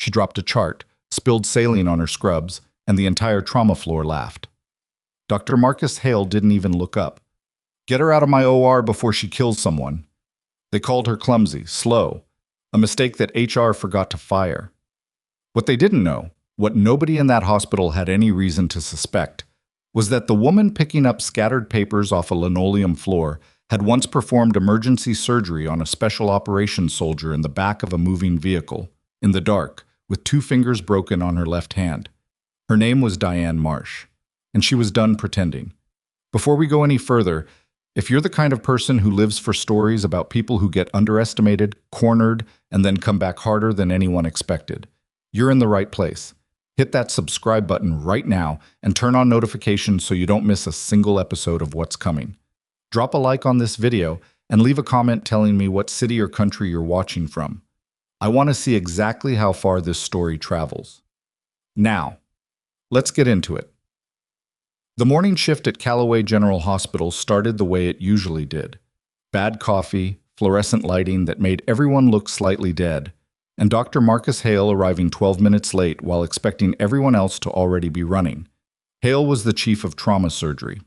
She dropped a chart, spilled saline on her scrubs, and the entire trauma floor laughed. Dr. Marcus Hale didn't even look up. "Get her out of my OR before she kills someone." They called her clumsy, slow, a mistake that HR forgot to fire. What they didn't know, what nobody in that hospital had any reason to suspect, was that the woman picking up scattered papers off a linoleum floor had once performed emergency surgery on a special operations soldier in the back of a moving vehicle, in the dark, with 2 fingers broken on her left hand. Her name was Diane Marsh, and she was done pretending. Before we go any further, if you're the kind of person who lives for stories about people who get underestimated, cornered, and then come back harder than anyone expected, you're in the right place. Hit that subscribe button right now and turn on notifications so you don't miss a single episode of what's coming. Drop a like on this video and leave a comment telling me what city or country you're watching from. I want to see exactly how far this story travels. Now, let's get into it. The morning shift at Calloway General Hospital started the way it usually did. Bad coffee, fluorescent lighting that made everyone look slightly dead, and Dr. Marcus Hale arriving 12 minutes late while expecting everyone else to already be running. Hale was the chief of trauma surgery.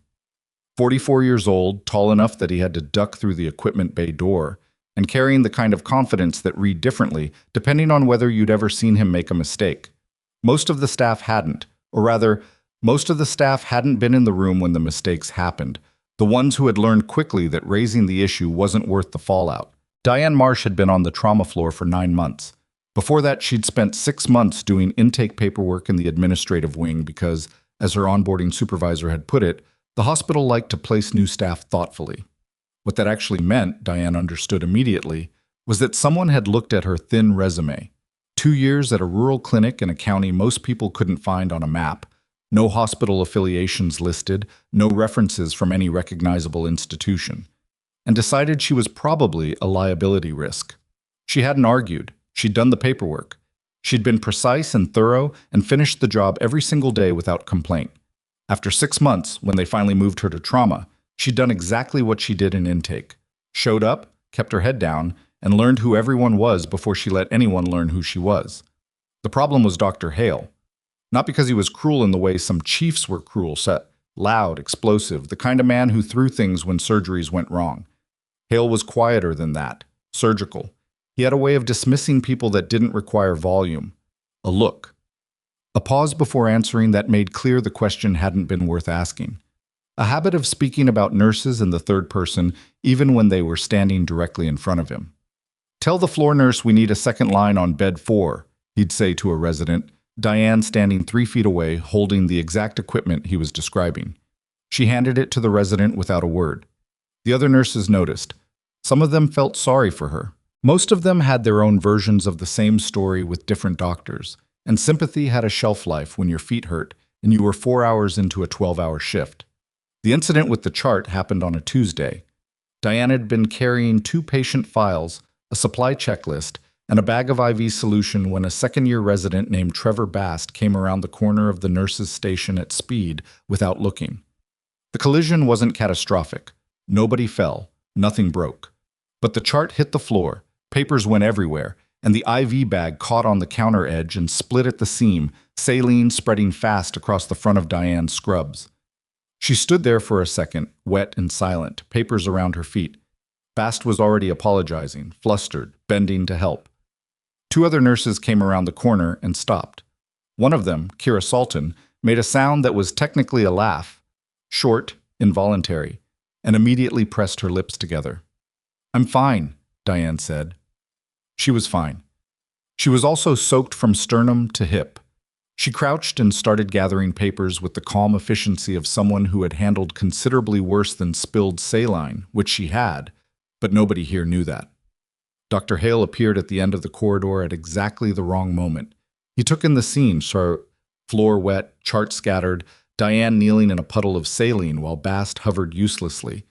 44 years old, tall enough that he had to duck through the equipment bay door, and carrying the kind of confidence that read differently depending on whether you'd ever seen him make a mistake. Most of the staff hadn't, or rather, most of the staff hadn't been in the room when the mistakes happened, the ones who had learned quickly that raising the issue wasn't worth the fallout. Diane Marsh had been on the trauma floor for 9 months. Before that, she'd spent 6 months doing intake paperwork in the administrative wing because, as her onboarding supervisor had put it, the hospital liked to place new staff thoughtfully. What that actually meant, Diane understood immediately, was that someone had looked at her thin resume. 2 years at a rural clinic in a county most people couldn't find on a map, no hospital affiliations listed, no references from any recognizable institution, and decided she was probably a liability risk. She hadn't argued. She'd done the paperwork. She'd been precise and thorough and finished the job every single day without complaint. After 6 months, when they finally moved her to trauma, she'd done exactly what she did in intake. Showed up, kept her head down, and learned who everyone was before she let anyone learn who she was. The problem was Dr. Hale. Not because he was cruel in the way some chiefs were cruel, set, loud, explosive, the kind of man who threw things when surgeries went wrong. Hale was quieter than that, surgical. He had a way of dismissing people that didn't require volume. A look. A pause before answering that made clear the question hadn't been worth asking. A habit of speaking about nurses in the third person even when they were standing directly in front of him. "Tell the floor nurse we need a second line on bed 4, he'd say to a resident, Diane standing 3 feet away holding the exact equipment he was describing. She handed it to the resident without a word. The other nurses noticed. Some of them felt sorry for her. Most of them had their own versions of the same story with different doctors, and sympathy had a shelf life when your feet hurt and you were 4 hours into a 12-hour shift. The incident with the chart happened on a Tuesday. Diane had been carrying 2 patient files, a supply checklist, and a bag of IV solution when a second-year resident named Trevor Bast came around the corner of the nurse's station at speed without looking. The collision wasn't catastrophic. Nobody fell. Nothing broke. But the chart hit the floor, papers went everywhere, and the IV bag caught on the counter edge and split at the seam, saline spreading fast across the front of Diane's scrubs. She stood there for a second, wet and silent, papers around her feet. Bast was already apologizing, flustered, bending to help. 2 other nurses came around the corner and stopped. One of them, Kira Salton, made a sound that was technically a laugh, short, involuntary, and immediately pressed her lips together. "I'm fine," Diane said. She was fine. She was also soaked from sternum to hip. She crouched and started gathering papers with the calm efficiency of someone who had handled considerably worse than spilled saline, which she had, but nobody here knew that. Dr. Hale appeared at the end of the corridor at exactly the wrong moment. He took in the scene, floor wet, chart scattered, Diane kneeling in a puddle of saline while Bast hovered uselessly,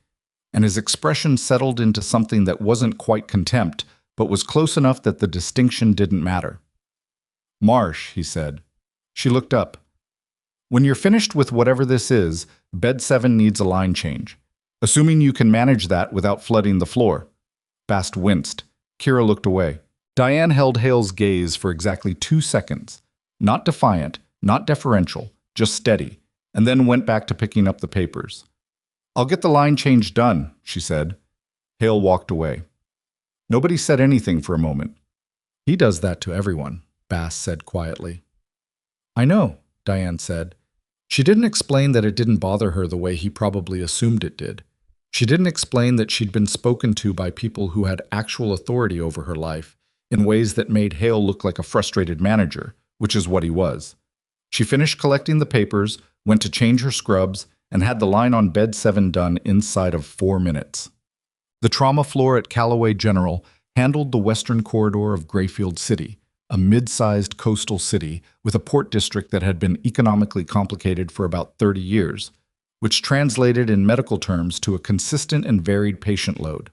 and his expression settled into something that wasn't quite contempt, but was close enough that the distinction didn't matter. "Marsh," he said. She looked up. "When you're finished with whatever this is, bed 7 needs a line change. Assuming you can manage that without flooding the floor." Bast winced. Kira looked away. Diane held Hale's gaze for exactly 2 seconds, not defiant, not deferential, just steady, and then went back to picking up the papers. "I'll get the line change done," she said. Hale walked away. Nobody said anything for a moment. "He does that to everyone," Bass said quietly. "I know," Diane said. She didn't explain that it didn't bother her the way he probably assumed it did. She didn't explain that she'd been spoken to by people who had actual authority over her life in ways that made Hale look like a frustrated manager, which is what he was. She finished collecting the papers, went to change her scrubs, and had the line on bed 7 done inside of 4 minutes. The trauma floor at Calloway General handled the western corridor of Grayfield City, a mid-sized coastal city with a port district that had been economically complicated for about 30 years, which translated in medical terms to a consistent and varied patient load.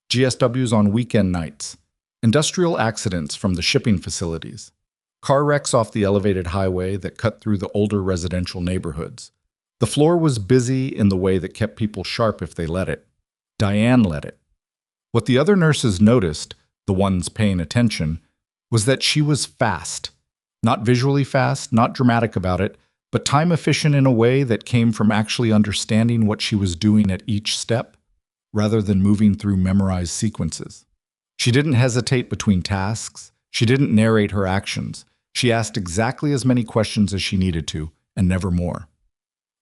GSWs on weekend nights, industrial accidents from the shipping facilities, car wrecks off the elevated highway that cut through the older residential neighborhoods. The floor was busy in the way that kept people sharp if they let it. Diane let it. What the other nurses noticed, the ones paying attention, was that she was fast. Not visually fast, not dramatic about it, but time efficient in a way that came from actually understanding what she was doing at each step, rather than moving through memorized sequences. She didn't hesitate between tasks. She didn't narrate her actions. She asked exactly as many questions as she needed to, and never more.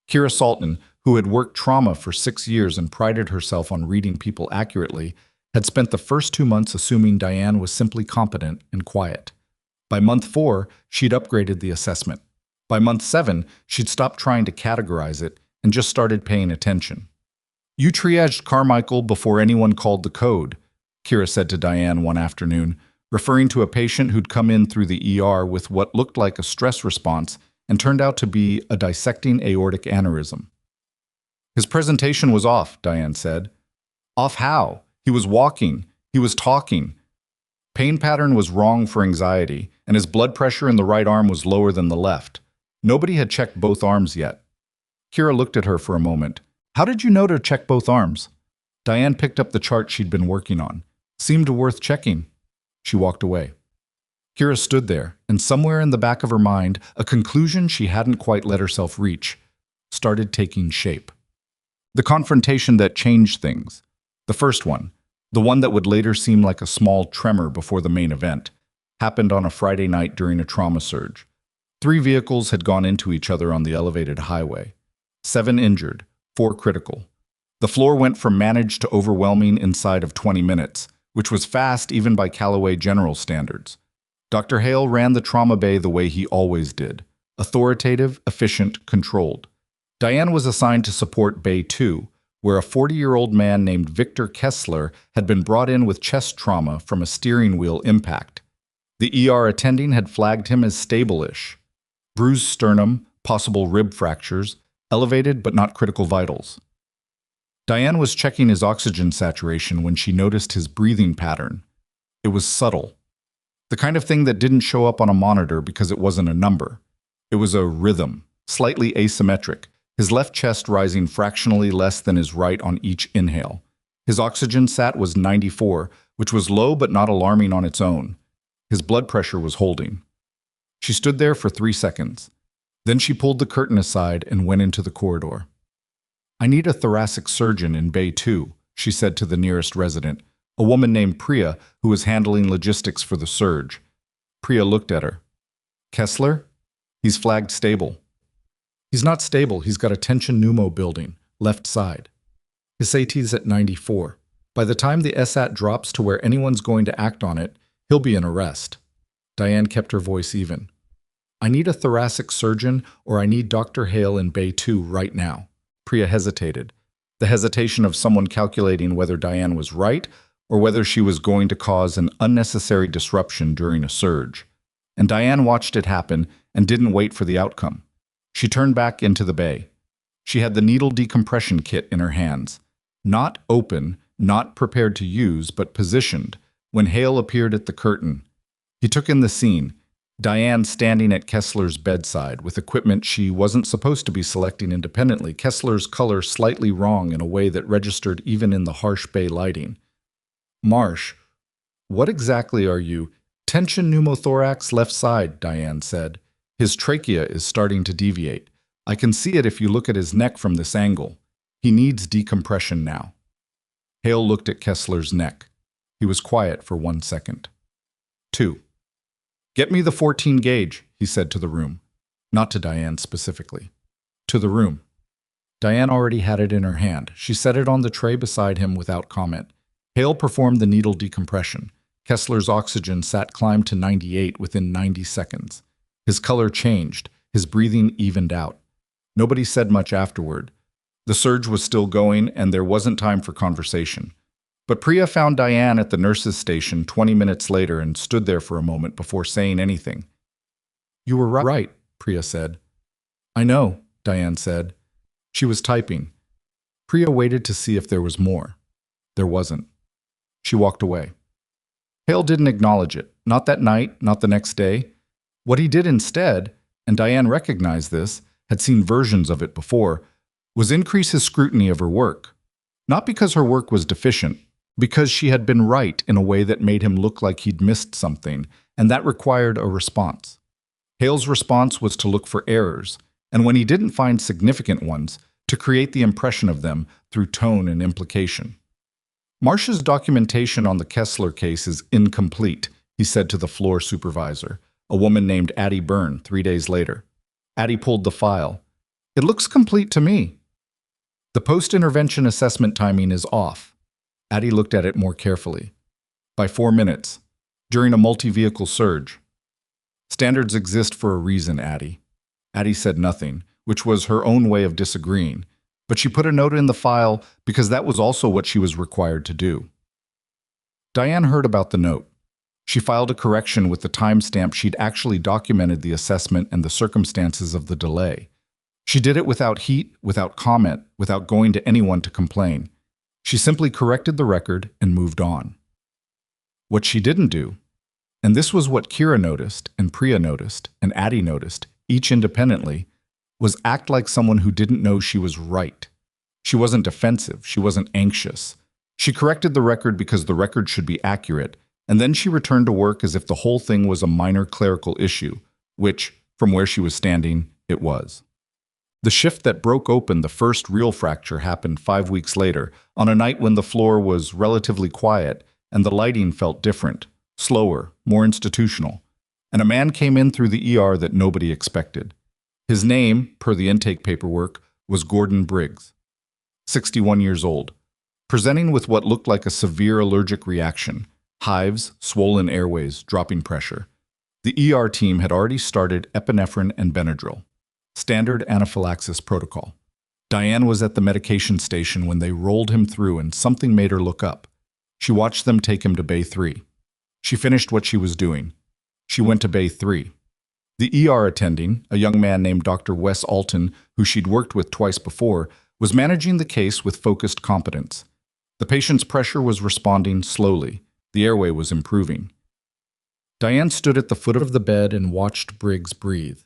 Kira Salton, who had worked trauma for 6 years and prided herself on reading people accurately, had spent the first 2 months assuming Diane was simply competent and quiet. By month 4, she'd upgraded the assessment. By month 7, she'd stopped trying to categorize it and just started paying attention. "You triaged Carmichael before anyone called the code," Kira said to Diane one afternoon, referring to a patient who'd come in through the ER with what looked like a stress response and turned out to be a dissecting aortic aneurysm. "His presentation was off," Diane said. "Off how? He was walking. He was talking. Pain pattern was wrong for anxiety, and his blood pressure in the right arm was lower than the left. Nobody had checked both arms yet." Kira looked at her for a moment. "How did you know to check both arms?" Diane picked up the chart she'd been working on. "Seemed worth checking." She walked away. Kira stood there, and somewhere in the back of her mind, a conclusion she hadn't quite let herself reach started taking shape. The confrontation that changed things. The first one, the one that would later seem like a small tremor before the main event, happened on a Friday night during a trauma surge. 3 vehicles had gone into each other on the elevated highway. 7 injured, 4 critical. The floor went from managed to overwhelming inside of 20 minutes, which was fast even by Calloway General standards. Dr. Hale ran the trauma bay the way he always did, authoritative, efficient, controlled. Diane was assigned to support Bay 2, where a 40-year-old man named Victor Kessler had been brought in with chest trauma from a steering wheel impact. The ER attending had flagged him as stable-ish. Bruised sternum, possible rib fractures, elevated but not critical vitals. Diane was checking his oxygen saturation when she noticed his breathing pattern. It was subtle. The kind of thing that didn't show up on a monitor because it wasn't a number. It was a rhythm, slightly asymmetric, his left chest rising fractionally less than his right on each inhale. His oxygen sat was 94, which was low but not alarming on its own. His blood pressure was holding. She stood there for 3 seconds. Then she pulled the curtain aside and went into the corridor. "I need a thoracic surgeon in Bay 2, she said to the nearest resident, a woman named Priya who was handling logistics for the surge. Priya looked at her. "Kessler? He's flagged stable." "He's not stable. He's got a tension pneumo building, left side. His AT's at 94. By the time the SAT drops to where anyone's going to act on it, he'll be in arrest." Diane kept her voice even. "I need a thoracic surgeon, or I need Dr. Hale in Bay 2 right now." Priya hesitated, the hesitation of someone calculating whether Diane was right or whether she was going to cause an unnecessary disruption during a surge. And Diane watched it happen and didn't wait for the outcome. She turned back into the bay. She had the needle decompression kit in her hands, not open, not prepared to use, but positioned, when Hale appeared at the curtain. He took in the scene, Diane standing at Kessler's bedside with equipment she wasn't supposed to be selecting independently, Kessler's color slightly wrong in a way that registered even in the harsh bay lighting. "Marsh, What exactly are you? Tension pneumothorax left side, Diane said. His trachea is starting to deviate. I can see it if you look at his neck from this angle. He needs decompression now. Hale looked at Kessler's neck. He was quiet for 1 second. 2. Get me the 14 gauge, he said to the room. Not to Diane specifically. To the room. Diane already had it in her hand. She set it on the tray beside him without comment. Hale performed the needle decompression. Kessler's oxygen sat climbed to 98 within 90 seconds. His color changed. His breathing evened out. Nobody said much afterward. The surge was still going, and there wasn't time for conversation. But Priya found Diane at the nurse's station 20 minutes later and stood there for a moment before saying anything. You were right, Priya said. I know, Diane said. She was typing. Priya waited to see if there was more. There wasn't. She walked away. Hale didn't acknowledge it, not that night, not the next day. What he did instead, and Diane recognized this, had seen versions of it before, was increase his scrutiny of her work. Not because her work was deficient, because she had been right in a way that made him look like he'd missed something, and that required a response. Hale's response was to look for errors, and when he didn't find significant ones, to create the impression of them through tone and implication. Marsh's documentation on the Kessler case is incomplete, he said to the floor supervisor, a woman named Addie Byrne, 3 days later. Addie pulled the file. It looks complete to me. The post-intervention assessment timing is off. Addie looked at it more carefully. By 4 minutes, during a multi-vehicle surge. Standards exist for a reason, Addie. Addie said nothing, which was her own way of disagreeing, but she put a note in the file because that was also what she was required to do. Diane heard about the note. She filed a correction with the timestamp she'd actually documented the assessment and the circumstances of the delay. She did it without heat, without comment, without going to anyone to complain. She simply corrected the record and moved on. What she didn't do, and this was what Kira noticed, and Priya noticed, and Addie noticed, each independently, was act like someone who didn't know she was right. She wasn't defensive, she wasn't anxious. She corrected the record because the record should be accurate, and then she returned to work as if the whole thing was a minor clerical issue, which, from where she was standing, it was. The shift that broke open the first real fracture happened 5 weeks later, on a night when the floor was relatively quiet and the lighting felt different, slower, more institutional, and a man came in through the ER that nobody expected. His name, per the intake paperwork, was Gordon Briggs, 61 years old, presenting with what looked like a severe allergic reaction, hives, swollen airways, dropping pressure. The ER team had already started epinephrine and Benadryl. Standard anaphylaxis protocol. Diane was at the medication station when they rolled him through and something made her look up. She watched them take him to Bay 3. She finished what she was doing. She went to Bay 3. The ER attending, a young man named Dr. Wes Alton, who she'd worked with twice before, was managing the case with focused competence. The patient's pressure was responding slowly. The airway was improving. Diane stood at the foot of the bed and watched Briggs breathe.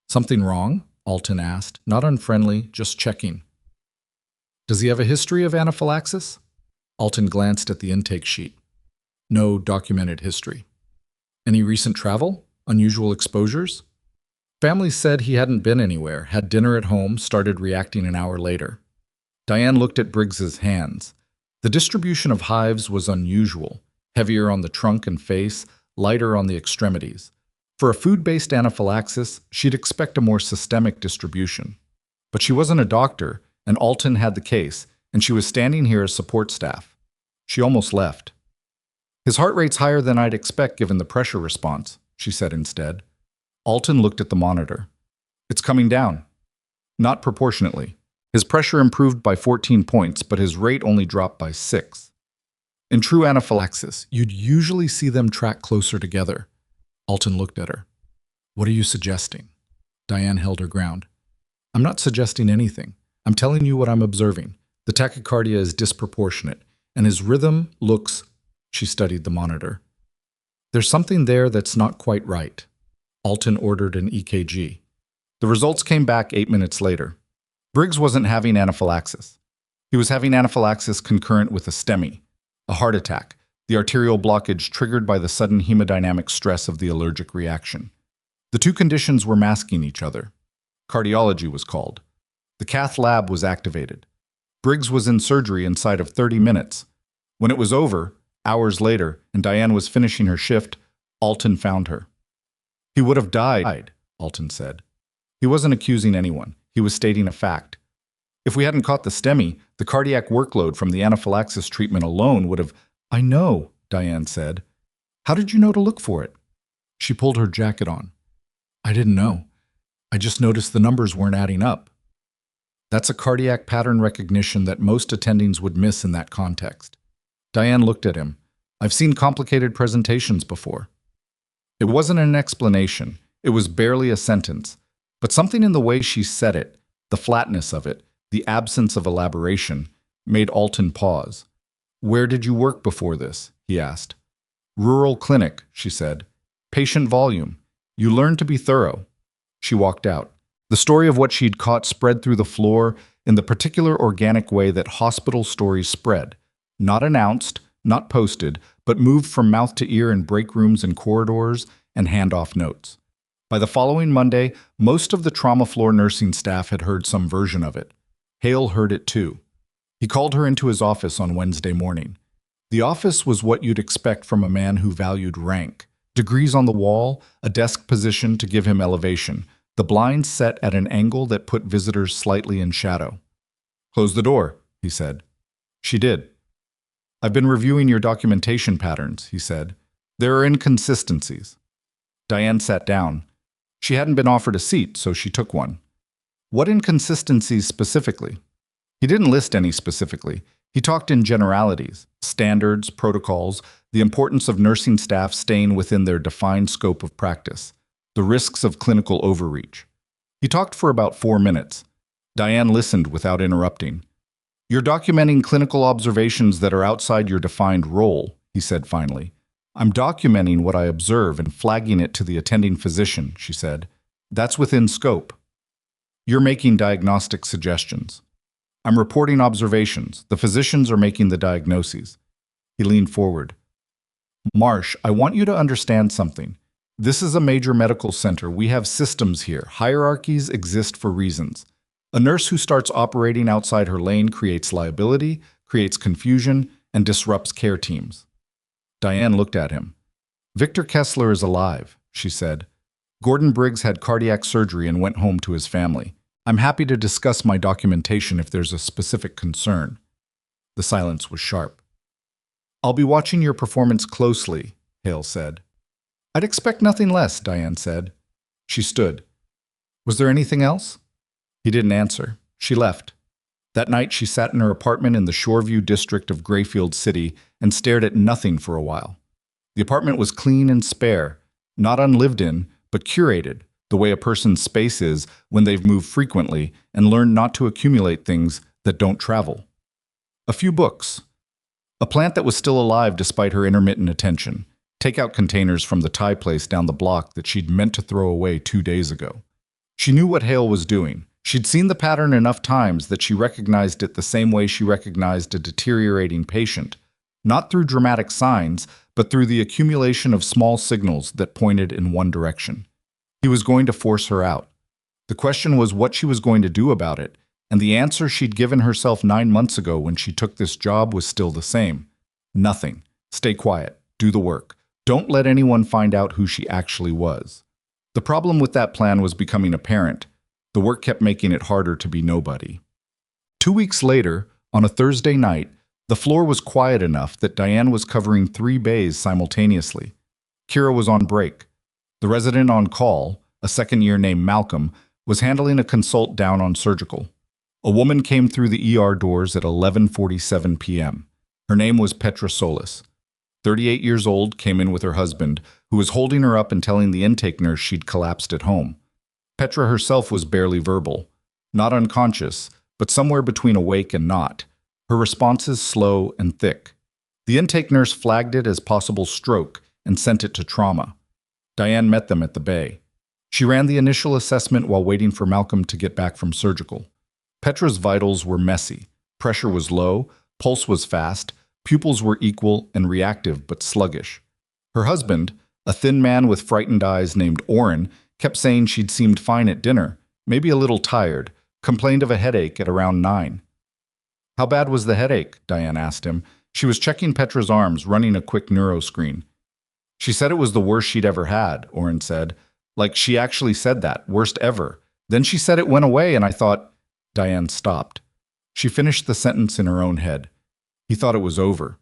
Something wrong? Alton asked, not unfriendly, just checking. Does he have a history of anaphylaxis? Alton glanced at the intake sheet. No documented history. Any recent travel? Unusual exposures? Family said he hadn't been anywhere, had dinner at home, started reacting an hour later. Diane looked at Briggs's hands. The distribution of hives was unusual, heavier on the trunk and face, lighter on the extremities. For a food-based anaphylaxis, she'd expect a more systemic distribution. But she wasn't a doctor, and Alton had the case, and she was standing here as support staff. She almost left. His heart rate's higher than I'd expect given the pressure response, she said instead. Alton looked at the monitor. It's coming down. Not proportionately. His pressure improved by 14 points, but his rate only dropped by 6. In true anaphylaxis, you'd usually see them track closer together. Alton looked at her. What are you suggesting? Diane held her ground. I'm not suggesting anything. I'm telling you what I'm observing. The tachycardia is disproportionate, and his rhythm looks... She studied the monitor. There's something there that's not quite right. Alton ordered an EKG. The results came back 8 minutes later. Briggs wasn't having anaphylaxis. He was having anaphylaxis concurrent with a STEMI, a heart attack, the arterial blockage triggered by the sudden hemodynamic stress of the allergic reaction. The two conditions were masking each other. Cardiology was called. The cath lab was activated. Briggs was in surgery inside of 30 minutes. When it was over, hours later, and Diane was finishing her shift, Alton found her. "He would have died," Alton said. He wasn't accusing anyone. He was stating a fact. "If we hadn't caught the STEMI, the cardiac workload from the anaphylaxis treatment alone would have—" "I know," Diane said. "How did you know to look for it?" She pulled her jacket on. "I didn't know. I just noticed the numbers weren't adding up." That's a cardiac pattern recognition that most attendings would miss in that context. Diane looked at him. "I've seen complicated presentations before." It wasn't an explanation. It was barely a sentence. But something in the way she said it, the flatness of it, the absence of elaboration, made Alton pause. "Where did you work before this?" he asked. "Rural clinic," she said. "Patient volume. You learned to be thorough." She walked out. The story of what she'd caught spread through the floor in the particular organic way that hospital stories spread. Not announced, not posted, but moved from mouth to ear in break rooms and corridors and handoff notes. By the following Monday, most of the trauma floor nursing staff had heard some version of it. Hale heard it too. He called her into his office on Wednesday morning. The office was what you'd expect from a man who valued rank. Degrees on the wall, a desk position to give him elevation, the blinds set at an angle that put visitors slightly in shadow. "Close the door," he said. She did. "I've been reviewing your documentation patterns," he said. "There are inconsistencies." Diane sat down. She hadn't been offered a seat, so she took one. "What inconsistencies specifically?" He didn't list any specifically. He talked in generalities, standards, protocols, the importance of nursing staff staying within their defined scope of practice, the risks of clinical overreach. He talked for about 4 minutes. Diane listened without interrupting. "You're documenting clinical observations that are outside your defined role," he said finally. "I'm documenting what I observe and flagging it to the attending physician," she said. "That's within scope." "You're making diagnostic suggestions." "I'm reporting observations. The physicians are making the diagnoses." He leaned forward. "Marsh, I want you to understand something. This is a major medical center. We have systems here. Hierarchies exist for reasons. A nurse who starts operating outside her lane creates liability, creates confusion, and disrupts care teams." Diane looked at him. "Victor Kessler is alive," she said. "Gordon Briggs had cardiac surgery and went home to his family. I'm happy to discuss my documentation if there's a specific concern." The silence was sharp. "I'll be watching your performance closely," Hale said. "I'd expect nothing less," Diane said. She stood. "Was there anything else?" He didn't answer. She left. That night she sat in her apartment in the Shoreview district of Grayfield City and stared at nothing for a while. The apartment was clean and spare, not unlived in, but curated, the way a person's space is when they've moved frequently and learned not to accumulate things that don't travel. A few books. A plant that was still alive despite her intermittent attention. Takeout containers from the Thai place down the block that she'd meant to throw away 2 days ago. She knew what Hale was doing. She'd seen the pattern enough times that she recognized it the same way she recognized a deteriorating patient, not through dramatic signs, but through the accumulation of small signals that pointed in one direction. He was going to force her out. The question was what she was going to do about it, and the answer she'd given herself 9 months ago when she took this job was still the same. Nothing. Stay quiet. Do the work. Don't let anyone find out who she actually was. The problem with that plan was becoming apparent. The work kept making it harder to be nobody. 2 weeks later, on a Thursday night, the floor was quiet enough that Diane was covering 3 bays simultaneously. Kira was on break. The resident on call, a second-year named Malcolm, was handling a consult down on surgical. A woman came through the ER doors at 11:47 p.m. Her name was Petra Solis. 38 years old, came in with her husband, who was holding her up and telling the intake nurse she'd collapsed at home. Petra herself was barely verbal, not unconscious, but somewhere between awake and not. Her responses slow and thick. The intake nurse flagged it as possible stroke and sent it to trauma. Diane met them at the bay. She ran the initial assessment while waiting for Malcolm to get back from surgical. Petra's vitals were messy. Pressure was low, pulse was fast, Pupils were equal and reactive but sluggish. Her husband, a thin man with frightened eyes named Orrin, kept saying she'd seemed fine at dinner, maybe a little tired, complained of a headache at around 9. How bad was the headache? Diane asked him. She was checking Petra's arms, running a quick neuro screen. She said it was the worst she'd ever had, Orrin said. Like she actually said that, worst ever. Then she said it went away and I thought… Diane stopped. She finished the sentence in her own head. He thought it was over.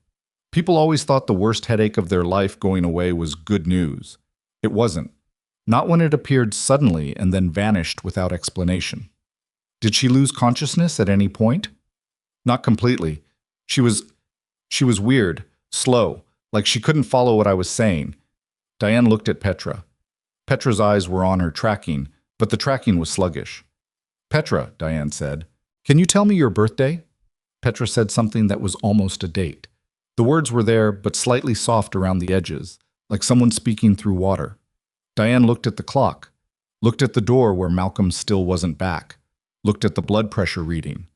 People always thought the worst headache of their life going away was good news. It wasn't. Not when it appeared suddenly and then vanished without explanation. Did she lose consciousness at any point? Not completely. She was weird, slow, like she couldn't follow what I was saying. Diane looked at Petra. Petra's eyes were on her tracking, but the tracking was sluggish. Petra, Diane said, can you tell me your birthday? Petra said something that was almost a date. The words were there, but slightly soft around the edges, like someone speaking through water. Diane looked at the clock, looked at the door where Malcolm still wasn't back, looked at the blood pressure reading.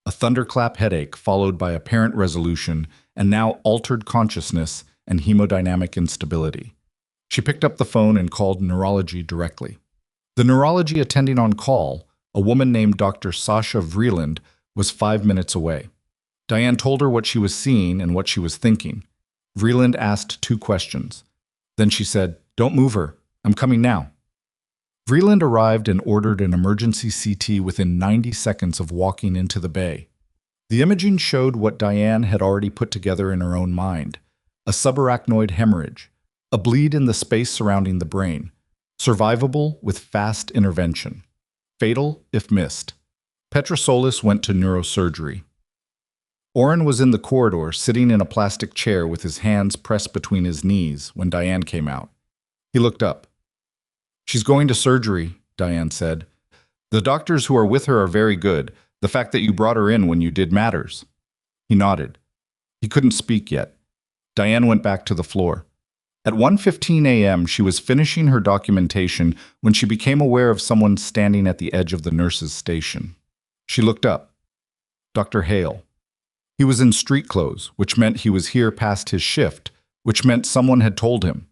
A thunderclap headache followed by apparent resolution and now altered consciousness and hemodynamic instability. She picked up the phone and called neurology directly. The neurology attending on call, a woman named Dr. Sasha Vreeland, was 5 minutes away. Diane told her what she was seeing and what she was thinking. Vreeland asked 2 questions. Then she said, "Don't move her. I'm coming now." Vreeland arrived and ordered an emergency CT within 90 seconds of walking into the bay. The imaging showed what Diane had already put together in her own mind: a subarachnoid hemorrhage, a bleed in the space surrounding the brain, survivable with fast intervention, fatal if missed. Petra Solis went to neurosurgery. Orrin was in the corridor, sitting in a plastic chair with his hands pressed between his knees when Diane came out. He looked up. "She's going to surgery," Diane said. "The doctors who are with her are very good. The fact that you brought her in when you did matters." He nodded. He couldn't speak yet. Diane went back to the floor. At 1:15 a.m., she was finishing her documentation when she became aware of someone standing at the edge of the nurse's station. She looked up. Dr. Hale. He was in street clothes, which meant he was here past his shift, which meant someone had told him.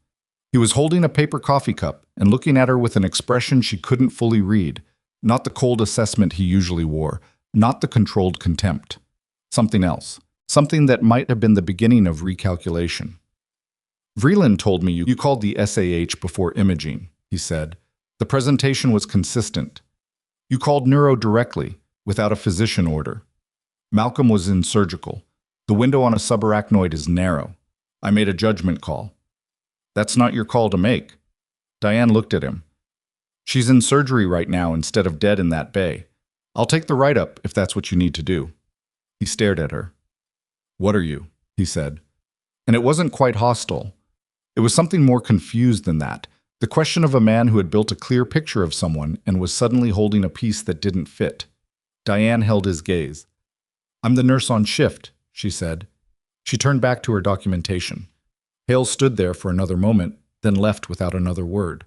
He was holding a paper coffee cup and looking at her with an expression she couldn't fully read, not the cold assessment he usually wore, not the controlled contempt. Something else, something that might have been the beginning of recalculation. "Vreeland told me you called the SAH before imaging," he said. "The presentation was consistent. You called neuro directly, without a physician order. Malcolm was in surgical. The window on a subarachnoid is narrow. I made a judgment call." "That's not your call to make." Diane looked at him. "She's in surgery right now instead of dead in that bay. I'll take the write-up if that's what you need to do." He stared at her. "What are you?" he said. And it wasn't quite hostile. It was something more confused than that. The question of a man who had built a clear picture of someone and was suddenly holding a piece that didn't fit. Diane held his gaze. "I'm the nurse on shift," she said. She turned back to her documentation. Hale stood there for another moment, then left without another word.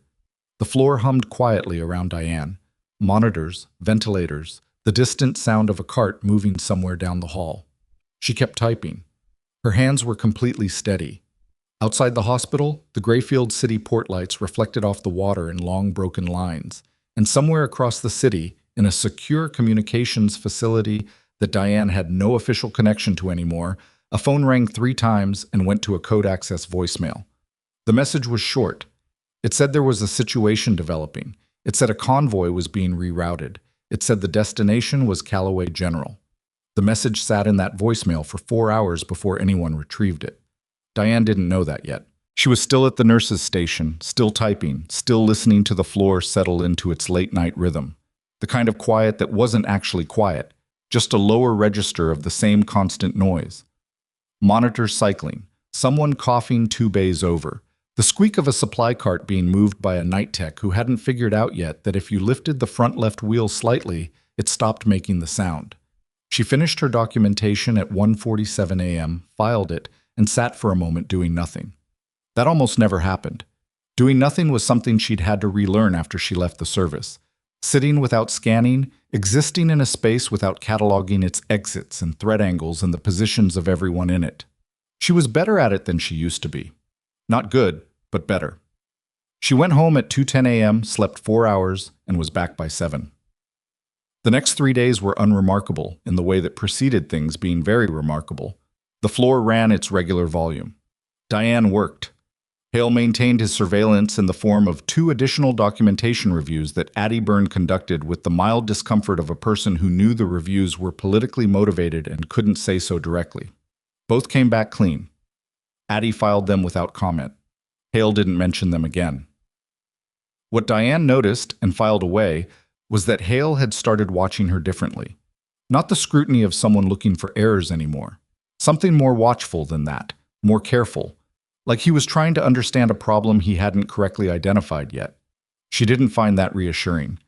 The floor hummed quietly around Diane. Monitors, ventilators, the distant sound of a cart moving somewhere down the hall. She kept typing. Her hands were completely steady. Outside the hospital, the Grayfield City port lights reflected off the water in long broken lines, and somewhere across the city, in a secure communications facility that Diane had no official connection to anymore, a phone rang 3 times and went to a code access voicemail. The message was short. It said there was a situation developing. It said a convoy was being rerouted. It said the destination was Calloway General. The message sat in that voicemail for 4 hours before anyone retrieved it. Diane didn't know that yet. She was still at the nurse's station, still typing, still listening to the floor settle into its late-night rhythm. The kind of quiet that wasn't actually quiet, just a lower register of the same constant noise. Monitors cycling, someone coughing 2 bays over, the squeak of a supply cart being moved by a night tech who hadn't figured out yet that if you lifted the front left wheel slightly, it stopped making the sound. She finished her documentation at 1:47 a.m., filed it, and sat for a moment doing nothing. That almost never happened. Doing nothing was something she'd had to relearn after she left the service. Sitting without scanning, existing in a space without cataloging its exits and threat angles and the positions of everyone in it. She was better at it than she used to be. Not good, but better. She went home at 2:10 a.m., slept 4 hours, and was back by 7. The next 3 days were unremarkable in the way that preceded things being very remarkable. The floor ran its regular volume. Diane worked. Hale maintained his surveillance in the form of 2 additional documentation reviews that Addie Byrne conducted with the mild discomfort of a person who knew the reviews were politically motivated and couldn't say so directly. Both came back clean. Addie filed them without comment. Hale didn't mention them again. What Diane noticed and filed away was that Hale had started watching her differently. Not the scrutiny of someone looking for errors anymore. Something more watchful than that, more careful, like he was trying to understand a problem he hadn't correctly identified yet. She didn't find that reassuring.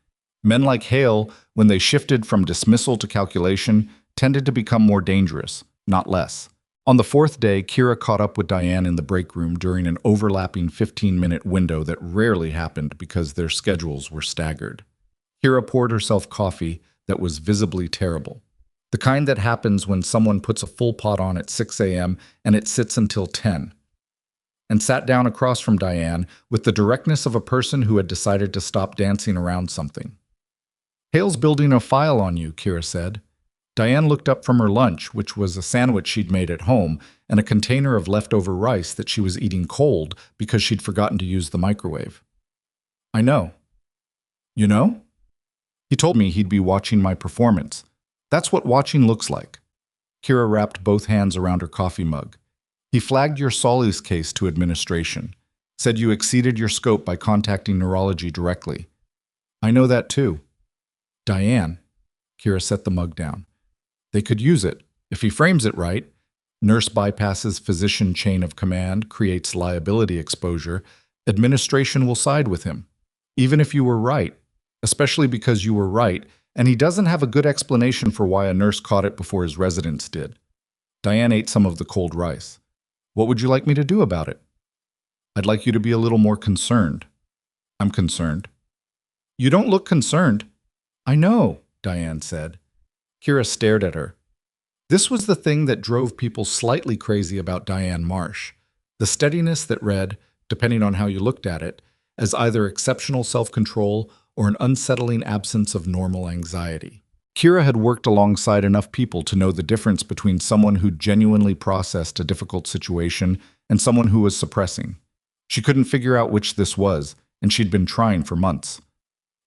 Men like Hale, when they shifted from dismissal to calculation, tended to become more dangerous, not less. On the 4th day, Kira caught up with Diane in the break room during an overlapping 15-minute window that rarely happened because their schedules were staggered. Kira poured herself coffee that was visibly terrible. The kind that happens when someone puts a full pot on at 6 a.m. and it sits until 10. And sat down across from Diane with the directness of a person who had decided to stop dancing around something. "Hale's building a file on you," Kira said. Diane looked up from her lunch, which was a sandwich she'd made at home and a container of leftover rice that she was eating cold because she'd forgotten to use the microwave. "I know." "You know?" "He told me he'd be watching my performance. That's what watching looks like." Kira wrapped both hands around her coffee mug. "He flagged your Solis case to administration, said you exceeded your scope by contacting neurology directly." "I know that too." "Diane," Kira set the mug down. "They could use it, if he frames it right. Nurse bypasses physician chain of command, creates liability exposure. Administration will side with him. Even if you were right, especially because you were right, and he doesn't have a good explanation for why a nurse caught it before his residents did." Diane ate some of the cold rice. "What would you like me to do about it?" "I'd like you to be a little more concerned." "I'm concerned." "You don't look concerned." "I know," Diane said. Kira stared at her. This was the thing that drove people slightly crazy about Diane Marsh, the steadiness that read, depending on how you looked at it, as either exceptional self-control or an unsettling absence of normal anxiety. Kira had worked alongside enough people to know the difference between someone who genuinely processed a difficult situation and someone who was suppressing. She couldn't figure out which this was, and she'd been trying for months.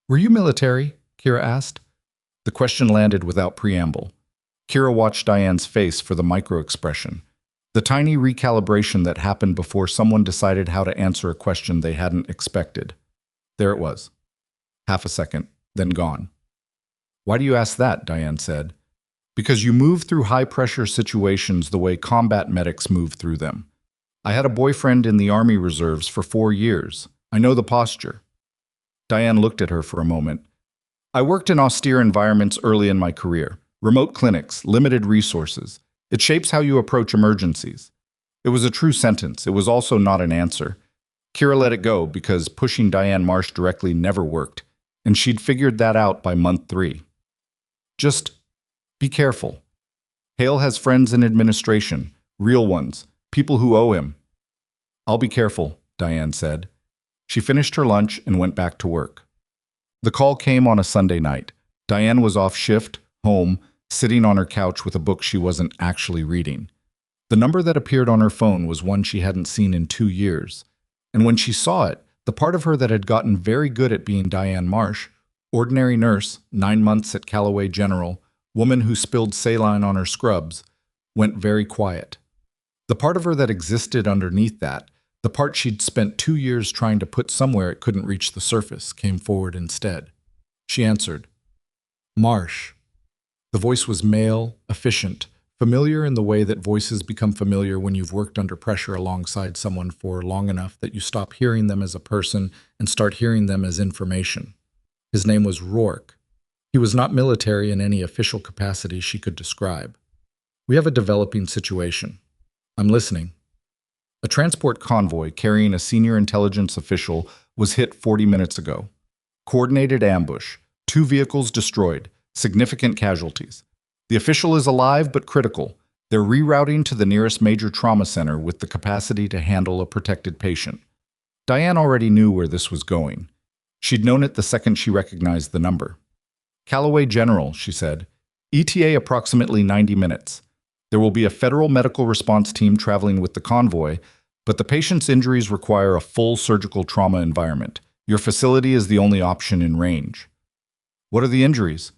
"Were you military?" Kira asked. The question landed without preamble. Kira watched Diane's face for the micro-expression, the tiny recalibration that happened before someone decided how to answer a question they hadn't expected. There it was. Half a second, then gone. "Why do you ask that?" Diane said. "Because you move through high-pressure situations the way combat medics move through them. I had a boyfriend in the Army Reserves for 4 years. I know the posture." Diane looked at her for a moment. "I worked in austere environments early in my career. Remote clinics, limited resources. It shapes how you approach emergencies." It was a true sentence. It was also not an answer. Kira let it go because pushing Diane Marsh directly never worked, and she'd figured that out by month 3. "Just be careful. Hale has friends in administration, real ones, people who owe him." "I'll be careful," Diane said. She finished her lunch and went back to work. The call came on a Sunday night. Diane was off shift, home, sitting on her couch with a book she wasn't actually reading. The number that appeared on her phone was one she hadn't seen in 2 years. And when she saw it, the part of her that had gotten very good at being Diane Marsh, ordinary nurse, 9 months at Calloway General, woman who spilled saline on her scrubs, went very quiet. The part of her that existed underneath that, the part she'd spent 2 years trying to put somewhere it couldn't reach the surface, came forward instead. She answered. "Marsh." The voice was male, efficient, familiar in the way that voices become familiar when you've worked under pressure alongside someone for long enough that you stop hearing them as a person and start hearing them as information. His name was Rourke. He was not military in any official capacity she could describe. "We have a developing situation." "I'm listening." A transport convoy carrying a senior intelligence official was hit 40 minutes ago. Coordinated ambush, 2 vehicles destroyed, significant casualties. The official is alive but critical. They're rerouting to the nearest major trauma center with the capacity to handle a protected patient. Diane already knew where this was going. She'd known it the second she recognized the number. Calloway General, she said. ETA approximately 90 minutes. There will be a federal medical response team traveling with the convoy, but the patient's injuries require a full surgical trauma environment. Your facility is the only option in range. What are the injuries?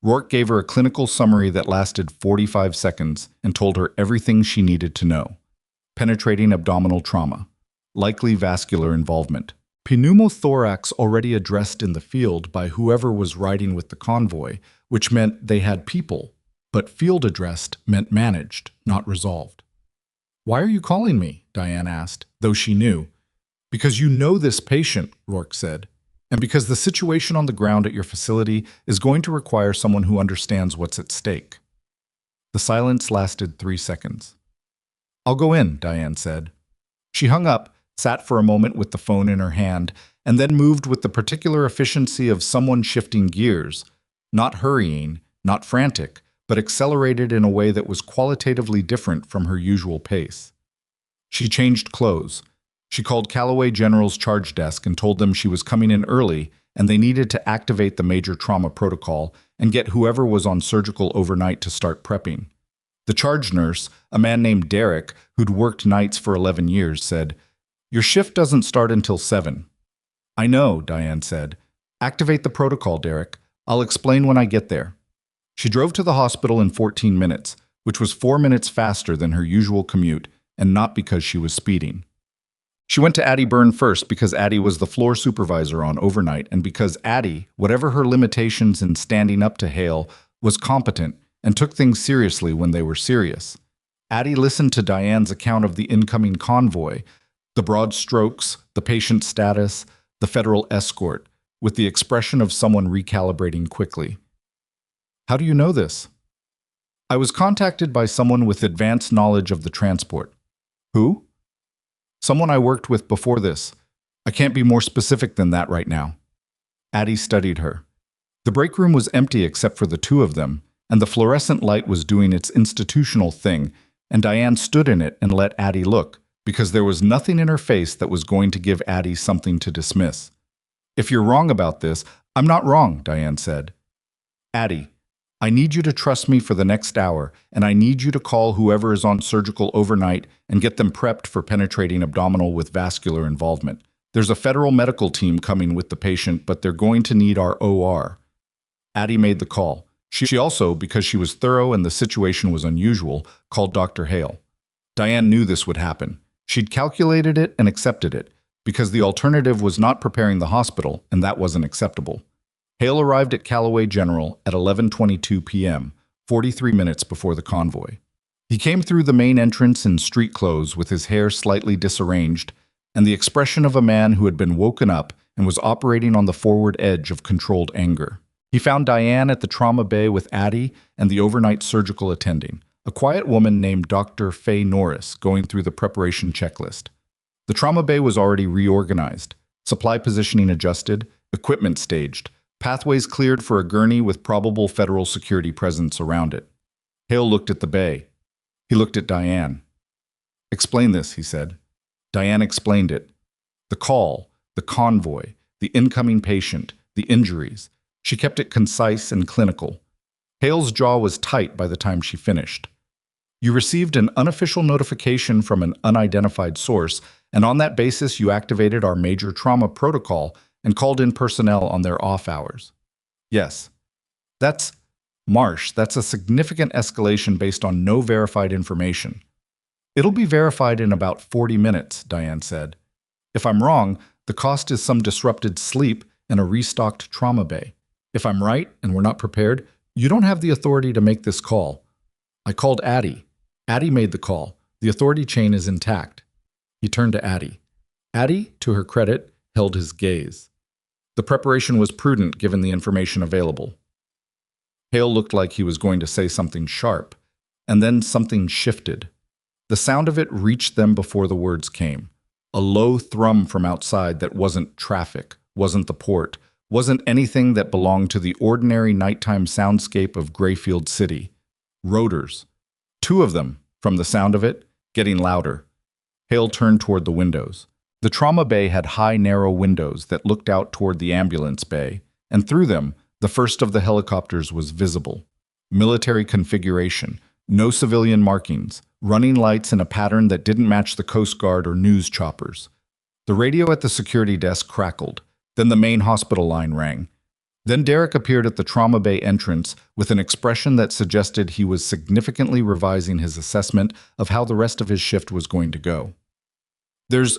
Rourke gave her a clinical summary that lasted 45 seconds and told her everything she needed to know. Penetrating abdominal trauma. Likely vascular involvement. Pneumothorax already addressed in the field by whoever was riding with the convoy, which meant they had people, but field addressed meant managed, not resolved. Why are you calling me? Diane asked, though she knew. Because you know this patient, Rourke said, and because the situation on the ground at your facility is going to require someone who understands what's at stake. The silence lasted 3 seconds. I'll go in, Diane said. She hung up, sat for a moment with the phone in her hand, and then moved with the particular efficiency of someone shifting gears, not hurrying, not frantic, but accelerated in a way that was qualitatively different from her usual pace. She changed clothes. She called Calloway General's charge desk and told them she was coming in early and they needed to activate the major trauma protocol and get whoever was on surgical overnight to start prepping. The charge nurse, a man named Derek, who'd worked nights for 11 years, said, "Your shift doesn't start until 7. "I know," Diane said. "Activate the protocol, Derek. I'll explain when I get there." She drove to the hospital in 14 minutes, which was 4 minutes faster than her usual commute, and not because she was speeding. She went to Addie Byrne first because Addie was the floor supervisor on overnight and because Addie, whatever her limitations in standing up to Hale, was competent and took things seriously when they were serious. Addie listened to Diane's account of the incoming convoy, the broad strokes, the patient status, the federal escort, with the expression of someone recalibrating quickly. "How do you know this?" "I was contacted by someone with advanced knowledge of the transport." "Who?" "Someone I worked with before this. I can't be more specific than that right now." Addie studied her. The break room was empty except for the two of them, and the fluorescent light was doing its institutional thing, and Diane stood in it and let Addie look, because there was nothing in her face that was going to give Addie something to dismiss. "If you're wrong about this, I'm not wrong," Diane said. "Addie, I need you to trust me for the next hour, and I need you to call whoever is on surgical overnight and get them prepped for penetrating abdominal with vascular involvement. There's a federal medical team coming with the patient, but they're going to need our OR." Addie made the call. She also, because she was thorough and the situation was unusual, called Dr. Hale. Diane knew this would happen. She'd calculated it and accepted it, because the alternative was not preparing the hospital, and that wasn't acceptable. Hale arrived at Calloway General at 11:22 p.m., 43 minutes before the convoy. He came through the main entrance in street clothes with his hair slightly disarranged and the expression of a man who had been woken up and was operating on the forward edge of controlled anger. He found Diane at the trauma bay with Addie and the overnight surgical attending, a quiet woman named Dr. Faye Norris, going through the preparation checklist. The trauma bay was already reorganized, supply positioning adjusted, equipment staged, pathways cleared for a gurney with probable federal security presence around it. Hale looked at the bay. He looked at Diane. "Explain this," he said. Diane explained it. The call, the convoy, the incoming patient, the injuries. She kept it concise and clinical. Hale's jaw was tight by the time she finished. "You received an unofficial notification from an unidentified source, and on that basis you activated our major trauma protocol and called in personnel on their off hours." "Yes." "That's Marsh. That's a significant escalation based on no verified information." "It'll be verified in about 40 minutes, Diane said. "If I'm wrong, the cost is some disrupted sleep and a restocked trauma bay. If I'm right and we're not prepared, you don't have the authority to make this call." "I called Addie. Addie made the call. The authority chain is intact." He turned to Addie. Addie, to her credit, held his gaze. The preparation was prudent given the information available. Hale looked like he was going to say something sharp, and then something shifted. The sound of it reached them before the words came. A low thrum from outside that wasn't traffic, wasn't the port, wasn't anything that belonged to the ordinary nighttime soundscape of Grayfield City. Rotors. Two of them, from the sound of it, getting louder. Hale turned toward the windows. The trauma bay had high, narrow windows that looked out toward the ambulance bay, and through them, the first of the helicopters was visible. Military configuration, no civilian markings, running lights in a pattern that didn't match the Coast Guard or news choppers. The radio at the security desk crackled. Then the main hospital line rang. Then Derek appeared at the trauma bay entrance with an expression that suggested he was significantly revising his assessment of how the rest of his shift was going to go. There's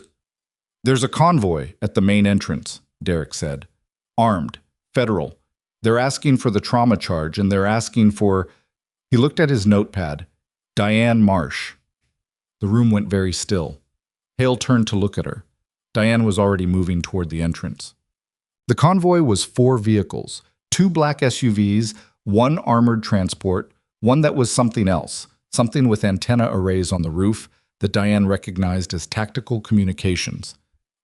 a convoy at the main entrance, Derek said. Armed, federal. They're asking for the trauma charge, and they're asking for... He looked at his notepad. Diane Marsh. The room went very still. Hale turned to look at her. Diane was already moving toward the entrance. The convoy was 4 vehicles, 2 black SUVs, 1 armored transport, one that was something else, something with antenna arrays on the roof that Diane recognized as tactical communications.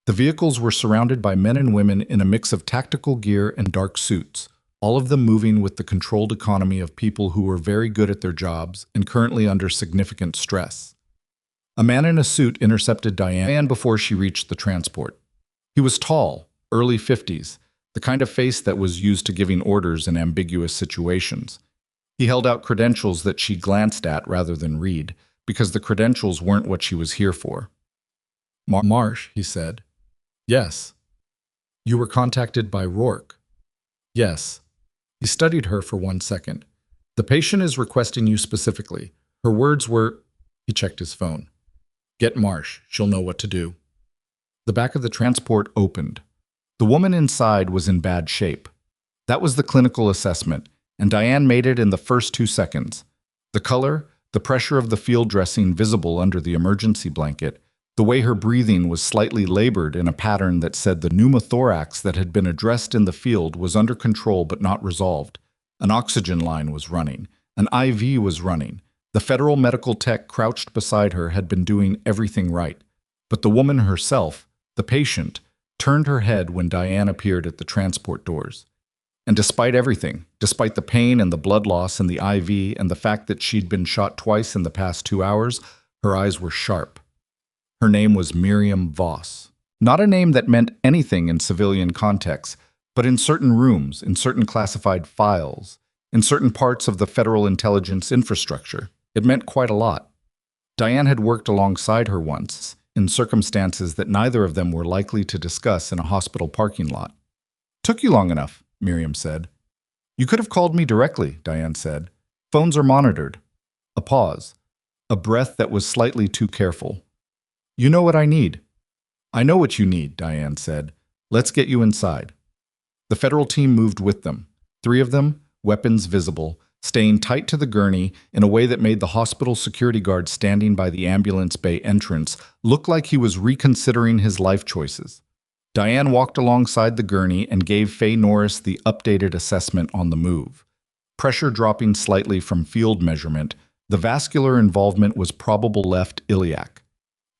The vehicles were surrounded by men and women in a mix of tactical gear and dark suits, all of them moving with the controlled economy of people who were very good at their jobs and currently under significant stress. A man in a suit intercepted Diane before she reached the transport. He was tall, early 50s, the kind of face that was used to giving orders in ambiguous situations. He held out credentials that she glanced at rather than read, because the credentials weren't what she was here for. Marsh, he said. Yes. You were contacted by Rourke. Yes. He studied her for 1 second. The patient is requesting you specifically. Her words were... He checked his phone. Get Marsh. She'll know what to do. The back of the transport opened. The woman inside was in bad shape. That was the clinical assessment, and Diane made it in the first 2 seconds. The color, the pressure of the field dressing visible under the emergency blanket, the way her breathing was slightly labored in a pattern that said the pneumothorax that had been addressed in the field was under control but not resolved. An oxygen line was running. An IV was running. The federal medical tech crouched beside her had been doing everything right. But the woman herself, the patient, turned her head when Diane appeared at the transport doors. And despite everything, despite the pain and the blood loss and the IV and the fact that she'd been shot twice in the past 2 hours, her eyes were sharp. Her name was Miriam Voss. Not a name that meant anything in civilian contexts, but in certain rooms, in certain classified files, in certain parts of the federal intelligence infrastructure, it meant quite a lot. Diane had worked alongside her once, in circumstances that neither of them were likely to discuss in a hospital parking lot. Took you long enough, Miriam said. You could have called me directly, Diane said. Phones are monitored. A pause. A breath that was slightly too careful. You know what I need. I know what you need, Diane said. Let's get you inside. The federal team moved with them. 3 of them, weapons visible, staying tight to the gurney in a way that made the hospital security guard standing by the ambulance bay entrance look like he was reconsidering his life choices. Diane walked alongside the gurney and gave Faye Norris the updated assessment on the move. Pressure dropping slightly from field measurement, the vascular involvement was probable left iliac.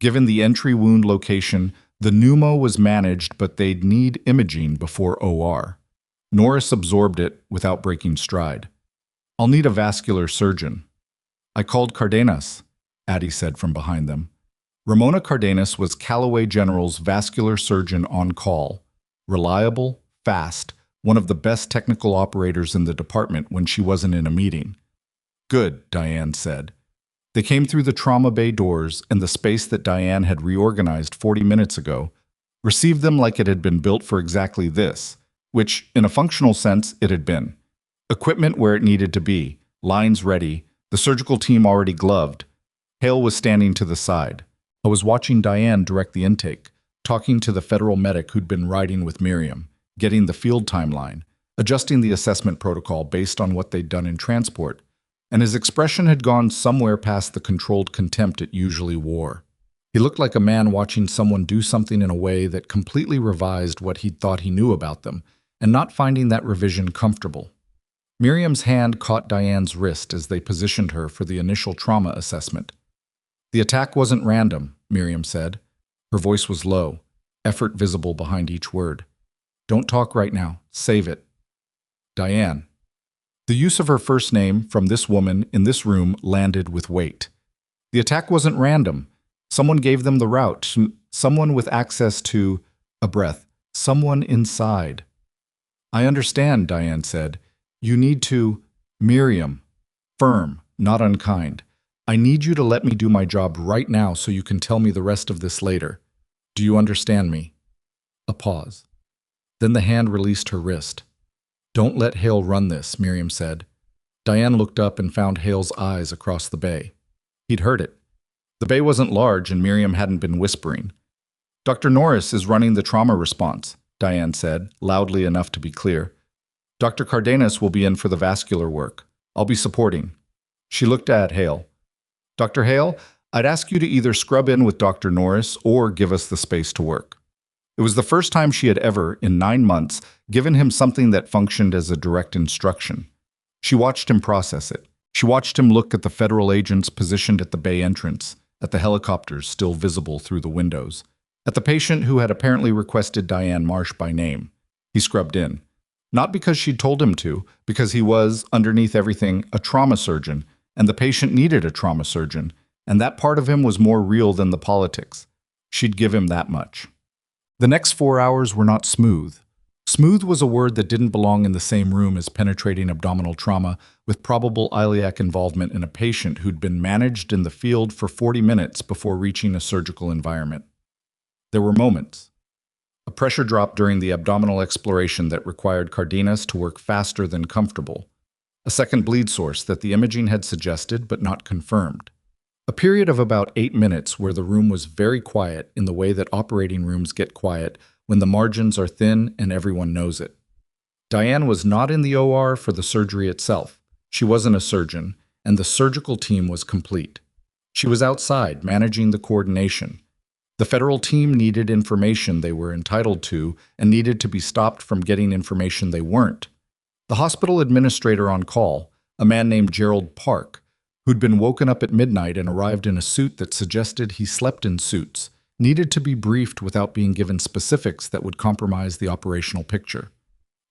Given the entry wound location, the pneumo was managed, but they'd need imaging before OR. Norris absorbed it without breaking stride. I'll need a vascular surgeon. I called Cardenas, Addie said from behind them. Ramona Cardenas was Calloway General's vascular surgeon on call. Reliable, fast, one of the best technical operators in the department when she wasn't in a meeting. Good, Diane said. They came through the trauma bay doors, and the space that Diane had reorganized 40 minutes ago received them like it had been built for exactly this, which, in a functional sense, it had been. Equipment where it needed to be, lines ready, the surgical team already gloved. Hale was standing to the side. I was watching Diane direct the intake, talking to the federal medic who'd been riding with Miriam, getting the field timeline, adjusting the assessment protocol based on what they'd done in transport, and his expression had gone somewhere past the controlled contempt it usually wore. He looked like a man watching someone do something in a way that completely revised what he'd thought he knew about them, and not finding that revision comfortable. Miriam's hand caught Diane's wrist as they positioned her for the initial trauma assessment. The attack wasn't random, Miriam said. Her voice was low, effort visible behind each word. Don't talk right now. Save it. Diane. The use of her first name from this woman in this room landed with weight. The attack wasn't random. Someone gave them the route. Someone with access to a breath. Someone inside. I understand, Diane said. You need to... Miriam. Firm, not unkind. I need you to let me do my job right now so you can tell me the rest of this later. Do you understand me? A pause. Then the hand released her wrist. Don't let Hale run this, Miriam said. Diane looked up and found Hale's eyes across the bay. He'd heard it. The bay wasn't large and Miriam hadn't been whispering. Dr. Norris is running the trauma response, Diane said, loudly enough to be clear. Dr. Cardenas will be in for the vascular work. I'll be supporting. She looked at Hale. Dr. Hale, I'd ask you to either scrub in with Dr. Norris or give us the space to work. It was the first time she had ever, in 9 months, given him something that functioned as a direct instruction. She watched him process it. She watched him look at the federal agents positioned at the bay entrance, at the helicopters still visible through the windows, at the patient who had apparently requested Diane Marsh by name. He scrubbed in. Not because she'd told him to, because he was, underneath everything, a trauma surgeon, and the patient needed a trauma surgeon, and that part of him was more real than the politics. She'd give him that much. The next 4 hours were not smooth. Smooth was a word that didn't belong in the same room as penetrating abdominal trauma with probable iliac involvement in a patient who'd been managed in the field for 40 minutes before reaching a surgical environment. There were moments. A pressure drop during the abdominal exploration that required Cardenas to work faster than comfortable. A second bleed source that the imaging had suggested but not confirmed. A period of about 8 minutes where the room was very quiet in the way that operating rooms get quiet when the margins are thin and everyone knows it. Diane was not in the OR for the surgery itself. She wasn't a surgeon, and the surgical team was complete. She was outside, managing the coordination. The federal team needed information they were entitled to and needed to be stopped from getting information they weren't. The hospital administrator on call, a man named Gerald Park, who'd been woken up at midnight and arrived in a suit that suggested he slept in suits, needed to be briefed without being given specifics that would compromise the operational picture.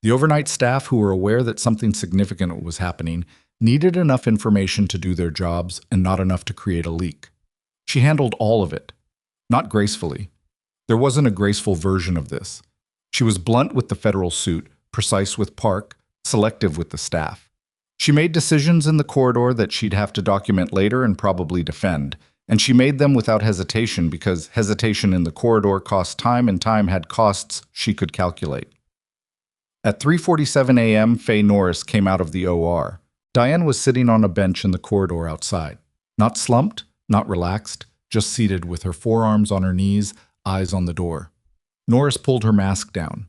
The overnight staff, who were aware that something significant was happening, needed enough information to do their jobs and not enough to create a leak. She handled all of it. Not gracefully. There wasn't a graceful version of this. She was blunt with the federal suit, precise with Park, selective with the staff. She made decisions in the corridor that she'd have to document later and probably defend, and she made them without hesitation because hesitation in the corridor cost time and time had costs she could calculate. At 3:47 a.m., Faye Norris came out of the OR. Diane was sitting on a bench in the corridor outside. Not slumped, not relaxed, just seated with her forearms on her knees, eyes on the door. Norris pulled her mask down.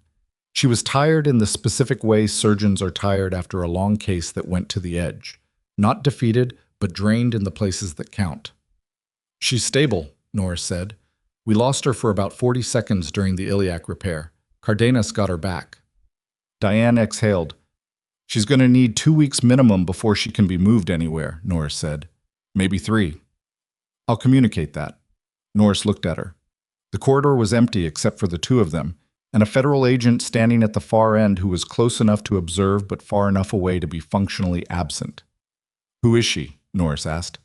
She was tired in the specific way surgeons are tired after a long case that went to the edge. Not defeated, but drained in the places that count. She's stable, Norris said. We lost her for about 40 seconds during the iliac repair. Cardenas got her back. Diane exhaled. She's going to need 2 weeks minimum before she can be moved anywhere, Norris said. Maybe 3. I'll communicate that. Norris looked at her. The corridor was empty except for the two of them, and a federal agent standing at the far end who was close enough to observe but far enough away to be functionally absent. Who is she? Norris asked.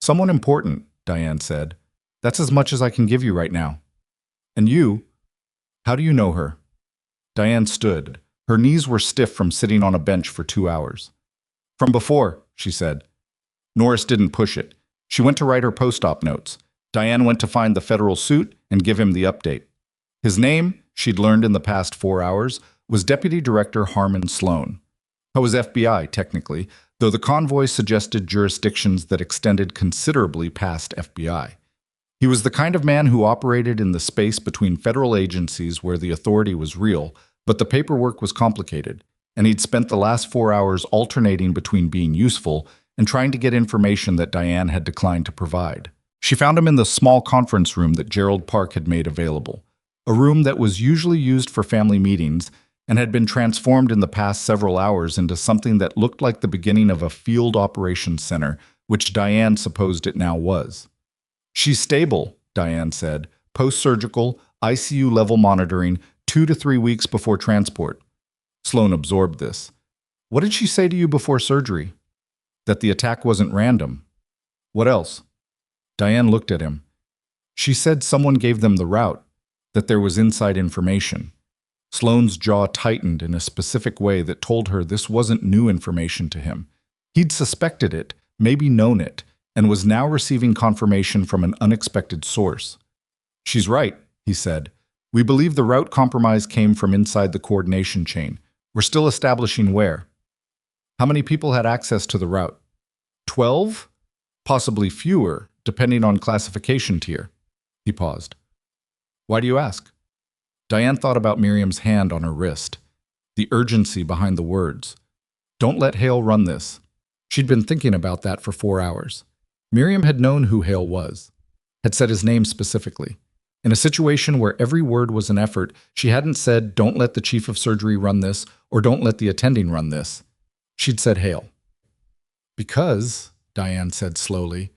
Someone important, Diane said. That's as much as I can give you right now. And you? How do you know her? Diane stood. Her knees were stiff from sitting on a bench for 2 hours. From before, she said. Norris didn't push it. She went to write her post-op notes. Diane went to find the federal suit and give him the update. His name, she'd learned in the past 4 hours, was Deputy Director Harmon Sloan. He was FBI, technically, though the convoy suggested jurisdictions that extended considerably past FBI. He was the kind of man who operated in the space between federal agencies where the authority was real, but the paperwork was complicated, and he'd spent the last 4 hours alternating between being useful and trying to get information that Diane had declined to provide. She found him in the small conference room that Gerald Park had made available, a room that was usually used for family meetings and had been transformed in the past several hours into something that looked like the beginning of a field operations center, which Diane supposed it now was. She's stable, Diane said, post-surgical, ICU-level monitoring, 2 to 3 weeks before transport. Sloan absorbed this. What did she say to you before surgery? That the attack wasn't random. What else? Diane looked at him. She said someone gave them the route, that there was inside information. Sloane's jaw tightened in a specific way that told her this wasn't new information to him. He'd suspected it, maybe known it, and was now receiving confirmation from an unexpected source. She's right, he said. We believe the route compromise came from inside the coordination chain. We're still establishing where. How many people had access to the route? 12? Possibly fewer, depending on classification tier. He paused. Why do you ask? Diane thought about Miriam's hand on her wrist, the urgency behind the words. Don't let Hale run this. She'd been thinking about that for 4 hours. Miriam had known who Hale was, had said his name specifically. In a situation where every word was an effort, she hadn't said, don't let the chief of surgery run this, or don't let the attending run this. She'd said Hale. Because, Diane said slowly,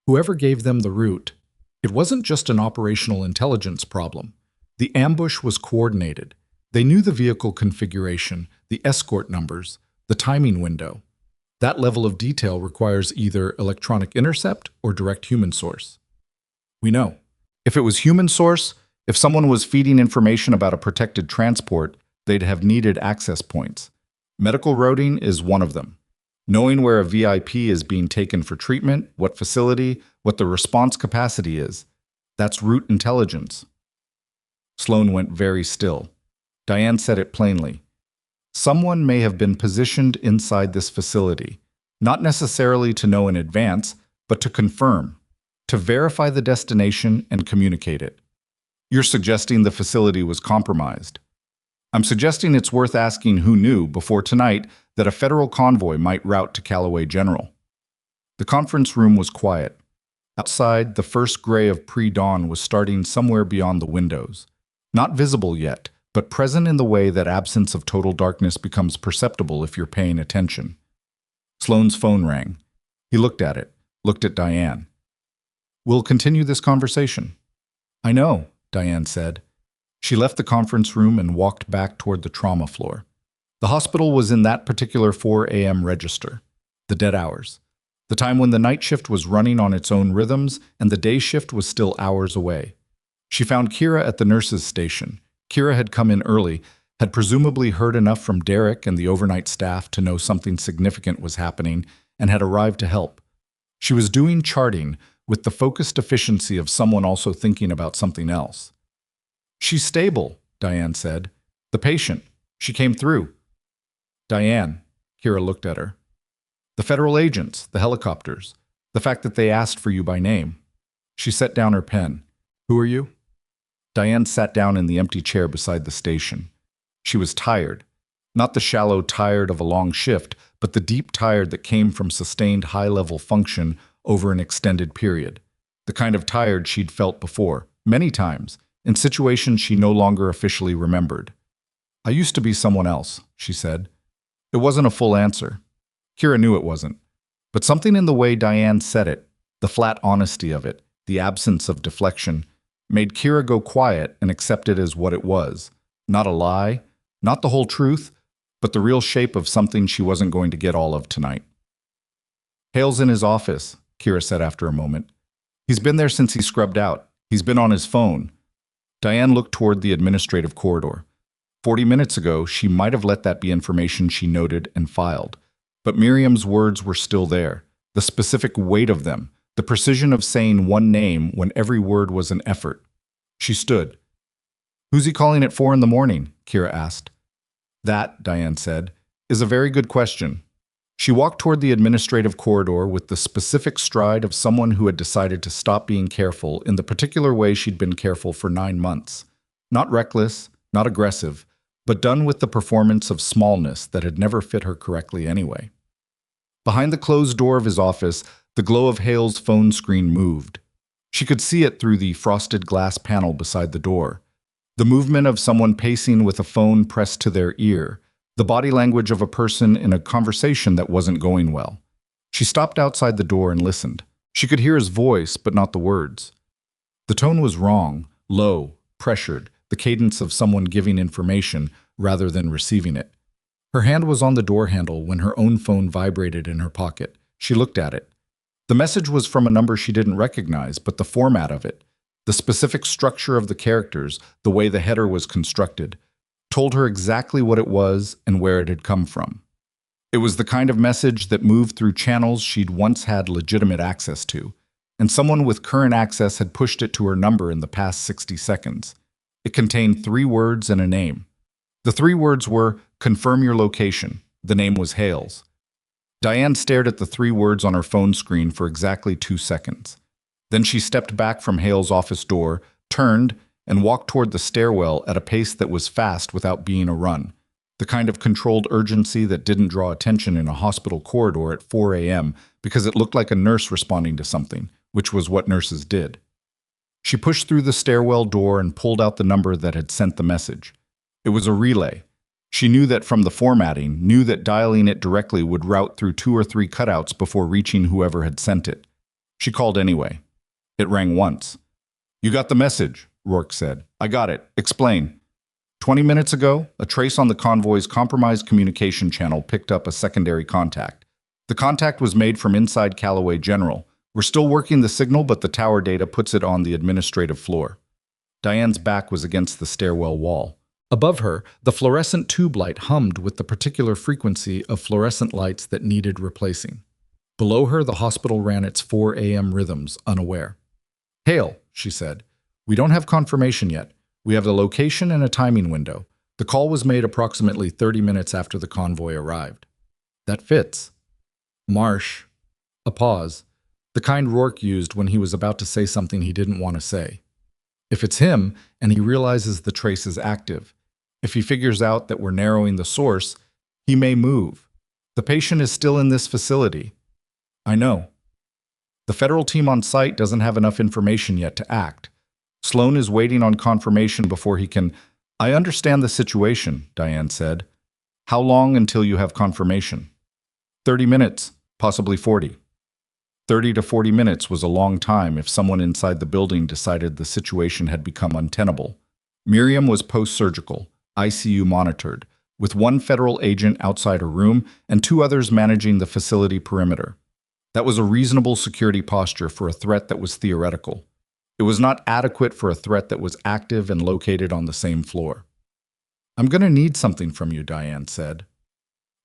whoever gave them the route, it wasn't just an operational intelligence problem. The ambush was coordinated. They knew the vehicle configuration, the escort numbers, the timing window. That level of detail requires either electronic intercept or direct human source. We know. If it was human source, if someone was feeding information about a protected transport, they'd have needed access points. Medical routing is one of them. Knowing where a VIP is being taken for treatment, what facility, what the response capacity is. That's route intelligence. Sloane went very still. Diane said it plainly. Someone may have been positioned inside this facility, not necessarily to know in advance, but to confirm, to verify the destination and communicate it. You're suggesting the facility was compromised. I'm suggesting it's worth asking who knew before tonight that a federal convoy might route to Calloway General. The conference room was quiet. Outside, the first gray of pre-dawn was starting somewhere beyond the windows. Not visible yet, but present in the way that absence of total darkness becomes perceptible if you're paying attention. Sloane's phone rang. He looked at it, looked at Diane. We'll continue this conversation. I know, Diane said. She left the conference room and walked back toward the trauma floor. The hospital was in that particular 4 a.m. register, the dead hours, the time when the night shift was running on its own rhythms and the day shift was still hours away. She found Kira at the nurses' station. Kira had come in early, had presumably heard enough from Derek and the overnight staff to know something significant was happening, and had arrived to help. She was doing charting with the focused efficiency of someone also thinking about something else. She's stable, Diane said. The patient. She came through. Diane, Kira looked at her. The federal agents, the helicopters, the fact that they asked for you by name. She set down her pen. Who are you? Diane sat down in the empty chair beside the station. She was tired. Not the shallow tired of a long shift, but the deep tired that came from sustained high-level function over an extended period. The kind of tired she'd felt before, many times, in situations she no longer officially remembered. I used to be someone else, she said. It wasn't a full answer. Kira knew it wasn't. But something in the way Diane said it, the flat honesty of it, the absence of deflection, made Kira go quiet and accept it as what it was. Not a lie, not the whole truth, but the real shape of something she wasn't going to get all of tonight. Hale's in his office, Kira said after a moment. He's been there since he scrubbed out. He's been on his phone. Diane looked toward the administrative corridor. 40 minutes ago, she might have let that be information she noted and filed. But Miriam's words were still there, the specific weight of them, the precision of saying one name when every word was an effort. She stood. Who's he calling at 4 in the morning? Kira asked. That, Diane said, is a very good question. She walked toward the administrative corridor with the specific stride of someone who had decided to stop being careful in the particular way she'd been careful for 9 months. Not reckless, not aggressive, but done with the performance of smallness that had never fit her correctly anyway. Behind the closed door of his office, the glow of Hale's phone screen moved. She could see it through the frosted glass panel beside the door. The movement of someone pacing with a phone pressed to their ear, the body language of a person in a conversation that wasn't going well. She stopped outside the door and listened. She could hear his voice, but not the words. The tone was wrong, low, pressured, the cadence of someone giving information rather than receiving it. Her hand was on the door handle when her own phone vibrated in her pocket. She looked at it. The message was from a number she didn't recognize, but the format of it, the specific structure of the characters, the way the header was constructed, told her exactly what it was and where it had come from. It was the kind of message that moved through channels she'd once had legitimate access to, and someone with current access had pushed it to her number in the past 60 seconds. It contained 3 words and a name. The 3 words were, "Confirm your location." The name was Hales. Diane stared at the 3 words on her phone screen for exactly 2 seconds. Then she stepped back from Hale's office door, turned, and walked toward the stairwell at a pace that was fast without being a run, the kind of controlled urgency that didn't draw attention in a hospital corridor at 4 a.m. because it looked like a nurse responding to something, which was what nurses did. She pushed through the stairwell door and pulled out the number that had sent the message. It was a relay. She knew that from the formatting, knew that dialing it directly would route through 2 or 3 cutouts before reaching whoever had sent it. She called anyway. It rang once. "You got the message," Rourke said. "I got it. Explain." 20 minutes ago, a trace on the convoy's compromised communication channel picked up a secondary contact. The contact was made from inside Calloway General. "We're still working the signal, but the tower data puts it on the administrative floor." Diane's back was against the stairwell wall. Above her, the fluorescent tube light hummed with the particular frequency of fluorescent lights that needed replacing. Below her, the hospital ran its 4 a.m. rhythms, unaware. "Hale," she said, "we don't have confirmation yet. We have the location and a timing window. The call was made approximately 30 minutes after the convoy arrived." "That fits." Marsh. A pause. The kind Rourke used when he was about to say something he didn't want to say. If it's him, and he realizes the trace is active, if he figures out that we're narrowing the source, he may move. The patient is still in this facility. I know. The federal team on site doesn't have enough information yet to act. Sloan is waiting on confirmation before he can... "I understand the situation," Diane said. "How long until you have confirmation?" 30 minutes, possibly 40. 30 to 40 minutes was a long time if someone inside the building decided the situation had become untenable. Miriam was post-surgical, ICU monitored, with 1 federal agent outside her room and 2 others managing the facility perimeter. That was a reasonable security posture for a threat that was theoretical. It was not adequate for a threat that was active and located on the same floor. "I'm going to need something from you," Diane said.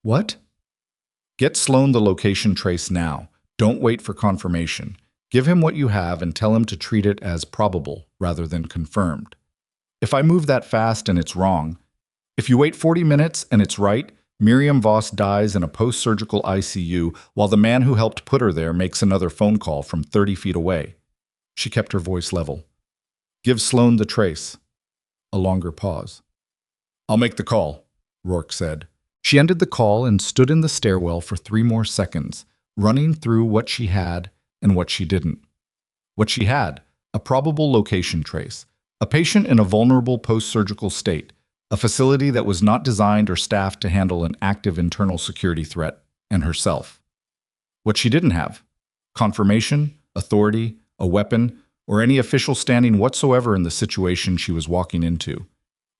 "What?" "Get Sloan the location trace now. Don't wait for confirmation. Give him what you have and tell him to treat it as probable rather than confirmed. If I move that fast and it's wrong, if you wait 40 minutes and it's right, Miriam Voss dies in a post-surgical ICU while the man who helped put her there makes another phone call from 30 feet away." She kept her voice level. "Give Sloan the trace." A longer pause. "I'll make the call," Rourke said. She ended the call and stood in the stairwell for 3 more seconds, running through what she had and what she didn't. What she had, a probable location trace, a patient in a vulnerable post-surgical state, a facility that was not designed or staffed to handle an active internal security threat, and herself. What she didn't have, confirmation, authority, a weapon, or any official standing whatsoever in the situation she was walking into.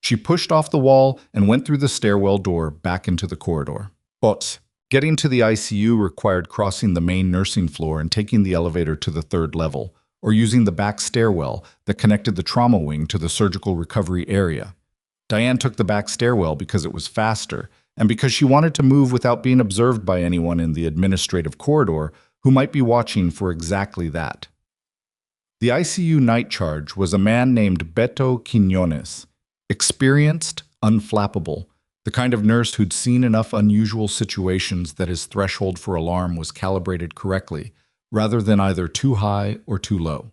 She pushed off the wall and went through the stairwell door back into the corridor. But getting to the ICU required crossing the main nursing floor and taking the elevator to the 3rd level, or using the back stairwell that connected the trauma wing to the surgical recovery area. Diane took the back stairwell because it was faster, and because she wanted to move without being observed by anyone in the administrative corridor who might be watching for exactly that. The ICU night charge was a man named Beto Quiñones, experienced, unflappable, the kind of nurse who'd seen enough unusual situations that his threshold for alarm was calibrated correctly, rather than either too high or too low.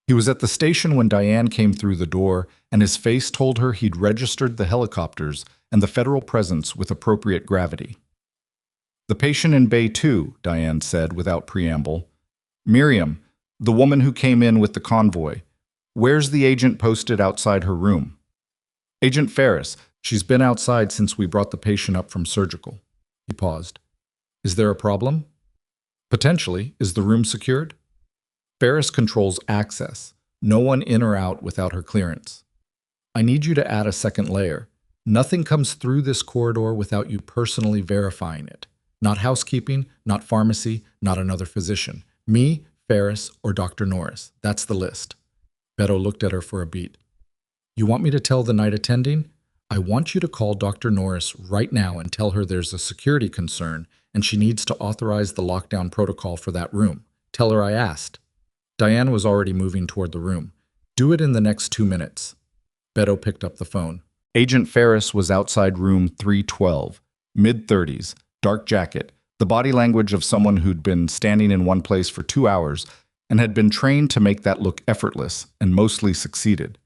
He was at the station when Diane came through the door, and his face told her he'd registered the helicopters and the federal presence with appropriate gravity. "The patient in Bay 2, Diane said without preamble. "Miriam, the woman who came in with the convoy. Where's the agent posted outside her room?" "Agent Ferris. She's been outside since we brought the patient up from surgical." He paused. "Is there a problem?" "Potentially. Is the room secured?" "Ferris controls access. No one in or out without her clearance." "I need you to add a second layer. Nothing comes through this corridor without you personally verifying it. Not housekeeping, not pharmacy, not another physician. Me, Ferris, or Dr. Norris. That's the list. Beto looked at her for a beat. You want me to tell the night attending? I want you to call Dr. Norris right now and tell her there's a security concern and she needs to authorize the lockdown protocol for that room. Tell her I asked. Diane was already moving toward the room. Do it in the next 2 minutes. Beto picked up the phone. Agent Ferris was outside room 312, mid-30s, dark jacket, the body language of someone who'd been standing in one place for 2 hours and had been trained to make that look effortless and mostly succeeded.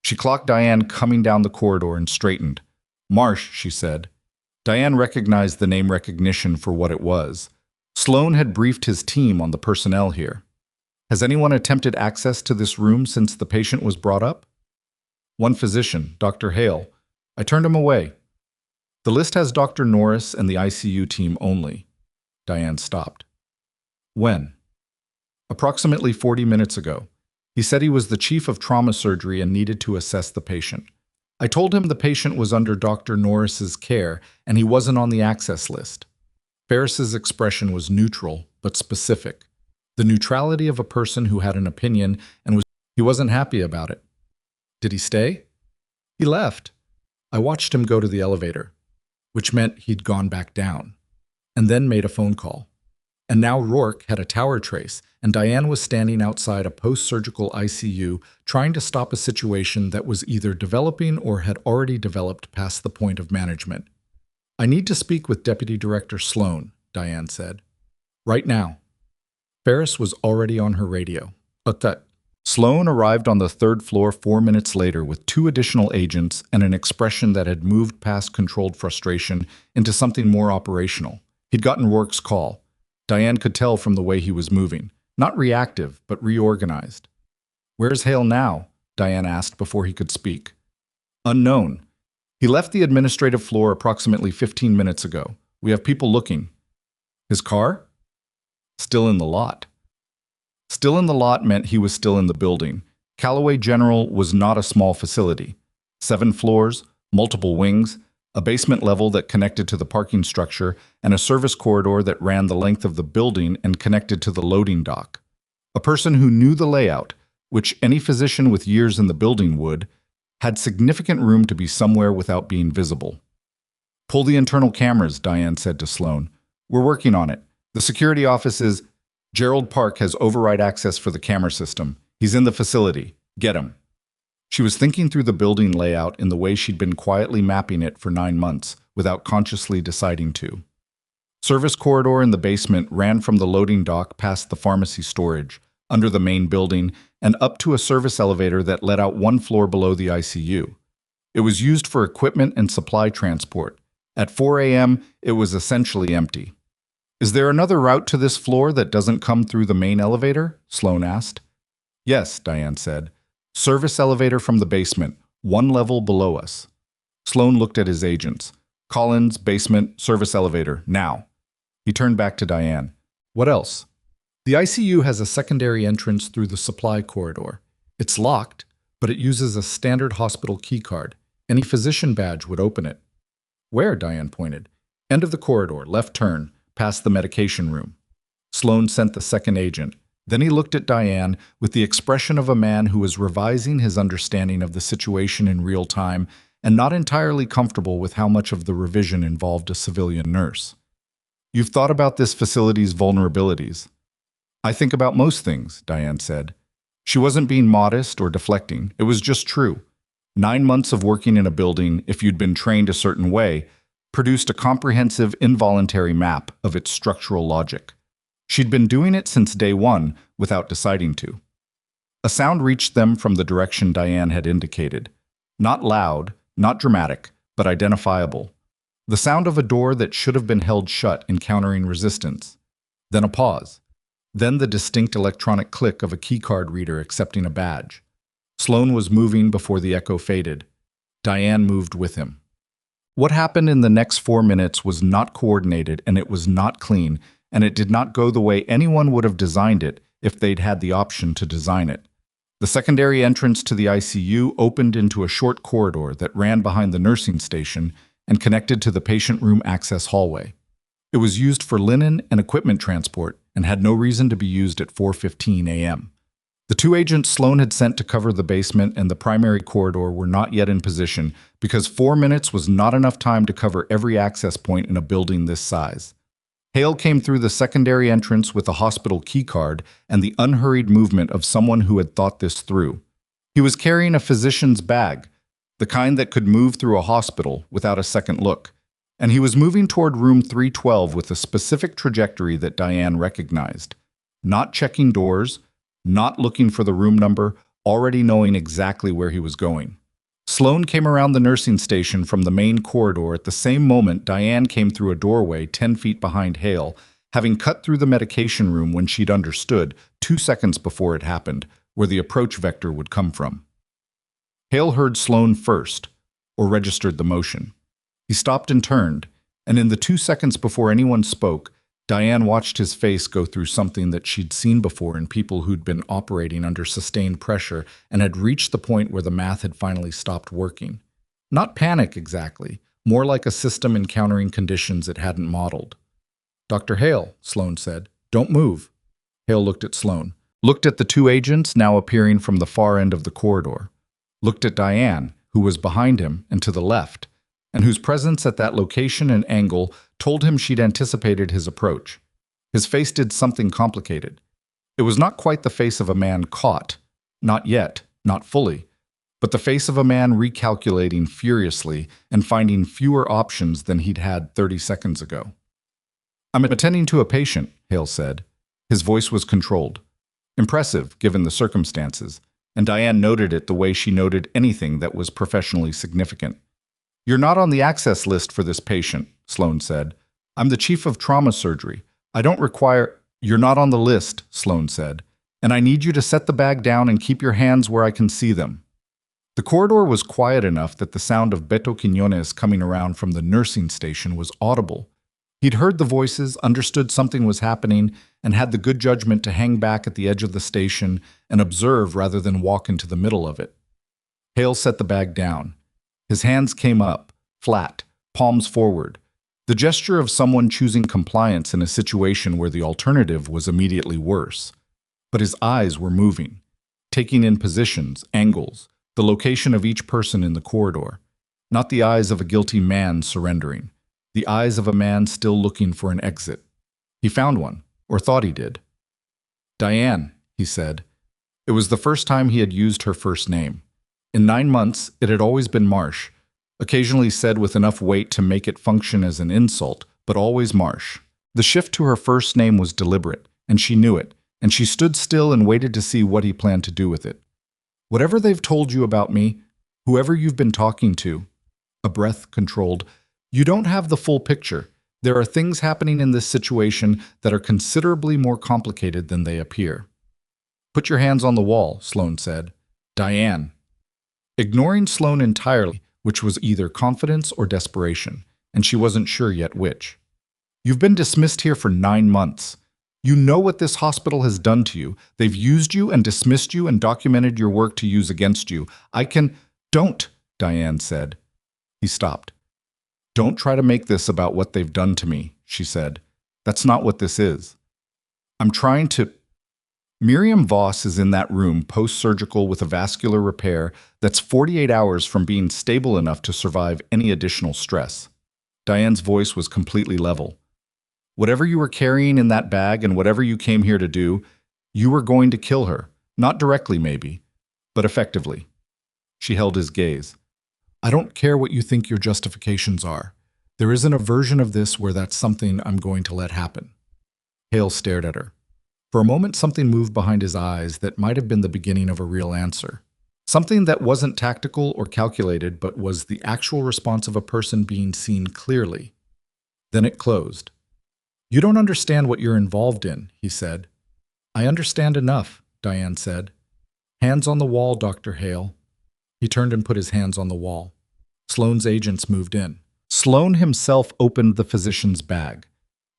She clocked Diane coming down the corridor and straightened. Marsh, she said. Diane recognized the name recognition for what it was. Sloan had briefed his team on the personnel here. Has anyone attempted access to this room since the patient was brought up? One physician, Dr. Hale. I turned him away. The list has Dr. Norris and the ICU team only. Diane stopped. When? Approximately 40 minutes ago. He said he was the chief of trauma surgery and needed to assess the patient. I told him the patient was under Dr. Norris's care and he wasn't on the access list. Ferris's expression was neutral but specific. The neutrality of a person who had an opinion and he wasn't happy about it. Did he stay? He left. I watched him go to the elevator, which meant he'd gone back down, and then made a phone call. And now Rourke had a tower trace, and Diane was standing outside a post-surgical ICU trying to stop a situation that was either developing or had already developed past the point of management. I need to speak with Deputy Director Sloan, Diane said. Right now. Ferris was already on her radio. But Sloan arrived on the 3rd floor 4 minutes later with 2 additional agents and an expression that had moved past controlled frustration into something more operational. He'd gotten Rourke's call. Diane could tell from the way he was moving. Not reactive, but reorganized. Where's Hale now? Diane asked before he could speak. Unknown. He left the administrative floor approximately 15 minutes ago. We have people looking. His car? Still in the lot. Still in the lot meant he was still in the building. Calloway General was not a small facility. 7 floors, multiple wings, a basement level that connected to the parking structure, and a service corridor that ran the length of the building and connected to the loading dock. A person who knew the layout, which any physician with years in the building would, had significant room to be somewhere without being visible. Pull the internal cameras, Diane said to Sloan. We're working on it. The security office is... Gerald Park has override access for the camera system. He's in the facility. Get him. She was thinking through the building layout in the way she'd been quietly mapping it for 9 months, without consciously deciding to. Service corridor in the basement ran from the loading dock past the pharmacy storage, under the main building, and up to a service elevator that led out 1 floor below the ICU. It was used for equipment and supply transport. At 4 a.m., it was essentially empty. Is there another route to this floor that doesn't come through the main elevator? Sloan asked. Yes, Diane said. Service elevator from the basement, 1 level below us. Sloan looked at his agents. Collins, basement, service elevator, now. He turned back to Diane. What else? The ICU has a secondary entrance through the supply corridor. It's locked, but it uses a standard hospital keycard. Any physician badge would open it. Where? Diane pointed. End of the corridor, left turn, past the medication room. Sloan sent the second agent. Then he looked at Diane with the expression of a man who was revising his understanding of the situation in real time and not entirely comfortable with how much of the revision involved a civilian nurse. You've thought about this facility's vulnerabilities. I think about most things, Diane said. She wasn't being modest or deflecting. It was just true. 9 months of working in a building, if you'd been trained a certain way, produced a comprehensive involuntary map of its structural logic. She'd been doing it since day 1 without deciding to. A sound reached them from the direction Diane had indicated. Not loud, not dramatic, but identifiable. The sound of a door that should have been held shut encountering resistance. Then a pause. Then the distinct electronic click of a keycard reader accepting a badge. Sloan was moving before the echo faded. Diane moved with him. What happened in the next 4 minutes was not coordinated, and it was not clean, and it did not go the way anyone would have designed it if they'd had the option to design it. The secondary entrance to the ICU opened into a short corridor that ran behind the nursing station and connected to the patient room access hallway. It was used for linen and equipment transport and had no reason to be used at 4:15 a.m. The two agents Sloan had sent to cover the basement and the primary corridor were not yet in position because 4 minutes was not enough time to cover every access point in a building this size. Hale came through the secondary entrance with a hospital keycard and the unhurried movement of someone who had thought this through. He was carrying a physician's bag, the kind that could move through a hospital without a second look, and he was moving toward room 312 with a specific trajectory that Diane recognized. Not checking doors, not looking for the room number, already knowing exactly where he was going. Sloan came around the nursing station from the main corridor at the same moment Diane came through a doorway 10 feet behind Hale, having cut through the medication room when she'd understood, 2 seconds before it happened, where the approach vector would come from. Hale heard Sloan first, or registered the motion. He stopped and turned, and in the 2 seconds before anyone spoke, Diane watched his face go through something that she'd seen before in people who'd been operating under sustained pressure and had reached the point where the math had finally stopped working. Not panic exactly, more like a system encountering conditions it hadn't modeled. "Dr. Hale," Sloan said, "don't move." Hale looked at Sloan, looked at the two agents now appearing from the far end of the corridor, looked at Diane, who was behind him and to the left, and whose presence at that location and angle told him she'd anticipated his approach. His face did something complicated. It was not quite the face of a man caught, not yet, not fully, but the face of a man recalculating furiously and finding fewer options than he'd had 30 seconds ago. "I'm attending to a patient," Hale said. His voice was controlled. Impressive, given the circumstances, and Diane noted it the way she noted anything that was professionally significant. "You're not on the access list for this patient," Sloan said. "I'm the chief of trauma surgery. I don't require—" "You're not on the list," Sloan said, "and I need you to set the bag down and keep your hands where I can see them." The corridor was quiet enough that the sound of Beto Quiñones coming around from the nursing station was audible. He'd heard the voices, understood something was happening, and had the good judgment to hang back at the edge of the station and observe rather than walk into the middle of it. Hale set the bag down. His hands came up, flat, palms forward, the gesture of someone choosing compliance in a situation where the alternative was immediately worse. But his eyes were moving, taking in positions, angles, the location of each person in the corridor. Not the eyes of a guilty man surrendering, the eyes of a man still looking for an exit. He found one, or thought he did. "Diane," he said. It was the first time he had used her first name. In 9 months, it had always been Marsh, occasionally said with enough weight to make it function as an insult, but always Marsh. The shift to her first name was deliberate, and she knew it, and she stood still and waited to see what he planned to do with it. "Whatever they've told you about me, whoever you've been talking to," a breath controlled, "you don't have the full picture. There are things happening in this situation that are considerably more complicated than they appear." "Put your hands on the wall," Sloan said. "Diane." Ignoring Sloan entirely, which was either confidence or desperation, and she wasn't sure yet which. "You've been dismissed here for 9 months. You know what this hospital has done to you. They've used you and dismissed you and documented your work to use against you. I can—" "Don't," Diane said. He stopped. "Don't try to make this about what they've done to me," she said. "That's not what this is. I'm trying to—" Miriam Voss is in that room post-surgical with a vascular repair that's 48 hours from being stable enough to survive any additional stress. Diane's voice was completely level. "Whatever you were carrying in that bag and whatever you came here to do, you were going to kill her. Not directly, maybe, but effectively." She held his gaze. "I don't care what you think your justifications are. There isn't a version of this where that's something I'm going to let happen." Hale stared at her. For a moment, something moved behind his eyes that might have been the beginning of a real answer. Something that wasn't tactical or calculated, but was the actual response of a person being seen clearly. Then it closed. "You don't understand what you're involved in," he said. "I understand enough," Diane said. "Hands on the wall, Dr. Hale." He turned and put his hands on the wall. Sloan's agents moved in. Sloan himself opened the physician's bag.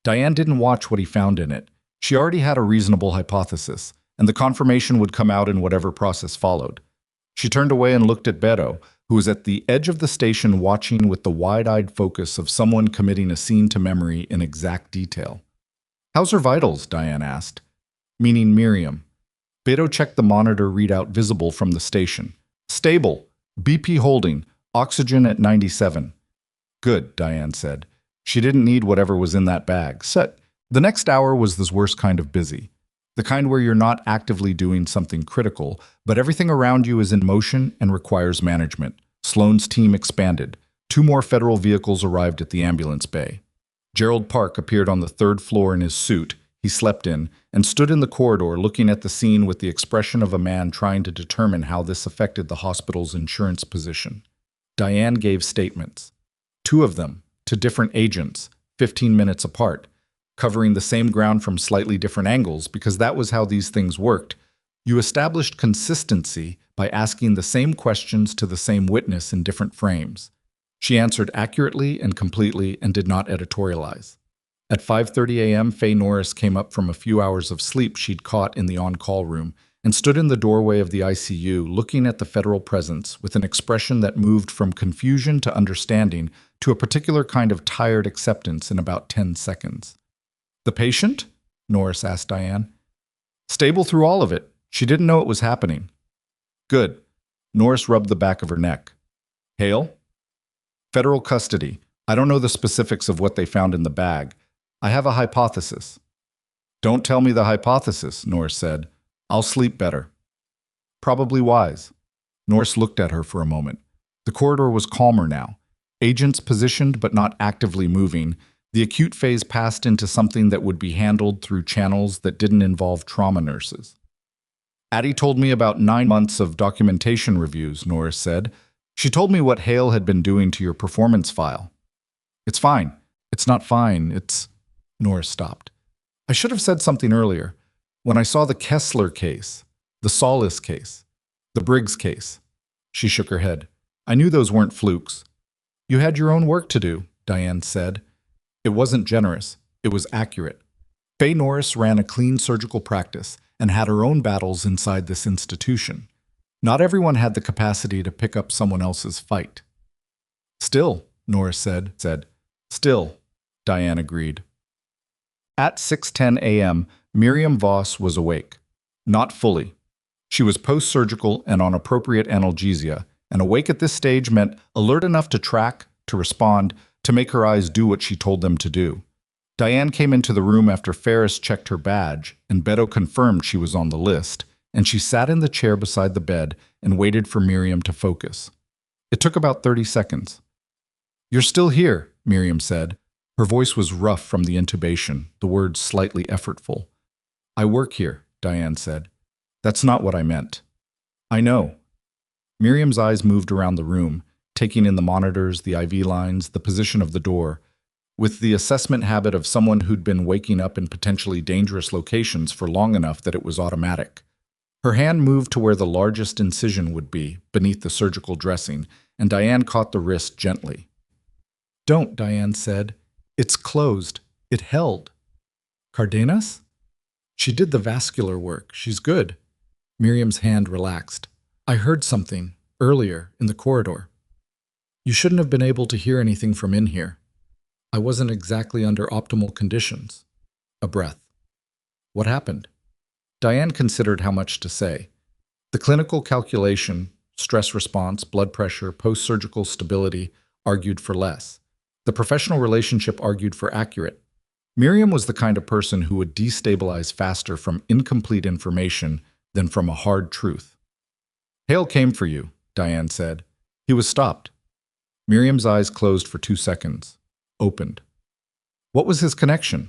Diane didn't watch what he found in it. She already had a reasonable hypothesis. and the confirmation would come out in whatever process followed. She turned away and looked at Beto, who was at the edge of the station watching with the wide-eyed focus of someone committing a scene to memory in exact detail. "How's her vitals?" Diane asked. Meaning Miriam. Beto checked the monitor readout visible from the station. "Stable. BP holding. Oxygen at 97. "Good," Diane said. She didn't need whatever was in that bag. Set. The next hour was this worst kind of busy. The kind where you're not actively doing something critical, but everything around you is in motion and requires management. Sloane's team expanded. 2 more federal vehicles arrived at the ambulance bay. Gerald Park appeared on the 3rd floor in his suit he slept in and stood in the corridor looking at the scene with the expression of a man trying to determine how this affected the hospital's insurance position. Diane gave statements. 2 of them, to different agents, 15 minutes apart, covering the same ground from slightly different angles because that was how these things worked. You established consistency by asking the same questions to the same witness in different frames. She answered accurately and completely and did not editorialize. At 5:30 a.m., Faye Norris came up from a few hours of sleep she'd caught in the on-call room and stood in the doorway of the ICU looking at the federal presence with an expression that moved from confusion to understanding to a particular kind of tired acceptance in about 10 seconds. "The patient?" Norris asked Diane. "Stable through all of it. She didn't know it was happening." "Good." Norris rubbed the back of her neck. "Hale?" "Federal custody. I don't know the specifics of what they found in the bag. I have a hypothesis." "Don't tell me the hypothesis," Norris said. "I'll sleep better." "Probably wise." Norris looked at her for a moment. The corridor was calmer now. Agents positioned but not actively moving. The acute phase passed into something that would be handled through channels that didn't involve trauma nurses. "Addie told me about 9 months of documentation reviews," Norris said. "She told me what Hale had been doing to your performance file." "It's fine." "It's not fine. It's—" Norris stopped. "I should have said something earlier. When I saw the Kessler case, the Solis case, the Briggs case." She shook her head. "I knew those weren't flukes." "You had your own work to do," Diane said. It wasn't generous. It was accurate. Faye Norris ran a clean surgical practice and had her own battles inside this institution. Not everyone had the capacity to pick up someone else's fight. "Still," Norris said. "Still," Diane agreed. At 6:10 a.m., Miriam Voss was awake. Not fully. She was post-surgical and on appropriate analgesia, and awake at this stage meant alert enough to track, to respond, to make her eyes do what she told them to do. Diane came into the room after Ferris checked her badge, and Beto confirmed she was on the list, and she sat in the chair beside the bed and waited for Miriam to focus. It took about 30 seconds. "You're still here," Miriam said. Her voice was rough from the intubation, the words slightly effortful. "I work here," Diane said. "That's not what I meant." "I know." Miriam's eyes moved around the room, taking in the monitors, the IV lines, the position of the door, with the assessment habit of someone who'd been waking up in potentially dangerous locations for long enough that it was automatic. Her hand moved to where the largest incision would be, beneath the surgical dressing, and Diane caught the wrist gently. "Don't," Diane said. "It's closed. It held." "Cardenas?" "She did the vascular work. She's good." Miriam's hand relaxed. "I heard something, earlier, in the corridor." "You shouldn't have been able to hear anything from in here." "I wasn't exactly under optimal conditions." A breath. "What happened?" Diane considered how much to say. The clinical calculation, stress response, blood pressure, post-surgical stability, argued for less. The professional relationship argued for accurate. Miriam was the kind of person who would destabilize faster from incomplete information than from a hard truth. "Hale came for you," Diane said. "He was stopped." Miriam's eyes closed for 2 seconds. Opened. "What was his connection?"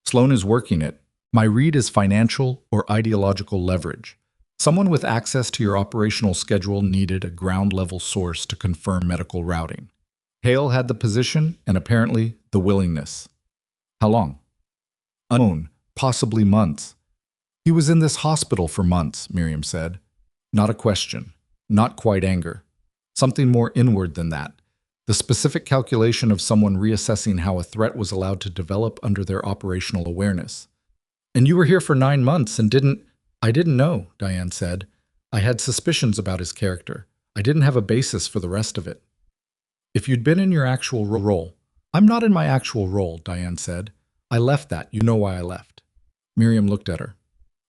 "Sloane is working it. My read is financial or ideological leverage. Someone with access to your operational schedule needed a ground-level source to confirm medical routing. Hale had the position and apparently the willingness." "How long?" "Unknown, possibly months." "He was in this hospital for months," Miriam said. Not a question, not quite anger. Something more inward than that. The specific calculation of someone reassessing how a threat was allowed to develop under their operational awareness. "And you were here for 9 months and didn't—" I didn't know, Diane said. I had suspicions about his character. I didn't have a basis for the rest of it. If you'd been in your actual role. I'm not in my actual role, Diane said. I left that. You know why I left. Miriam looked at her.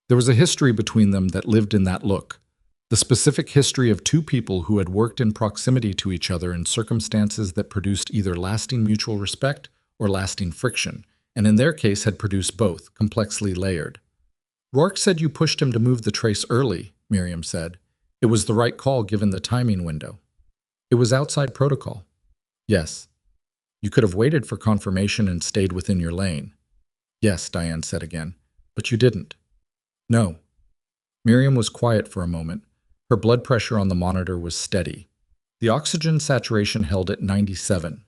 There was a history between them that lived in that look. The specific history of two people who had worked in proximity to each other in circumstances that produced either lasting mutual respect or lasting friction, and in their case had produced both, complexly layered. Rourke said you pushed him to move the trace early, Miriam said. It was the right call given the timing window. It was outside protocol. Yes. You could have waited for confirmation and stayed within your lane. Yes, Diane said again, but you didn't. No. Miriam was quiet for a moment. Her blood pressure on the monitor was steady. The oxygen saturation held at 97.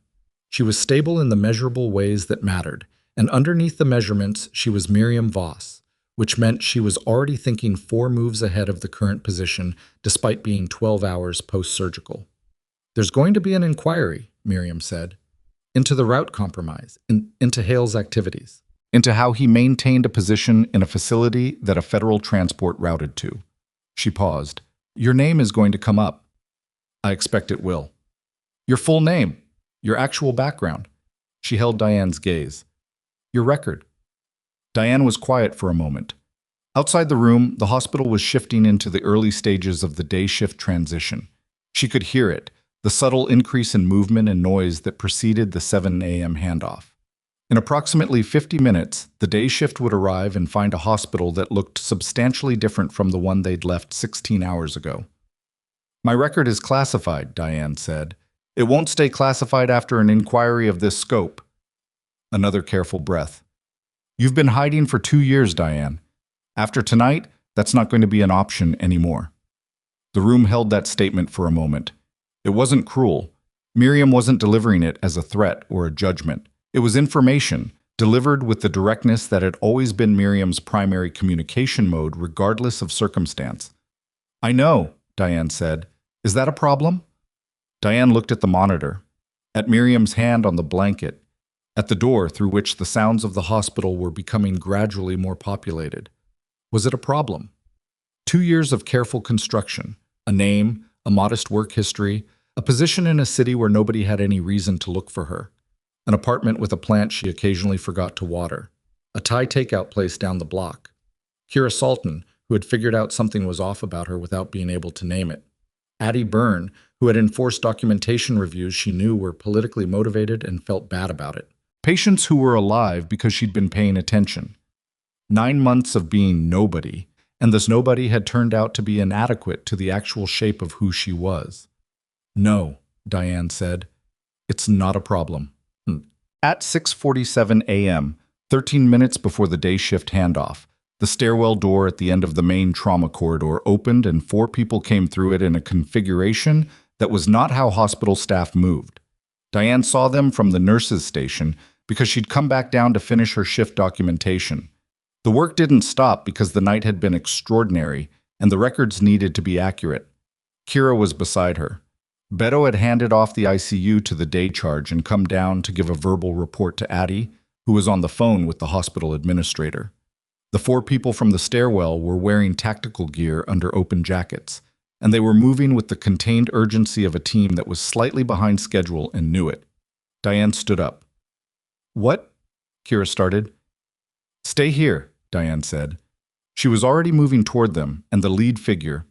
She was stable in the measurable ways that mattered, and underneath the measurements, she was Miriam Voss, which meant she was already thinking 4 moves ahead of the current position despite being 12 hours post-surgical. There's going to be an inquiry, Miriam said, into the route compromise, into Hale's activities, into how he maintained a position in a facility that a federal transport routed to. She paused. Your name is going to come up. I expect it will. Your full name, your actual background. She held Diane's gaze. Your record. Diane was quiet for a moment. Outside the room, the hospital was shifting into the early stages of the day shift transition. She could hear it, the subtle increase in movement and noise that preceded the 7 a.m. handoff. In approximately 50 minutes, the day shift would arrive and find a hospital that looked substantially different from the one they'd left 16 hours ago. My record is classified, Diane said. It won't stay classified after an inquiry of this scope. Another careful breath. You've been hiding for 2 years, Diane. After tonight, that's not going to be an option anymore. The room held that statement for a moment. It wasn't cruel. Miriam wasn't delivering it as a threat or a judgment. It was information, delivered with the directness that had always been Miriam's primary communication mode regardless of circumstance. I know, Diane said. Is that a problem? Diane looked at the monitor, at Miriam's hand on the blanket, at the door through which the sounds of the hospital were becoming gradually more populated. Was it a problem? 2 years of careful construction, a name, a modest work history, a position in a city where nobody had any reason to look for her, an apartment with a plant she occasionally forgot to water, a Thai takeout place down the block, Kira Salton, who had figured out something was off about her without being able to name it, Addie Byrne, who had enforced documentation reviews she knew were politically motivated and felt bad about it. Patients who were alive because she'd been paying attention. 9 months of being nobody, and this nobody had turned out to be inadequate to the actual shape of who she was. No, Diane said. It's not a problem. At 6:47 a.m., 13 minutes before the day shift handoff, the stairwell door at the end of the main trauma corridor opened and 4 people came through it in a configuration that was not how hospital staff moved. Diane saw them from the nurses' station because she'd come back down to finish her shift documentation. The work didn't stop because the night had been extraordinary and the records needed to be accurate. Kira was beside her. Beto had handed off the ICU to the day charge and come down to give a verbal report to Addie, who was on the phone with the hospital administrator. The 4 people from the stairwell were wearing tactical gear under open jackets, and they were moving with the contained urgency of a team that was slightly behind schedule and knew it. Diane stood up. What? Kira started. Stay here, Diane said. She was already moving toward them, and the lead figure,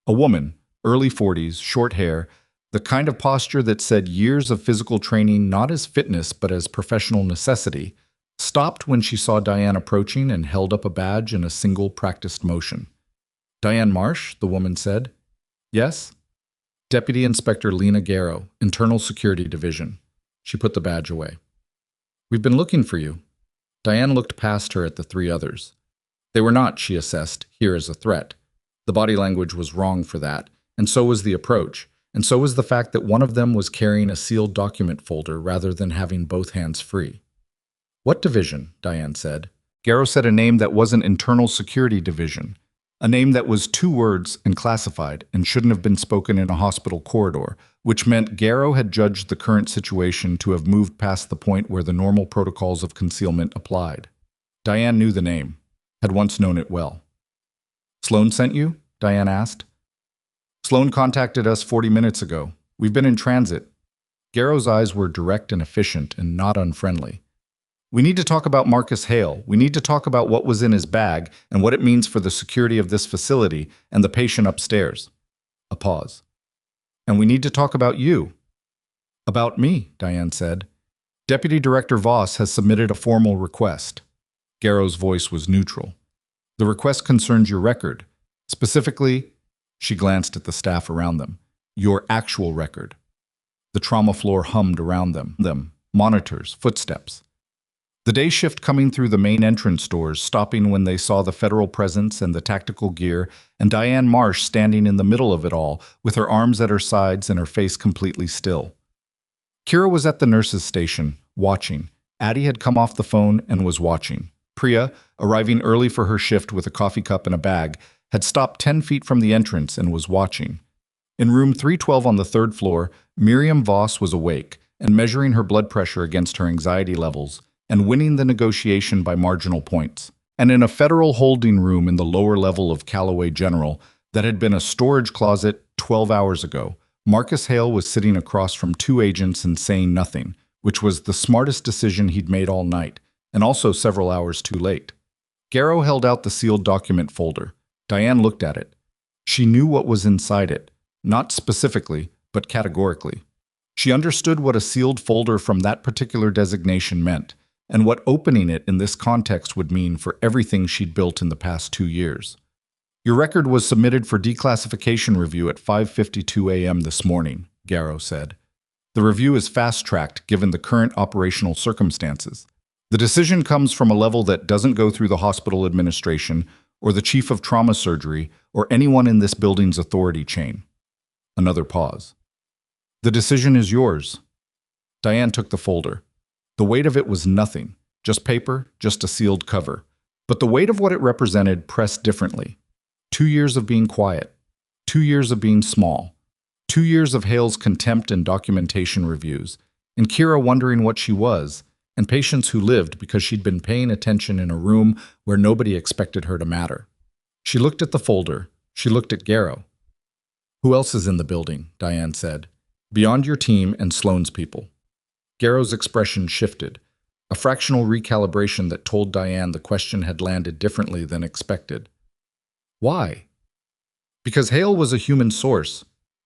a woman, early 40s, short hair, the kind of posture that said years of physical training not as fitness but as professional necessity, stopped when she saw Diane approaching and held up a badge in a single practiced motion. Diane Marsh, the woman said. Yes? Deputy Inspector Lena Garrow, Internal Security Division. She put the badge away. We've been looking for you. Diane looked past her at the 3 others. They were not, she assessed, here as a threat. The body language was wrong for that, and so was the approach, and so was the fact that one of them was carrying a sealed document folder rather than having both hands free. What division? Diane said. Garrow said a name that wasn't Internal Security Division, a name that was 2 words and classified and shouldn't have been spoken in a hospital corridor, which meant Garrow had judged the current situation to have moved past the point where the normal protocols of concealment applied. Diane knew the name, had once known it well. Sloan sent you? Diane asked. Sloan contacted us 40 minutes ago. We've been in transit. Garrow's eyes were direct and efficient and not unfriendly. We need to talk about Marcus Hale. We need to talk about what was in his bag and what it means for the security of this facility and the patient upstairs. A pause. And we need to talk about you. About me, Diane said. Deputy Director Voss has submitted a formal request. Garrow's voice was neutral. The request concerns your record. Specifically, she glanced at the staff around them, your actual record. The trauma floor hummed around them, monitors, footsteps. The day shift coming through the main entrance doors, stopping when they saw the federal presence and the tactical gear, and Diane Marsh standing in the middle of it all, with her arms at her sides and her face completely still. Kira was at the nurse's station, watching. Addie had come off the phone and was watching. Priya, arriving early for her shift with a coffee cup and a bag, had stopped 10 feet from the entrance and was watching. In room 312 on the third floor, Miriam Voss was awake and measuring her blood pressure against her anxiety levels and winning the negotiation by marginal points. And in a federal holding room in the lower level of Calloway General that had been a storage closet 12 hours ago, Marcus Hale was sitting across from two agents and saying nothing, which was the smartest decision he'd made all night, and also several hours too late. Garrow held out the sealed document folder. Diane looked at it. She knew what was inside it, not specifically, but categorically. She understood what a sealed folder from that particular designation meant, and what opening it in this context would mean for everything she'd built in the past 2 years. Your record was submitted for declassification review at 5:52 a.m. this morning, Garrow said. The review is fast-tracked given the current operational circumstances. The decision comes from a level that doesn't go through the hospital administration or the chief of trauma surgery or anyone in this building's authority chain. Another pause. The decision is yours. Diane took the folder. The weight of it was nothing, just paper, just a sealed cover. But the weight of what it represented pressed differently. 2 years of being quiet, 2 years of being small, 2 years of Hale's contempt and documentation reviews, and Kira wondering what she was, and patients who lived because she'd been paying attention in a room where nobody expected her to matter. She looked at the folder. She looked at Garrow. Who else is in the building? Diane said. Beyond your team and Sloan's people. Garrow's expression shifted, a fractional recalibration that told Diane the question had landed differently than expected. Why? Because Hale was a human source.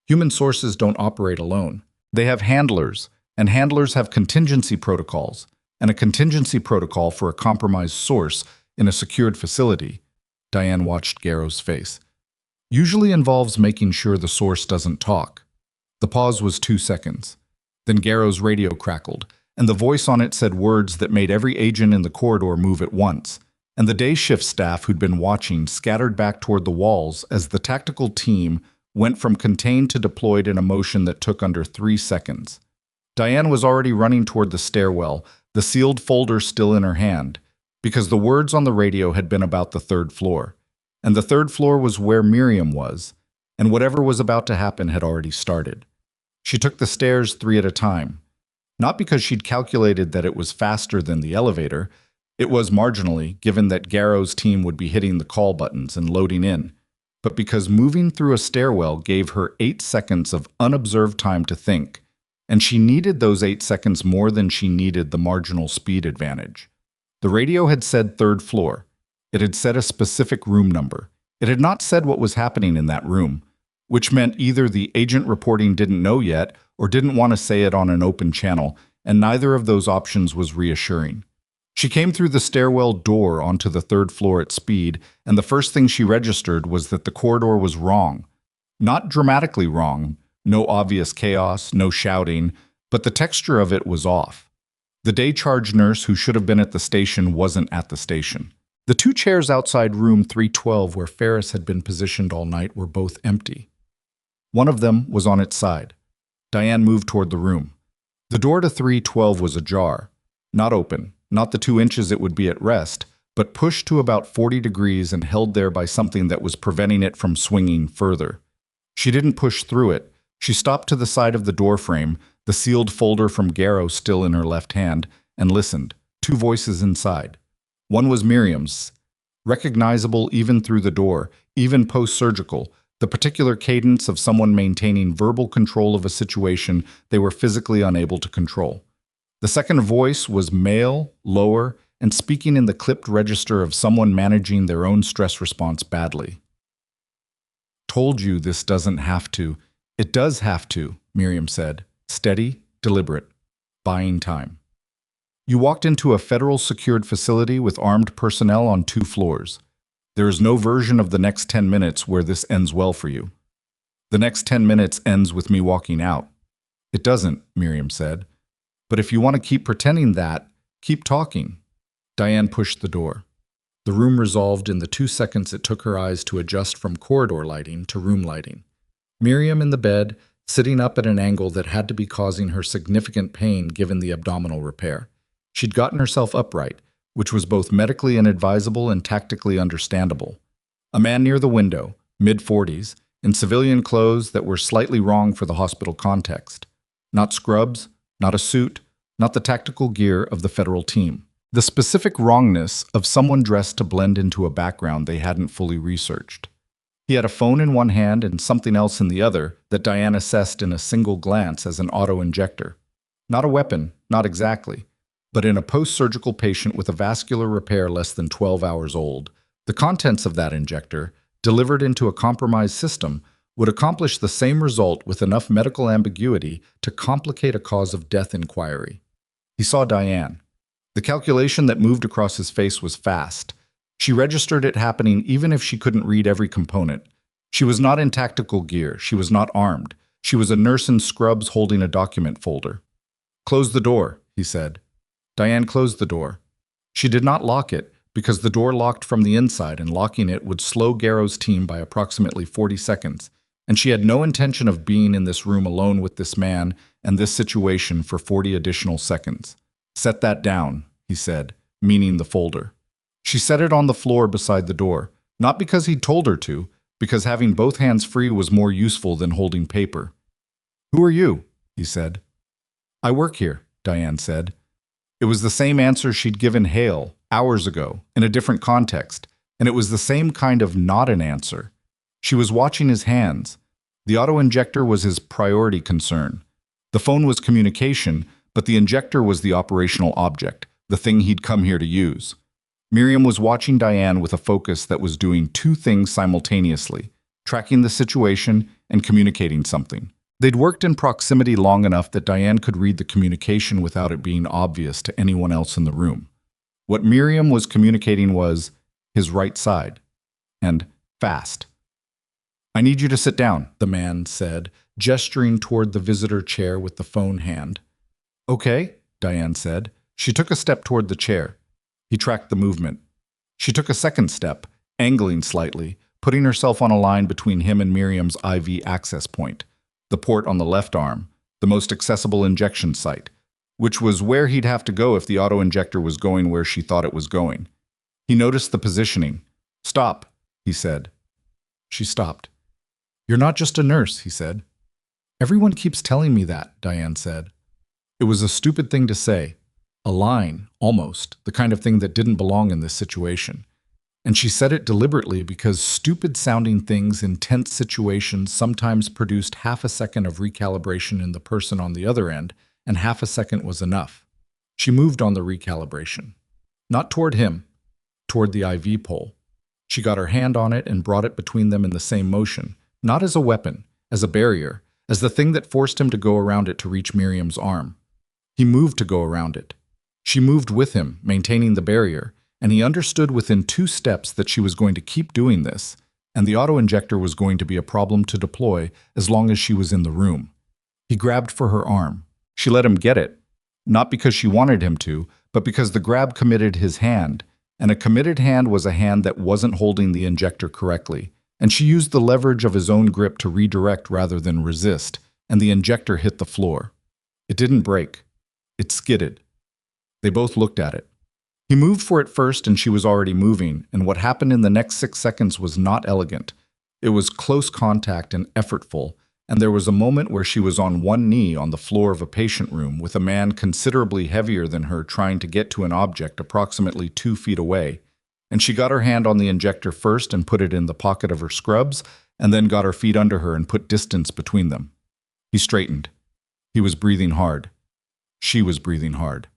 Human sources don't operate alone. They have handlers, and handlers have contingency protocols, and a contingency protocol for a compromised source in a secured facility, Diane watched Garrow's face, usually involves making sure the source doesn't talk. The pause was 2 seconds. Then Garrow's radio crackled, and the voice on it said words that made every agent in the corridor move at once, and the day shift staff who'd been watching scattered back toward the walls as the tactical team went from contained to deployed in a motion that took under 3 seconds. Diane was already running toward the stairwell, the sealed folder still in her hand, because the words on the radio had been about the third floor, and the third floor was where Miriam was, and whatever was about to happen had already started. She took the stairs 3 at a time, not because she'd calculated that it was faster than the elevator. It was marginally, given that Garrow's team would be hitting the call buttons and loading in, but because moving through a stairwell gave her 8 seconds of unobserved time to think, and she needed those 8 seconds more than she needed the marginal speed advantage. The radio had said third floor. It had said a specific room number. It had not said what was happening in that room, which meant either the agent reporting didn't know yet or didn't want to say it on an open channel, and neither of those options was reassuring. She came through the stairwell door onto the third floor at speed, and the first thing she registered was that the corridor was wrong. Not dramatically wrong, no obvious chaos, no shouting, but the texture of it was off. The day charge nurse who should have been at the station wasn't at the station. The 2 chairs outside room 312 where Ferris had been positioned all night were both empty. One of them was on its side. Diane moved toward the room. The door to 312 was ajar, not open, not the 2 inches it would be at rest, but pushed to about 40 degrees and held there by something that was preventing it from swinging further. She didn't push through it. She stopped to the side of the door frame, the sealed folder from Garrow still in her left hand, and listened. 2 voices inside. One was Miriam's. recognizable even through the door, even post-surgical, the particular cadence of someone maintaining verbal control of a situation they were physically unable to control. The second voice was male, lower, and speaking in the clipped register of someone managing their own stress response badly. "Told you this doesn't have to." "It does have to," Miriam said, steady, deliberate, buying time. "You walked into a federal secured facility with armed personnel on 2 floors. There is no version of the next 10 minutes where this ends well for you. The next 10 minutes ends with me walking out." "It doesn't," Miriam said. "But if you want to keep pretending that, keep talking." Diane pushed the door. The room resolved in the 2 seconds it took her eyes to adjust from corridor lighting to room lighting. Miriam in the bed, sitting up at an angle that had to be causing her significant pain given the abdominal repair. She'd gotten herself upright, which was both medically inadvisable and tactically understandable. A man near the window, mid-40s, in civilian clothes that were slightly wrong for the hospital context. Not scrubs, not a suit, not the tactical gear of the federal team. The specific wrongness of someone dressed to blend into a background they hadn't fully researched. He had a phone in one hand and something else in the other that Diane assessed in a single glance as an auto-injector. Not a weapon, not exactly, but in a post-surgical patient with a vascular repair less than 12 hours old, the contents of that injector, delivered into a compromised system, would accomplish the same result with enough medical ambiguity to complicate a cause of death inquiry. He saw Diane. The calculation that moved across his face was fast. She registered it happening even if she couldn't read every component. She was not in tactical gear. She was not armed. She was a nurse in scrubs holding a document folder. "Close the door," he said. Diane closed the door. She did not lock it because the door locked from the inside and locking it would slow Garrow's team by approximately 40 seconds, and she had no intention of being in this room alone with this man and this situation for 40 additional seconds. "Set that down," he said, meaning the folder. She set it on the floor beside the door, not because he'd told her to, because having both hands free was more useful than holding paper. "Who are you?" he said. "I work here," Diane said. It was the same answer she'd given Hale hours ago, in a different context, and it was the same kind of not an answer. She was watching his hands. The auto-injector was his priority concern. The phone was communication, but the injector was the operational object, the thing he'd come here to use. Miriam was watching Diane with a focus that was doing 2 things simultaneously, tracking the situation and communicating something. They'd worked in proximity long enough that Diane could read the communication without it being obvious to anyone else in the room. What Miriam was communicating was his right side, and fast. "I need you to sit down," the man said, gesturing toward the visitor chair with the phone hand. "Okay," Diane said. She took a step toward the chair. He tracked the movement. She took a second step, angling slightly, putting herself on a line between him and Miriam's IV access point, the port on the left arm, the most accessible injection site, which was where he'd have to go if the auto-injector was going where she thought it was going. He noticed the positioning. "Stop," he said. She stopped. "You're not just a nurse," he said. "Everyone keeps telling me that," Diane said. It was a stupid thing to say. A line, almost, the kind of thing that didn't belong in this situation. And she said it deliberately because stupid-sounding things in tense situations sometimes produced half a second of recalibration in the person on the other end, and half a second was enough. She moved on the recalibration. Not toward him, toward the IV pole. She got her hand on it and brought it between them in the same motion, not as a weapon, as a barrier, as the thing that forced him to go around it to reach Miriam's arm. He moved to go around it. She moved with him, maintaining the barrier, and he understood within 2 steps that she was going to keep doing this, and the auto-injector was going to be a problem to deploy as long as she was in the room. He grabbed for her arm. She let him get it, not because she wanted him to, but because the grab committed his hand, and a committed hand was a hand that wasn't holding the injector correctly, and she used the leverage of his own grip to redirect rather than resist, and the injector hit the floor. It didn't break. It skidded. They both looked at it. He moved for it first and she was already moving, and what happened in the next 6 seconds was not elegant. It was close contact and effortful, and there was a moment where she was on one knee on the floor of a patient room with a man considerably heavier than her trying to get to an object approximately 2 feet away, and she got her hand on the injector first and put it in the pocket of her scrubs, and then got her feet under her and put distance between them. He straightened. He was breathing hard. She was breathing hard.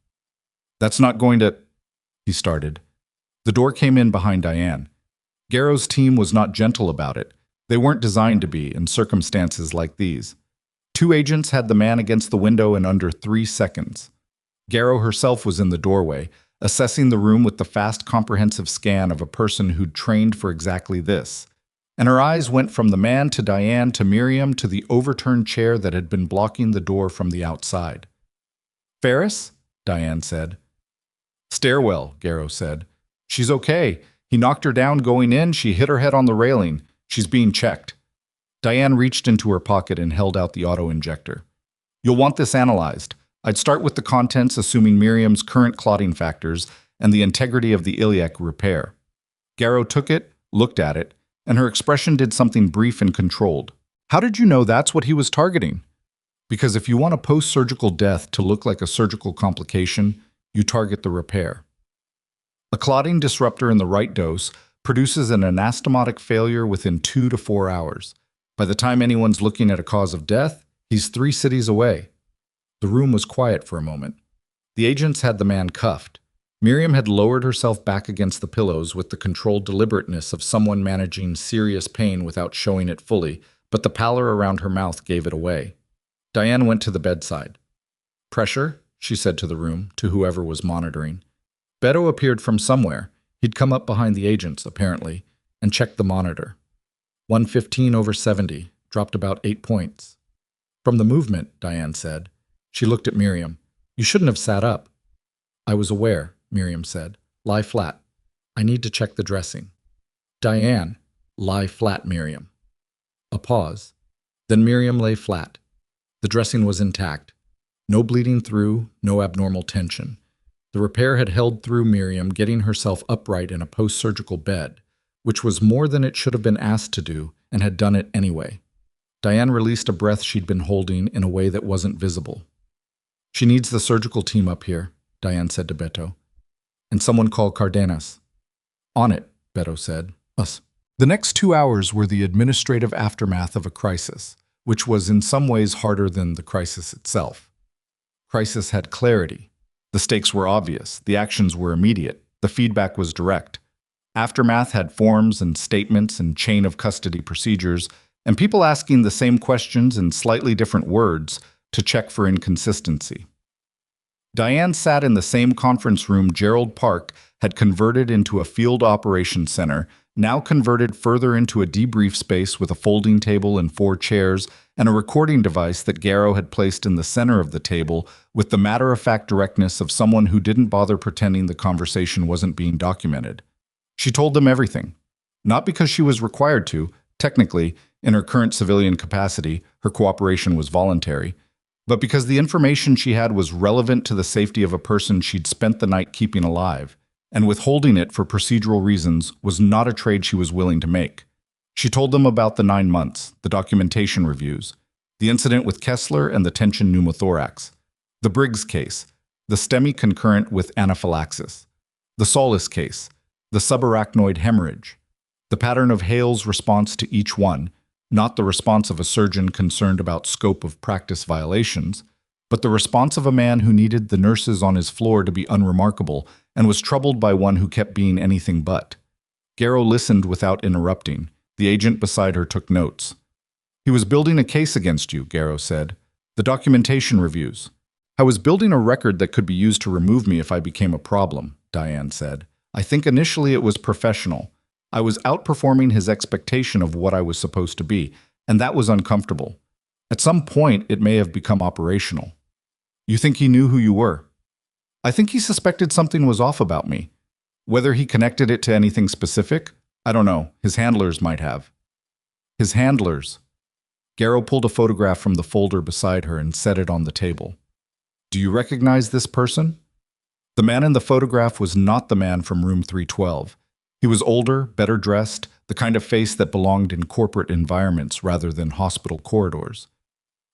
"That's not going to—" he started. The door came in behind Diane. Garrow's team was not gentle about it. They weren't designed to be in circumstances like these. 2 agents had the man against the window in under 3 seconds. Garrow herself was in the doorway, assessing the room with the fast, comprehensive scan of a person who'd trained for exactly this. And her eyes went from the man to Diane to Miriam to the overturned chair that had been blocking the door from the outside. "Ferris?" Diane said. "Stairwell," Garrow said. "She's okay. He knocked her down going in. She hit her head on the railing. She's being checked." Diane reached into her pocket and held out the auto-injector. "You'll want this analyzed. I'd start with the contents, assuming Miriam's current clotting factors and the integrity of the iliac repair." Garrow took it, looked at it, and her expression did something brief and controlled. "How did you know that's what he was targeting?" "Because if you want a post-surgical death to look like a surgical complication, you target the repair. A clotting disruptor in the right dose produces an anastomotic failure within 2 to 4 hours. By the time anyone's looking at a cause of death, he's 3 cities away." The room was quiet for a moment. The agents had the man cuffed. Miriam had lowered herself back against the pillows with the controlled deliberateness of someone managing serious pain without showing it fully, but the pallor around her mouth gave it away. Diane went to the bedside. "Pressure?" she said to the room, to whoever was monitoring. Beto appeared from somewhere. He'd come up behind the agents, apparently, and checked the monitor. 115/70, dropped about 8 points. "From the movement," Diane said. She looked at Miriam. "You shouldn't have sat up." "I was aware," Miriam said. "Lie flat. I need to check the dressing." "Diane, lie flat, Miriam." A pause. Then Miriam lay flat. The dressing was intact. No bleeding through, no abnormal tension. The repair had held through Miriam getting herself upright in a post-surgical bed, which was more than it should have been asked to do, and had done it anyway. Diane released a breath she'd been holding in a way that wasn't visible. "She needs the surgical team up here," Diane said to Beto. "And someone call Cardenas." "On it," Beto said. "Us." The next 2 hours were the administrative aftermath of a crisis, which was in some ways harder than the crisis itself. Crisis had clarity. The stakes were obvious, the actions were immediate, the feedback was direct. Aftermath had forms and statements and chain of custody procedures, and people asking the same questions in slightly different words to check for inconsistency. Diane sat in the same conference room Gerald Park had converted into a field operations center, now converted further into a debrief space with a folding table and 4 chairs and a recording device that Garrow had placed in the center of the table with the matter-of-fact directness of someone who didn't bother pretending the conversation wasn't being documented. She told them everything. Not because she was required to. Technically, in her current civilian capacity, her cooperation was voluntary, but because the information she had was relevant to the safety of a person she'd spent the night keeping alive, and withholding it for procedural reasons was not a trade she was willing to make. She told them about the 9 months, the documentation reviews, the incident with Kessler and the tension pneumothorax, the Briggs case, the STEMI concurrent with anaphylaxis, the Solis case, the subarachnoid hemorrhage, the pattern of Hale's response to each one, not the response of a surgeon concerned about scope of practice violations, but the response of a man who needed the nurses on his floor to be unremarkable and was troubled by one who kept being anything but. Garrow listened without interrupting. The agent beside her took notes. "He was building a case against you," Garrow said. "The documentation reviews." "I was building a record that could be used to remove me if I became a problem," Diane said. "I think initially it was professional. I was outperforming his expectation of what I was supposed to be, and that was uncomfortable. At some point, it may have become operational." "You think he knew who you were?" "I think he suspected something was off about me. Whether he connected it to anything specific, I don't know. His handlers might have." "His handlers?" Garrow pulled a photograph from the folder beside her and set it on the table. "Do you recognize this person?" The man in the photograph was not the man from room 312. He was older, better dressed, the kind of face that belonged in corporate environments rather than hospital corridors.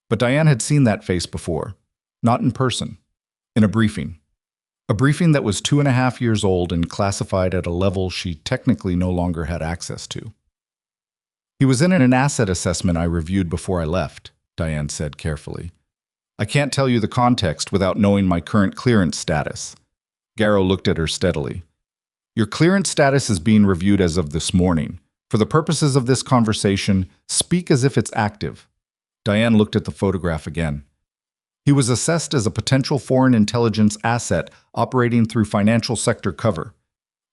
But Diane had seen that face before. Not in person. In a briefing. A briefing that was 2.5 years old and classified at a level she technically no longer had access to. He was in an asset assessment I reviewed before I left, Diane said carefully. I can't tell you the context without knowing my current clearance status. Garrow looked at her steadily. Your clearance status is being reviewed as of this morning. For the purposes of this conversation, speak as if it's active. Diane looked at the photograph again. He was assessed as a potential foreign intelligence asset operating through financial sector cover.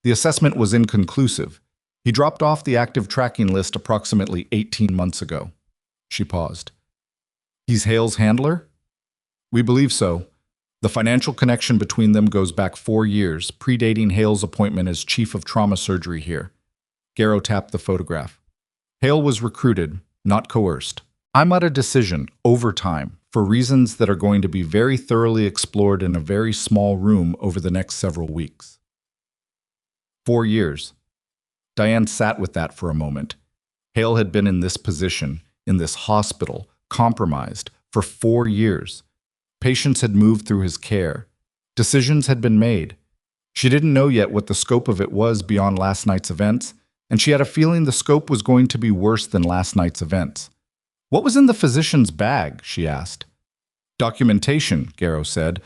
The assessment was inconclusive. He dropped off the active tracking list approximately 18 months ago. She paused. He's Hale's handler? We believe so. The financial connection between them goes back 4 years, predating Hale's appointment as chief of trauma surgery here. Garrow tapped the photograph. Hale was recruited, not coerced. I'm at a decision, over time, for reasons that are going to be very thoroughly explored in a very small room over the next several weeks. 4 years. Diane sat with that for a moment. Hale had been in this position, in this hospital, compromised, for 4 years. Patients had moved through his care. Decisions had been made. She didn't know yet what the scope of it was beyond last night's events, and she had a feeling the scope was going to be worse than last night's events. What was in the physician's bag? She asked. Documentation, Garrow said.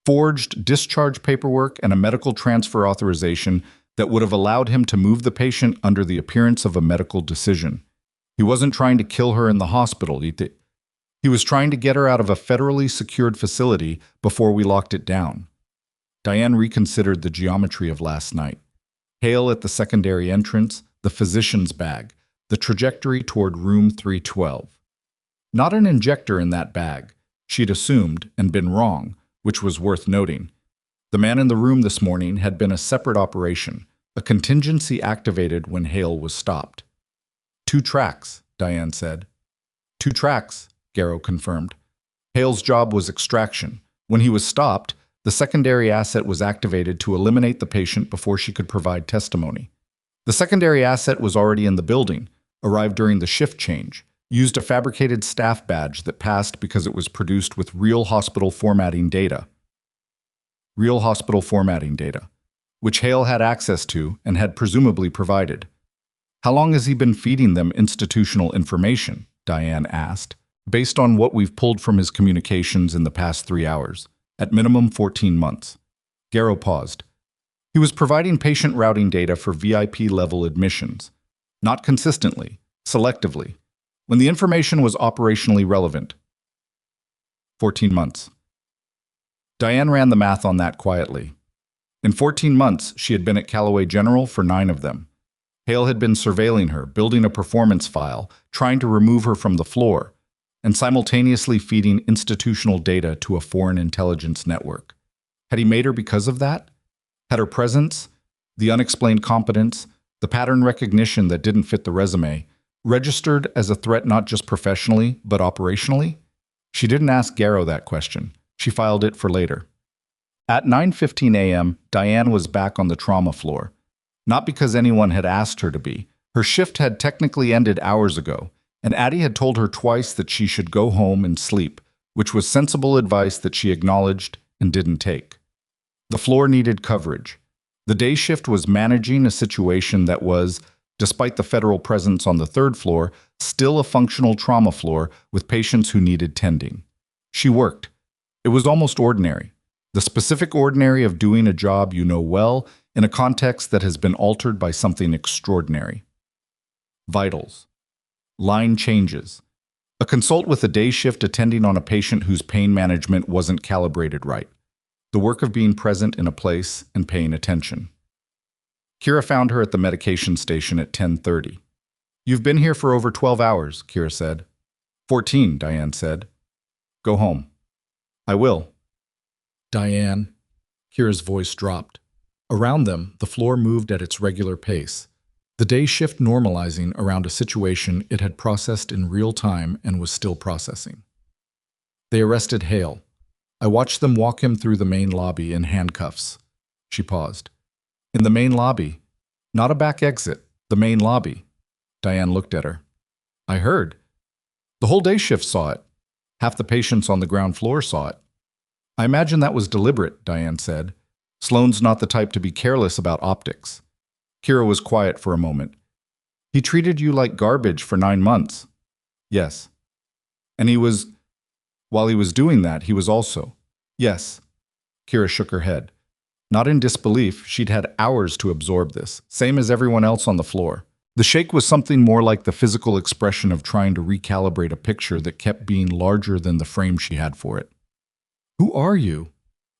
Forged discharge paperwork and a medical transfer authorization that would have allowed him to move the patient under the appearance of a medical decision. He wasn't trying to kill her in the hospital. He was trying to get her out of a federally secured facility before we locked it down. Diane reconsidered the geometry of last night. Hale at the secondary entrance, the physician's bag, the trajectory toward room 312. Not an injector in that bag. She'd assumed, and been wrong, which was worth noting. The man in the room this morning had been a separate operation, a contingency activated when Hale was stopped. 2 tracks, Diane said. 2 tracks, Garrow confirmed. Hale's job was extraction. When he was stopped, the secondary asset was activated to eliminate the patient before she could provide testimony. The secondary asset was already in the building, arrived during the shift change, used a fabricated staff badge that passed because it was produced with real hospital formatting data. Real hospital formatting data, which Hale had access to and had presumably provided. How long has he been feeding them institutional information? Diane asked. Based on what we've pulled from his communications in the past 3 hours, at minimum 14 months. Garrow paused. He was providing patient routing data for VIP-level admissions, not consistently, selectively, when the information was operationally relevant. 14 months. Diane ran the math on that quietly. In 14 months, she had been at Calloway General for 9 of them. Hale had been surveilling her, building a performance file, trying to remove her from the floor, and simultaneously feeding institutional data to a foreign intelligence network. Had he made her because of that? Had her presence, the unexplained competence, the pattern recognition that didn't fit the resume, registered as a threat not just professionally, but operationally? She didn't ask Garrow that question. She filed it for later. At 9:15 a.m., Diane was back on the trauma floor. Not because anyone had asked her to be. Her shift had technically ended hours ago, and Addie had told her twice that she should go home and sleep, which was sensible advice that she acknowledged and didn't take. The floor needed coverage. The day shift was managing a situation that was, despite the federal presence on the 3rd floor, still a functional trauma floor with patients who needed tending. She worked. It was almost ordinary. The specific ordinary of doing a job you know well in a context that has been altered by something extraordinary. Vitals. Line changes. A consult with a day shift attending on a patient whose pain management wasn't calibrated right. The work of being present in a place and paying attention. Kira found her at the medication station at 10:30. You've been here for over 12 hours, Kira said. 14, Diane said. Go home. I will. Diane. Kira's voice dropped. Around them, the floor moved at its regular pace. The day shift normalizing around a situation it had processed in real time and was still processing. They arrested Hale. I watched them walk him through the main lobby in handcuffs. She paused. In the main lobby. Not a back exit, the main lobby. Diane looked at her. I heard. The whole day shift saw it. Half the patients on the ground floor saw it. I imagine that was deliberate, Diane said. Sloane's not the type to be careless about optics. Kira was quiet for a moment. He treated you like garbage for 9 months. Yes. And while he was doing that, he was also. Yes. Kira shook her head. Not in disbelief, she'd had hours to absorb this, same as everyone else on the floor. The shake was something more like the physical expression of trying to recalibrate a picture that kept being larger than the frame she had for it. Who are you?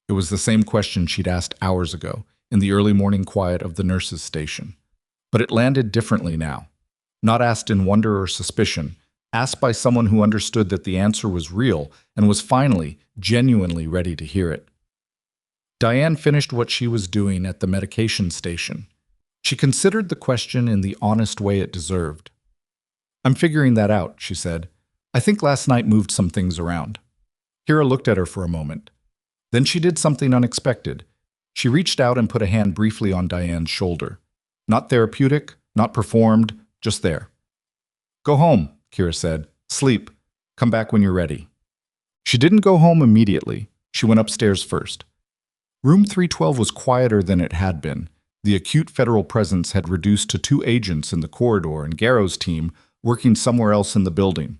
It was the same question she'd asked hours ago, in the early morning quiet of the nurses' station. But it landed differently now. Not asked in wonder or suspicion, asked by someone who understood that the answer was real and was finally, genuinely ready to hear it. Diane finished what she was doing at the medication station. She considered the question in the honest way it deserved. I'm figuring that out, she said. I think last night moved some things around. Kira looked at her for a moment. Then she did something unexpected. She reached out and put a hand briefly on Diane's shoulder. Not therapeutic, not performed, just there. Go home, Kira said. Sleep. Come back when you're ready. She didn't go home immediately. She went upstairs first. Room 312 was quieter than it had been. The acute federal presence had reduced to 2 agents in the corridor and Garrow's team working somewhere else in the building.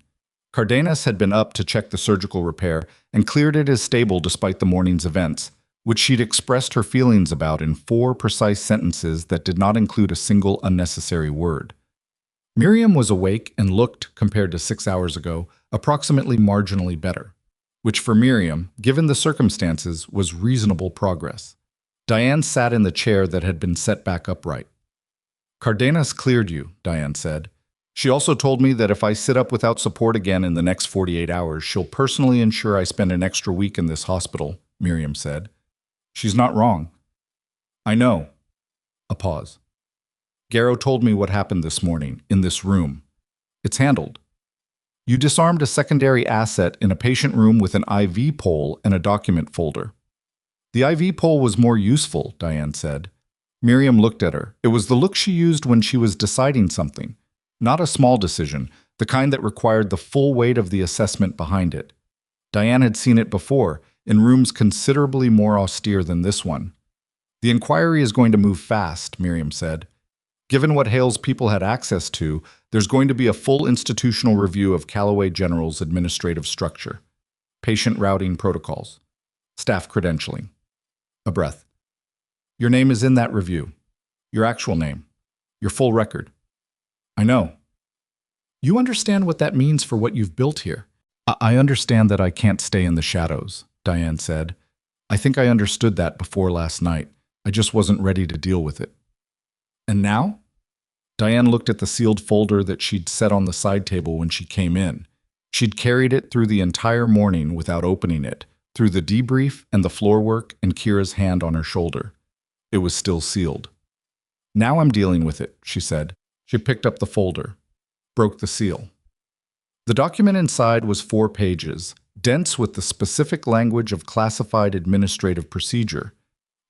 Cardenas had been up to check the surgical repair and cleared it as stable despite the morning's events, which she'd expressed her feelings about in 4 precise sentences that did not include a single unnecessary word. Miriam was awake and looked, compared to 6 hours ago, approximately marginally better, which for Miriam, given the circumstances, was reasonable progress. Diane sat in the chair that had been set back upright. Cardenas cleared you, Diane said. She also told me that if I sit up without support again in the next 48 hours, she'll personally ensure I spend an extra week in this hospital, Miriam said. She's not wrong. I know. A pause. Garrow told me what happened this morning, in this room. It's handled. You disarmed a secondary asset in a patient room with an IV pole and a document folder. The IV pole was more useful, Diane said. Miriam looked at her. It was the look she used when she was deciding something. Not a small decision, the kind that required the full weight of the assessment behind it. Diane had seen it before, in rooms considerably more austere than this one. The inquiry is going to move fast, Miriam said. Given what Hale's people had access to, there's going to be a full institutional review of Calloway General's administrative structure, patient routing protocols, staff credentialing. A breath. Your name is in that review. Your actual name. Your full record. I know. You understand what that means for what you've built here. I understand that I can't stay in the shadows, Diane said. I think I understood that before last night. I just wasn't ready to deal with it. And now? Diane looked at the sealed folder that she'd set on the side table when she came in. She'd carried it through the entire morning without opening it, through the debrief and the floor work and Kira's hand on her shoulder. It was still sealed. Now I'm dealing with it, she said. She picked up the folder, broke the seal. The document inside was 4 pages, dense with the specific language of classified administrative procedure,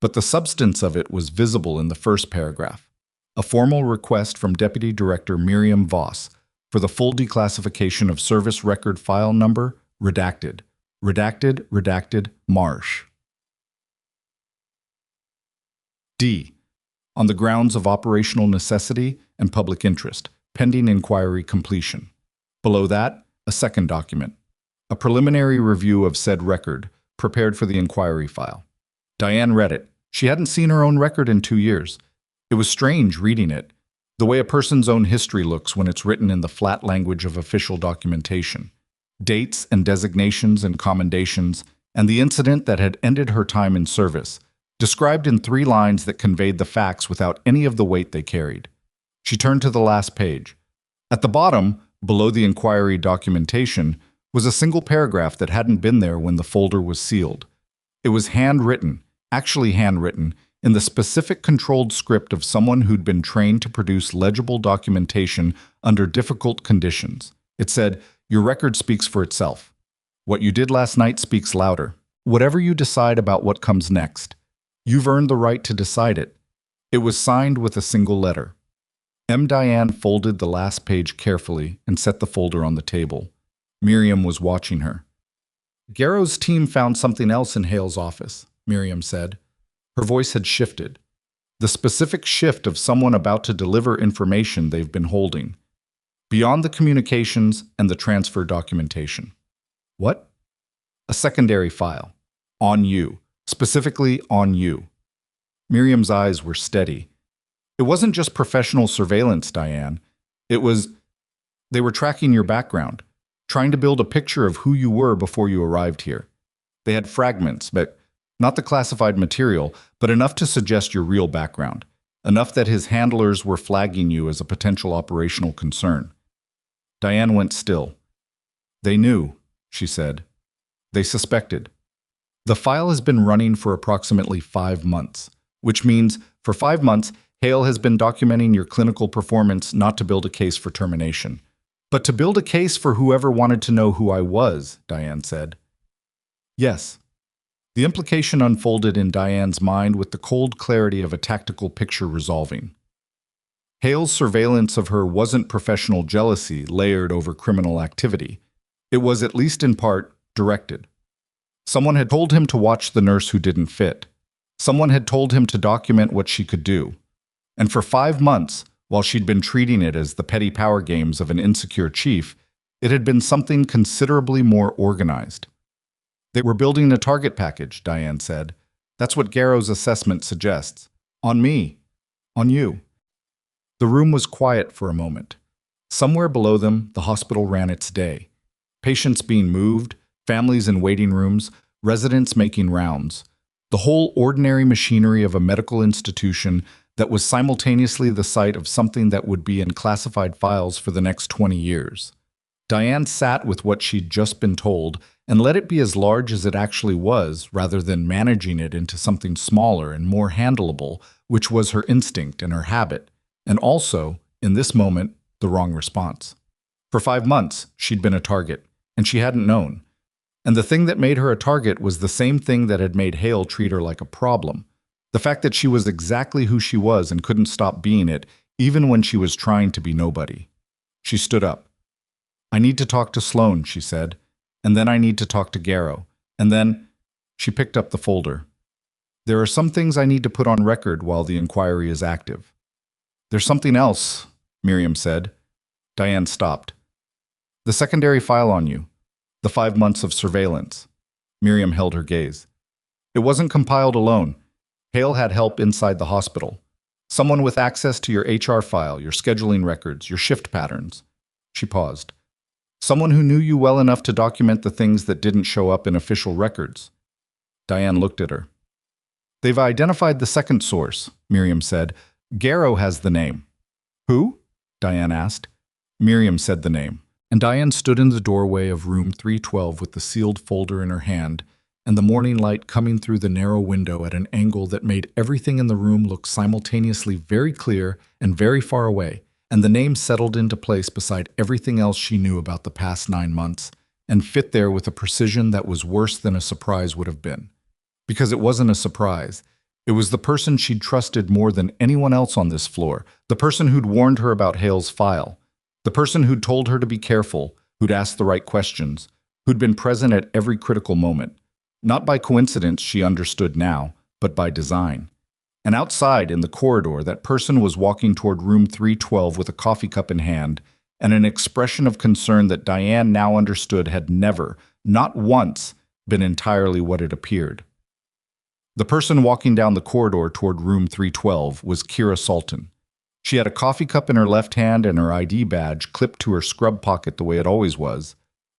but the substance of it was visible in the first paragraph. A formal request from Deputy Director Miriam Voss for the full declassification of service record file number, redacted, Marsh. D. On the grounds of operational necessity and public interest, pending inquiry completion. Below that, a second document, a preliminary review of said record, prepared for the inquiry file. Diane read it. She hadn't seen her own record in 2 years. It was strange reading it, the way a person's own history looks when it's written in the flat language of official documentation. Dates and designations and commendations, and the incident that had ended her time in service, described in 3 lines that conveyed the facts without any of the weight they carried. She turned to the last page. At the bottom, below the inquiry documentation, was a single paragraph that hadn't been there when the folder was sealed. It was handwritten, actually handwritten, in the specific controlled script of someone who'd been trained to produce legible documentation under difficult conditions. It said, "Your record speaks for itself. What you did last night speaks louder. Whatever you decide about what comes next, you've earned the right to decide it." It was signed with a single letter. Diane folded the last page carefully and set the folder on the table. Miriam was watching her. "Garrow's team found something else in Hale's office," Miriam said. Her voice had shifted. The specific shift of someone about to deliver information they've been holding, beyond the communications and the transfer documentation. What? A secondary file. On you. Specifically on you. Miriam's eyes were steady. It wasn't just professional surveillance, Diane. They were tracking your background, trying to build a picture of who you were before you arrived here. They had fragments, but not the classified material, but enough to suggest your real background, enough that his handlers were flagging you as a potential operational concern. Diane went still. They knew, she said. They suspected. The file has been running for approximately 5 months, which means for 5 months, Hale has been documenting your clinical performance not to build a case for termination, but to build a case for whoever wanted to know who I was, Diane said. Yes. The implication unfolded in Diane's mind with the cold clarity of a tactical picture resolving. Hale's surveillance of her wasn't professional jealousy layered over criminal activity. It was, at least in part, directed. Someone had told him to watch the nurse who didn't fit. Someone had told him to document what she could do. And for 5 months, while she'd been treating it as the petty power games of an insecure chief, it had been something considerably more organized. They were building a target package, Diane said. That's what Garrow's assessment suggests. On me. On you. The room was quiet for a moment. Somewhere below them, the hospital ran its day. Patients being moved, families in waiting rooms, residents making rounds. The whole ordinary machinery of a medical institution that was simultaneously the site of something that would be in classified files for the next 20 years. Diane sat with what she'd just been told and let it be as large as it actually was, rather than managing it into something smaller and more handleable, which was her instinct and her habit, and also, in this moment, the wrong response. For 5 months, she'd been a target, and she hadn't known. And the thing that made her a target was the same thing that had made Hale treat her like a problem. The fact that she was exactly who she was and couldn't stop being it, even when she was trying to be nobody. She stood up. I need to talk to Sloan, she said, and then I need to talk to Garrow, and then she picked up the folder. There are some things I need to put on record while the inquiry is active. There's something else, Miriam said. Diane stopped. The secondary file on you. The 5 months of surveillance. Miriam held her gaze. It wasn't compiled alone. Hale had help inside the hospital. Someone with access to your HR file, your scheduling records, your shift patterns. She paused. Someone who knew you well enough to document the things that didn't show up in official records. Diane looked at her. They've identified the second source, Miriam said. Garrow has the name. Who? Diane asked. Miriam said the name. And Diane stood in the doorway of room 312 with the sealed folder in her hand, and the morning light coming through the narrow window at an angle that made everything in the room look simultaneously very clear and very far away, and the name settled into place beside everything else she knew about the past 9 months, and fit there with a precision that was worse than a surprise would have been. Because it wasn't a surprise. It was the person she'd trusted more than anyone else on this floor, the person who'd warned her about Hale's file, the person who'd told her to be careful, who'd asked the right questions, who'd been present at every critical moment. Not by coincidence, she understood now, but by design. And outside, in the corridor, that person was walking toward room 312 with a coffee cup in hand and an expression of concern that Diane now understood had never, not once, been entirely what it appeared. The person walking down the corridor toward room 312 was Kira Salton. She had a coffee cup in her left hand and her ID badge clipped to her scrub pocket the way it always was,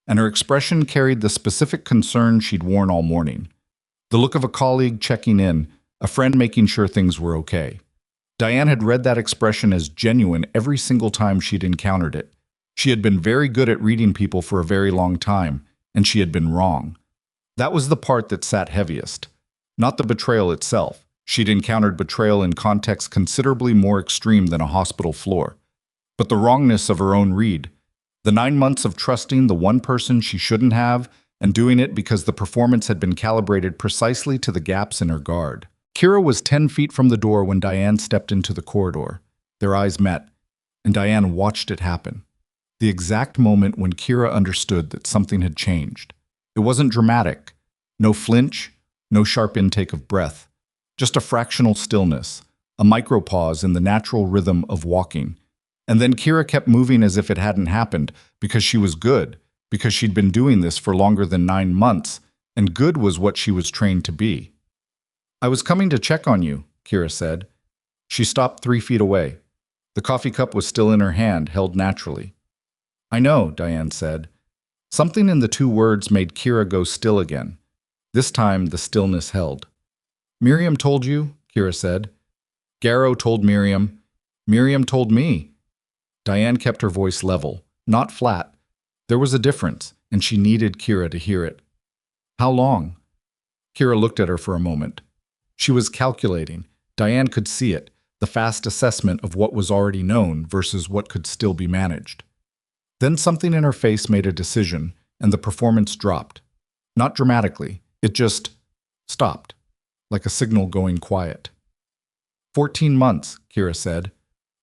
and her expression carried the specific concern she'd worn all morning. The look of a colleague checking in, a friend making sure things were okay. Diane had read that expression as genuine every single time she'd encountered it. She had been very good at reading people for a very long time, and she had been wrong. That was the part that sat heaviest. Not the betrayal itself. She'd encountered betrayal in contexts considerably more extreme than a hospital floor. But the wrongness of her own read. The 9 months of trusting the one person she shouldn't have, and doing it because the performance had been calibrated precisely to the gaps in her guard. Kira was 10 feet from the door when Diane stepped into the corridor. Their eyes met, and Diane watched it happen. The exact moment when Kira understood that something had changed. It wasn't dramatic. No flinch, no sharp intake of breath. Just a fractional stillness, a micropause in the natural rhythm of walking. And then Kira kept moving as if it hadn't happened, because she was good, because she'd been doing this for longer than 9 months, and good was what she was trained to be. "I was coming to check on you," Kira said. She stopped 3 feet away. The coffee cup was still in her hand, held naturally. "I know," Diane said. Something in the 2 words made Kira go still again. This time, the stillness held. "Miriam told you," Kira said. "Garrow told Miriam. Miriam told me." Diane kept her voice level, not flat. There was a difference, and she needed Kira to hear it. "How long?" Kira looked at her for a moment. She was calculating. Diane could see it, the fast assessment of what was already known versus what could still be managed. Then something in her face made a decision, and the performance dropped. Not dramatically, it just stopped, like a signal going quiet. 14 months, Kira said,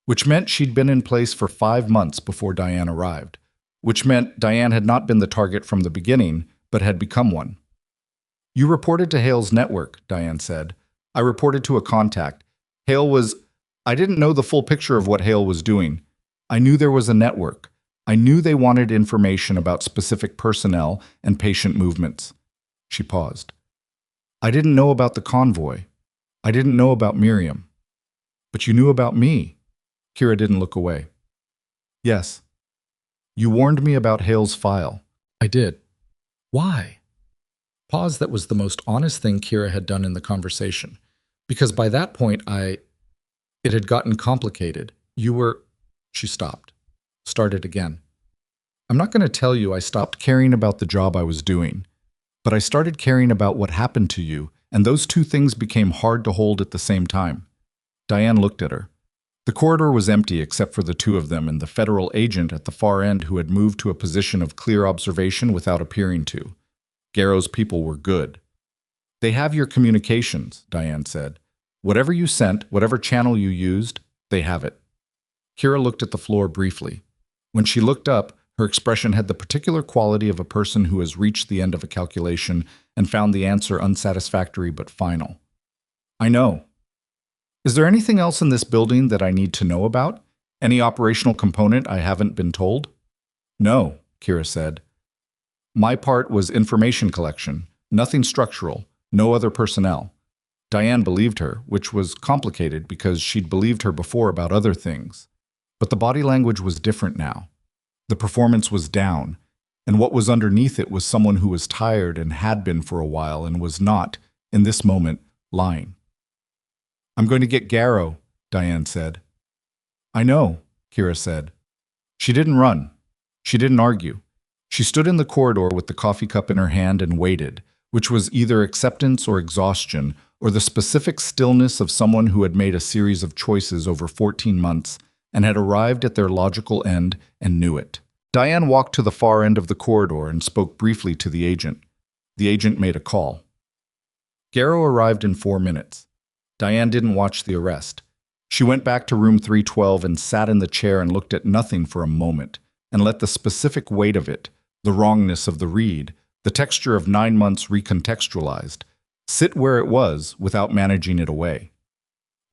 which meant she'd been in place for 5 months before Diane arrived, which meant Diane had not been the target from the beginning, but had become one. "You reported to Hale's network," Diane said. "I reported to a contact. I didn't know the full picture of what Hale was doing. I knew there was a network. I knew they wanted information about specific personnel and patient movements." She paused. "I didn't know about the convoy. I didn't know about Miriam. But you knew about me." Kira didn't look away. "Yes. You warned me about Hale's file." "I did." "Why?" Pause. That was the most honest thing Kira had done in the conversation. Because by that point, it had gotten complicated. She stopped. Started again. "I'm not going to tell you I stopped caring about the job I was doing, but I started caring about what happened to you, and those 2 things became hard to hold at the same time." Diane looked at her. The corridor was empty except for the 2 of them and the federal agent at the far end who had moved to a position of clear observation without appearing to. Garrow's people were good. "They have your communications," Diane said. "Whatever you sent, whatever channel you used, they have it." Kira looked at the floor briefly. When she looked up, her expression had the particular quality of a person who has reached the end of a calculation and found the answer unsatisfactory but final. "I know. Is there anything else in this building that I need to know about? Any operational component I haven't been told?" "No," Kira said. "My part was information collection, nothing structural, no other personnel." Diane believed her, which was complicated because she'd believed her before about other things. But the body language was different now. The performance was down, and what was underneath it was someone who was tired and had been for a while and was not, in this moment, lying. "I'm going to get Garrow," Diane said. "I know," Kira said. She didn't run. She didn't argue. She stood in the corridor with the coffee cup in her hand and waited, which was either acceptance or exhaustion, or the specific stillness of someone who had made a series of choices over 14 months and had arrived at their logical end and knew it. Diane walked to the far end of the corridor and spoke briefly to the agent. The agent made a call. Garrow arrived in 4 minutes. Diane didn't watch the arrest. She went back to room 312 and sat in the chair and looked at nothing for a moment, and let the specific weight of it, the wrongness of the read, the texture of 9 months recontextualized, sit where it was without managing it away.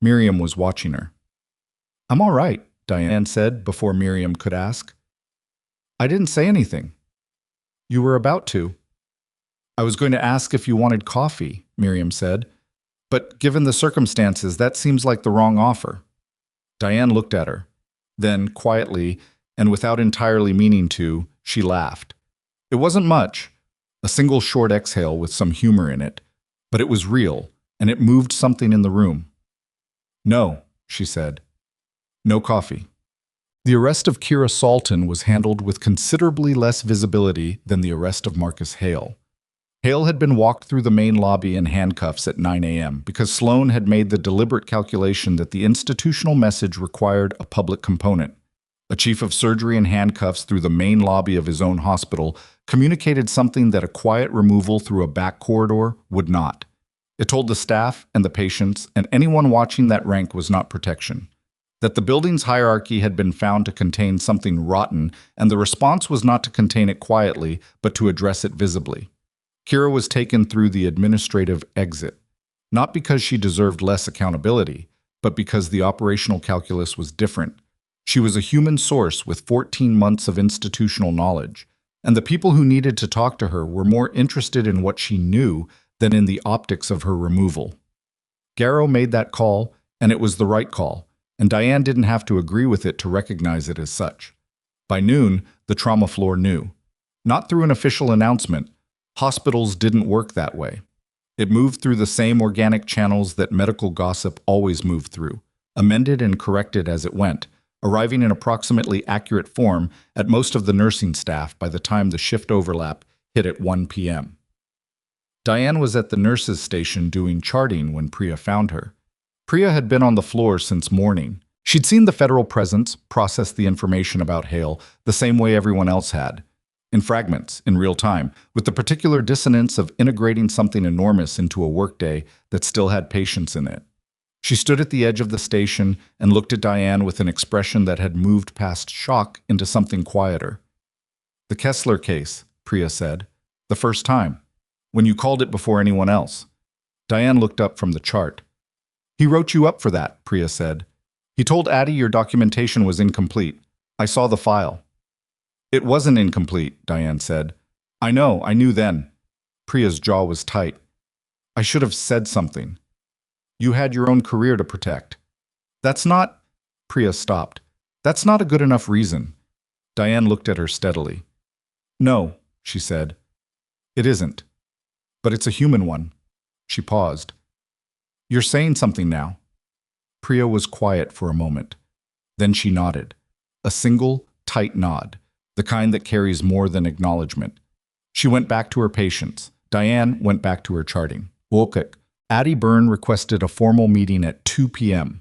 Miriam was watching her. "I'm all right," Diane said before Miriam could ask. "I didn't say anything." "You were about to." "I was going to ask if you wanted coffee," Miriam said. "But given the circumstances, that seems like the wrong offer." Diane looked at her. Then, quietly, and without entirely meaning to, she laughed. It wasn't much, a single short exhale with some humor in it, but it was real, and it moved something in the room. "No," she said. "No coffee." The arrest of Kira Salton was handled with considerably less visibility than the arrest of Marcus Hale. Hale had been walked through the main lobby in handcuffs at 9 a.m. because Sloan had made the deliberate calculation that the institutional message required a public component. A chief of surgery in handcuffs through the main lobby of his own hospital communicated something that a quiet removal through a back corridor would not. It told the staff and the patients and anyone watching that rank was not protection. That the building's hierarchy had been found to contain something rotten, and the response was not to contain it quietly, but to address it visibly. Kira was taken through the administrative exit. Not because she deserved less accountability, but because the operational calculus was different. She was a human source with 14 months of institutional knowledge, and the people who needed to talk to her were more interested in what she knew than in the optics of her removal. Garrow made that call, and it was the right call, and Diane didn't have to agree with it to recognize it as such. By noon, the trauma floor knew. Not through an official announcement. Hospitals didn't work that way. It moved through the same organic channels that medical gossip always moved through, amended and corrected as it went, arriving in approximately accurate form at most of the nursing staff by the time the shift overlap hit at 1 p.m. Diane was at the nurses' station doing charting when Priya found her. Priya had been on the floor since morning. She'd seen the federal presence process the information about Hale the same way everyone else had, in fragments, in real time, with the particular dissonance of integrating something enormous into a workday that still had patience in it. She stood at the edge of the station and looked at Diane with an expression that had moved past shock into something quieter. "The Kessler case," Priya said. "The first time. When you called it before anyone else." Diane looked up from the chart. "He wrote you up for that," Priya said. "He told Addie your documentation was incomplete. I saw the file." "It wasn't incomplete," Diane said. "I know, I knew then." Priya's jaw was tight. "I should have said something. You had your own career to protect." "That's not—" Priya stopped. "That's not a good enough reason." Diane looked at her steadily. "No," she said. "It isn't. But it's a human one." She paused. "You're saying something now." Priya was quiet for a moment. Then she nodded. A single, tight nod, the kind that carries more than acknowledgement. She went back to her patients. Diane went back to her charting. "Okay." Addie Byrne requested a formal meeting at 2 p.m.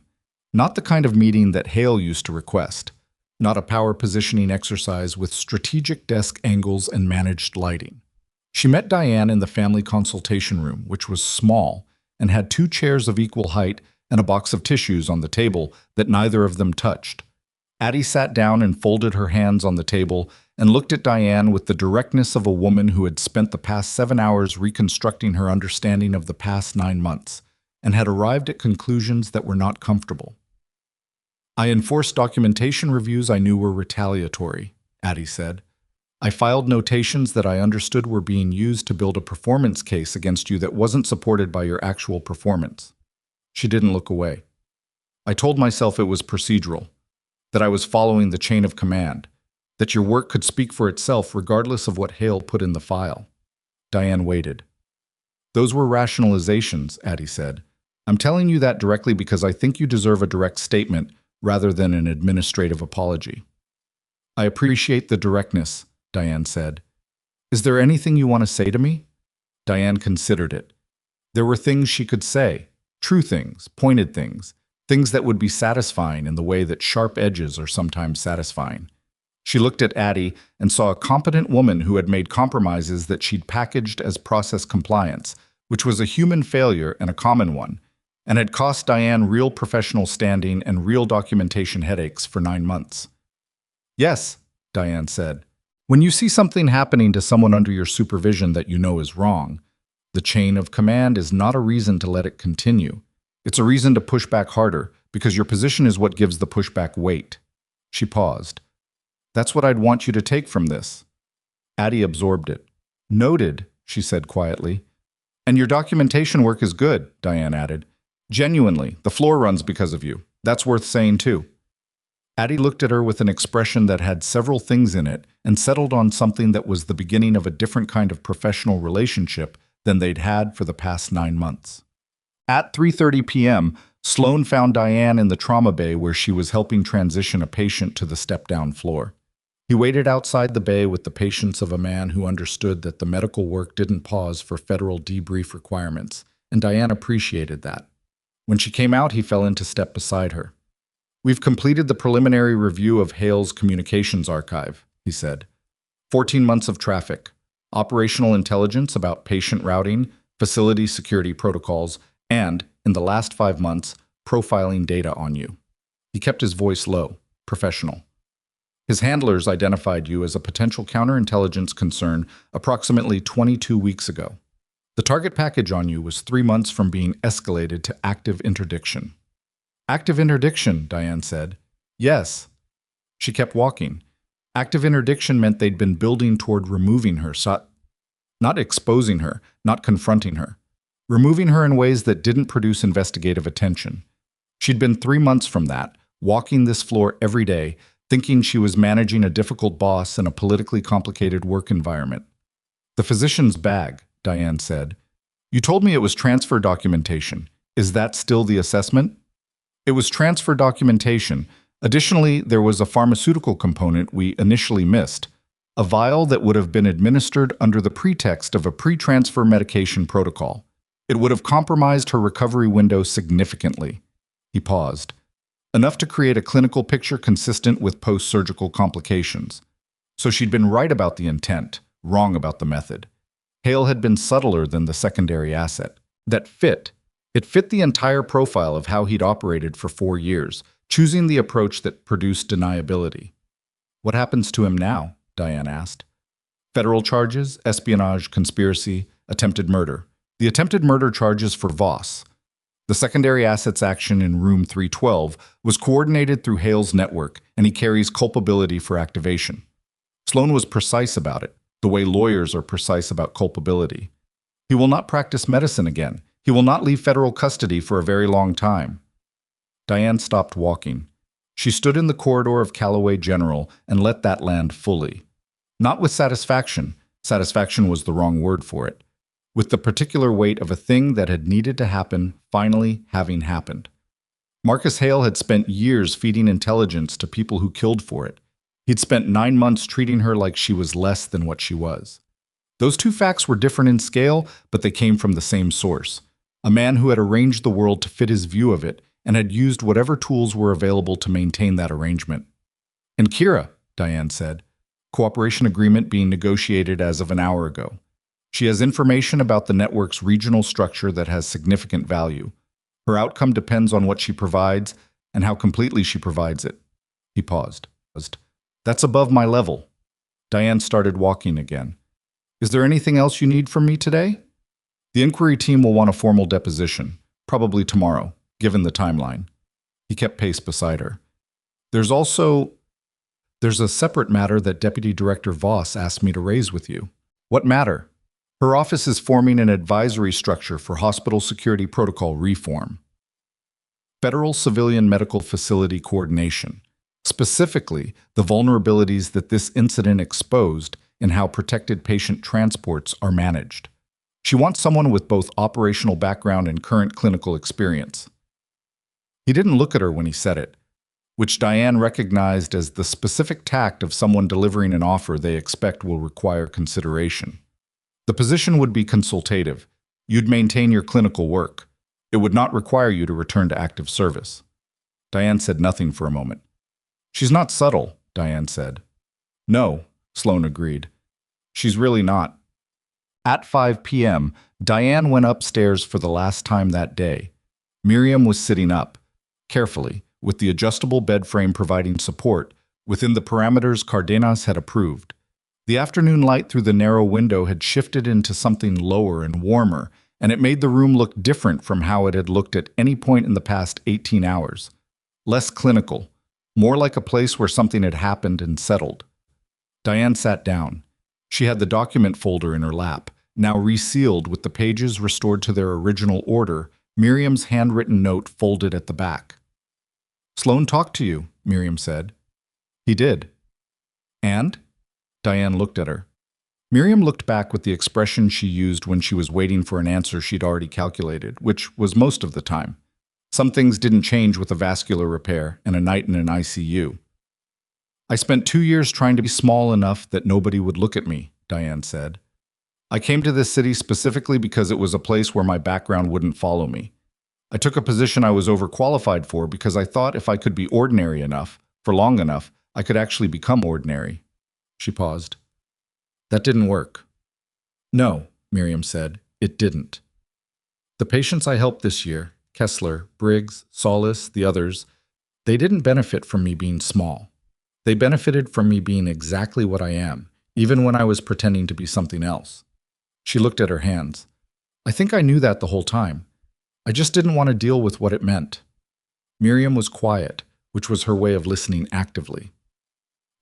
Not the kind of meeting that Hale used to request. Not a power positioning exercise with strategic desk angles and managed lighting. She met Diane in the family consultation room, which was small, and had 2 chairs of equal height and a box of tissues on the table that neither of them touched. Addie sat down and folded her hands on the table and looked at Diane with the directness of a woman who had spent the past 7 hours reconstructing her understanding of the past 9 months and had arrived at conclusions that were not comfortable. "I enforced documentation reviews I knew were retaliatory," Addie said. "I filed notations that I understood were being used to build a performance case against you that wasn't supported by your actual performance." She didn't look away. "I told myself it was procedural, that I was following the chain of command, that your work could speak for itself regardless of what Hale put in the file." Diane waited. "Those were rationalizations," Addie said. "I'm telling you that directly because I think you deserve a direct statement rather than an administrative apology." "I appreciate the directness," Diane said. "Is there anything you want to say to me?" Diane considered it. There were things she could say, true things, pointed things, things that would be satisfying in the way that sharp edges are sometimes satisfying. She looked at Addie and saw a competent woman who had made compromises that she'd packaged as process compliance, which was a human failure and a common one, and had cost Diane real professional standing and real documentation headaches for 9 months. "Yes," Diane said. "When you see something happening to someone under your supervision that you know is wrong, the chain of command is not a reason to let it continue. It's a reason to push back harder, because your position is what gives the pushback weight." She paused. "That's what I'd want you to take from this." Addie absorbed it. "Noted," she said quietly. "And your documentation work is good," Diane added. "Genuinely, the floor runs because of you. That's worth saying too." Addie looked at her with an expression that had several things in it and settled on something that was the beginning of a different kind of professional relationship than they'd had for the past 9 months. At 3:30 p.m., Sloan found Diane in the trauma bay where she was helping transition a patient to the step-down floor. He waited outside the bay with the patience of a man who understood that the medical work didn't pause for federal debrief requirements, and Diane appreciated that. When she came out, he fell into step beside her. "We've completed the preliminary review of Hale's communications archive," he said. 14 months of traffic, operational intelligence about patient routing, facility security protocols, and, in the last 5 months, profiling data on you." He kept his voice low, professional. "His handlers identified you as a potential counterintelligence concern approximately 22 weeks ago. The target package on you was 3 months from being escalated to active interdiction. Active interdiction, Diane said. Yes. She kept walking. Active interdiction meant they'd been building toward removing her, not exposing her, not confronting her. Removing her in ways that didn't produce investigative attention. She'd been 3 months from that, walking this floor every day, thinking she was managing a difficult boss in a politically complicated work environment. The physician's bag, Diane said. You told me it was transfer documentation. Is that still the assessment? It was transfer documentation. Additionally, there was a pharmaceutical component we initially missed, a vial that would have been administered under the pretext of a pre-transfer medication protocol. It would have compromised her recovery window significantly. He paused. Enough to create a clinical picture consistent with post-surgical complications. So she'd been right about the intent, wrong about the method. Hale had been subtler than the secondary asset. That fit. It fit the entire profile of how he'd operated for 4 years, choosing the approach that produced deniability. What happens to him now? Diane asked. Federal charges, espionage, conspiracy, attempted murder. The attempted murder charges for Voss. The secondary assets action in room 312 was coordinated through Hale's network, and he carries culpability for activation. Sloan was precise about it, the way lawyers are precise about culpability. He will not practice medicine again. He will not leave federal custody for a very long time. Diane stopped walking. She stood in the corridor of Calloway General and let that land fully. Not with satisfaction. Satisfaction was the wrong word for it. With the particular weight of a thing that had needed to happen finally having happened. Marcus Hale had spent years feeding intelligence to people who killed for it. He'd spent 9 months treating her like she was less than what she was. Those two facts were different in scale, but they came from the same source. A man who had arranged the world to fit his view of it and had used whatever tools were available to maintain that arrangement. And Kira, Diane said, cooperation agreement being negotiated as of an hour ago. She has information about the network's regional structure that has significant value. Her outcome depends on what she provides and how completely she provides it. He paused. That's above my level. Diane started walking again. Is there anything else you need from me today? The inquiry team will want a formal deposition, probably tomorrow, given the timeline. He kept pace beside her. There's a separate matter that Deputy Director Voss asked me to raise with you. What matter? Her office is forming an advisory structure for hospital security protocol reform. Federal Civilian Medical Facility Coordination. Specifically, the vulnerabilities that this incident exposed in how protected patient transports are managed. She wants someone with both operational background and current clinical experience. He didn't look at her when he said it, which Diane recognized as the specific tact of someone delivering an offer they expect will require consideration. The position would be consultative. You'd maintain your clinical work. It would not require you to return to active service. Diane said nothing for a moment. She's not subtle, Diane said. No, Sloan agreed. She's really not. At 5 p.m., Diane went upstairs for the last time that day. Miriam was sitting up, carefully, with the adjustable bed frame providing support, within the parameters Cardenas had approved. The afternoon light through the narrow window had shifted into something lower and warmer, and it made the room look different from how it had looked at any point in the past 18 hours. Less clinical, more like a place where something had happened and settled. Diane sat down. She had the document folder in her lap, now resealed with the pages restored to their original order, Miriam's handwritten note folded at the back. Sloan talked to you, Miriam said. He did. And? Diane looked at her. Miriam looked back with the expression she used when she was waiting for an answer she'd already calculated, which was most of the time. Some things didn't change with a vascular repair and a night in an ICU. I spent 2 years trying to be small enough that nobody would look at me, Diane said. I came to this city specifically because it was a place where my background wouldn't follow me. I took a position I was overqualified for because I thought if I could be ordinary enough, for long enough, I could actually become ordinary. She paused. That didn't work. No, Miriam said, it didn't. The patients I helped this year, Kessler, Briggs, Solis, the others, they didn't benefit from me being small. They benefited from me being exactly what I am, even when I was pretending to be something else. She looked at her hands. I think I knew that the whole time. I just didn't want to deal with what it meant. Miriam was quiet, which was her way of listening actively.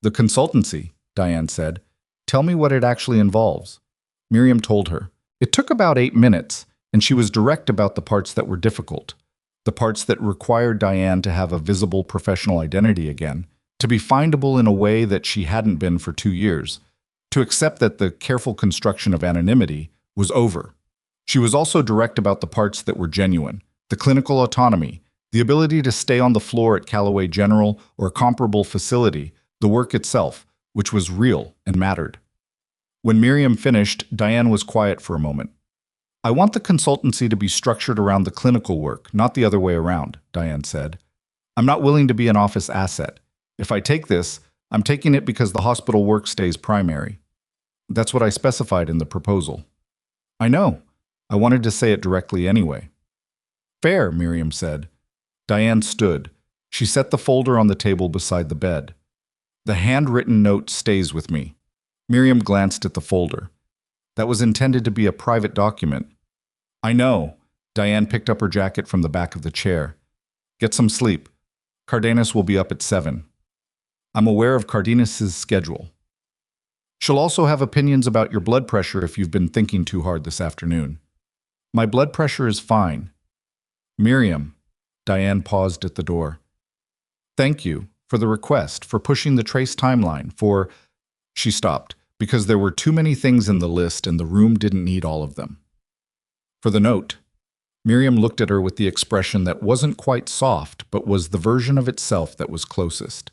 The consultancy, Diane said. Tell me what it actually involves. Miriam told her. It took about 8 minutes, and she was direct about the parts that were difficult, the parts that required Diane to have a visible professional identity again, to be findable in a way that she hadn't been for 2 years, to accept that the careful construction of anonymity was over. She was also direct about the parts that were genuine, the clinical autonomy, the ability to stay on the floor at Calloway General or a comparable facility, the work itself, which was real and mattered. When Miriam finished, Diane was quiet for a moment. I want the consultancy to be structured around the clinical work, not the other way around, Diane said. I'm not willing to be an office asset. If I take this, I'm taking it because the hospital work stays primary. That's what I specified in the proposal. I know. I wanted to say it directly anyway. Fair, Miriam said. Diane stood. She set the folder on the table beside the bed. The handwritten note stays with me. Miriam glanced at the folder. That was intended to be a private document. I know. Diane picked up her jacket from the back of the chair. Get some sleep. Cardenas will be up at 7. I'm aware of Cardenas's schedule. She'll also have opinions about your blood pressure if you've been thinking too hard this afternoon. My blood pressure is fine. Miriam. Diane paused at the door. Thank you for the request, for pushing the trace timeline, for... She stopped, because there were too many things in the list and the room didn't need all of them. For the note. Miriam looked at her with the expression that wasn't quite soft, but was the version of itself that was closest.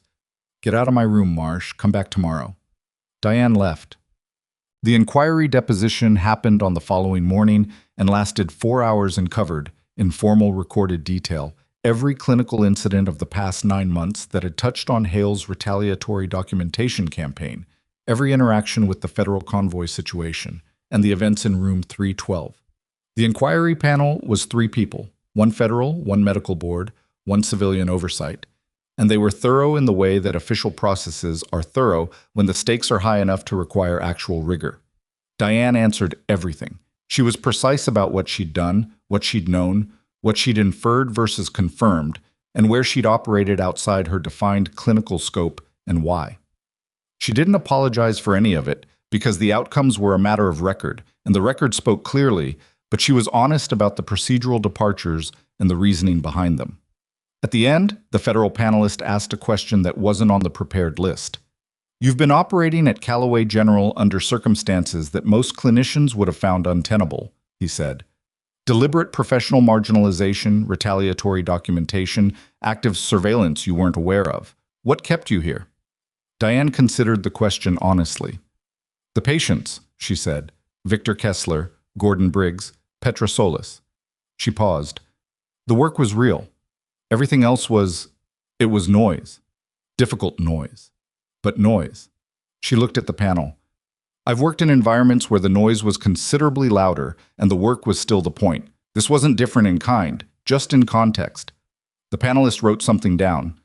Get out of my room, Marsh. Come back tomorrow. Diane left. The inquiry deposition happened on the following morning and lasted 4 hours and covered, in formal recorded detail, every clinical incident of the past 9 months that had touched on Hale's retaliatory documentation campaign, every interaction with the federal convoy situation, and the events in room 312. The inquiry panel was 3 people, 1 federal, 1 medical board, 1 civilian oversight, and they were thorough in the way that official processes are thorough when the stakes are high enough to require actual rigor. Diane answered everything. She was precise about what she'd done, what she'd known, what she'd inferred versus confirmed, and where she'd operated outside her defined clinical scope and why. She didn't apologize for any of it, because the outcomes were a matter of record, and the record spoke clearly, but she was honest about the procedural departures and the reasoning behind them. At the end, the federal panelist asked a question that wasn't on the prepared list. You've been operating at Calloway General under circumstances that most clinicians would have found untenable, he said. Deliberate professional marginalization, retaliatory documentation, active surveillance you weren't aware of. What kept you here? Diane considered the question honestly. The patients, she said. Victor Kessler, Gordon Briggs, Petra Solis. She paused. The work was real. Everything else was noise. Difficult noise. But noise. She looked at the panel. I've worked in environments where the noise was considerably louder and the work was still the point. This wasn't different in kind, just in context. The panelist wrote something down.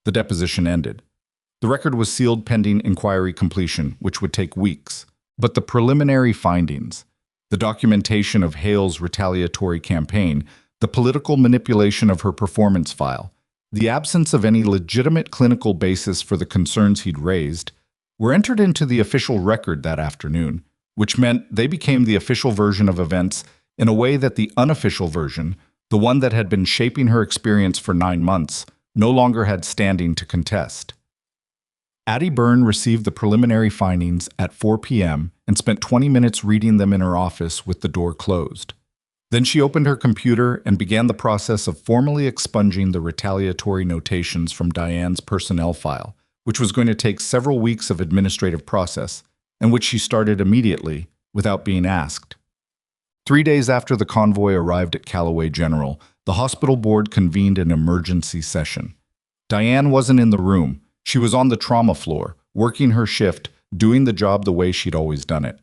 The deposition ended. The record was sealed pending inquiry completion, which would take weeks. But the preliminary findings, the documentation of Hale's retaliatory campaign, the political manipulation of her performance file, the absence of any legitimate clinical basis for the concerns he'd raised, were entered into the official record that afternoon, which meant they became the official version of events in a way that the unofficial version, the one that had been shaping her experience for 9 months, no longer had standing to contest. Addie Byrne received the preliminary findings at 4 p.m. and spent 20 minutes reading them in her office with the door closed. Then she opened her computer and began the process of formally expunging the retaliatory notations from Diane's personnel file, which was going to take several weeks of administrative process, and which she started immediately, without being asked. 3 days after the convoy arrived at Calloway General, the hospital board convened an emergency session. Diane wasn't in the room. She was on the trauma floor, working her shift, doing the job the way she'd always done it.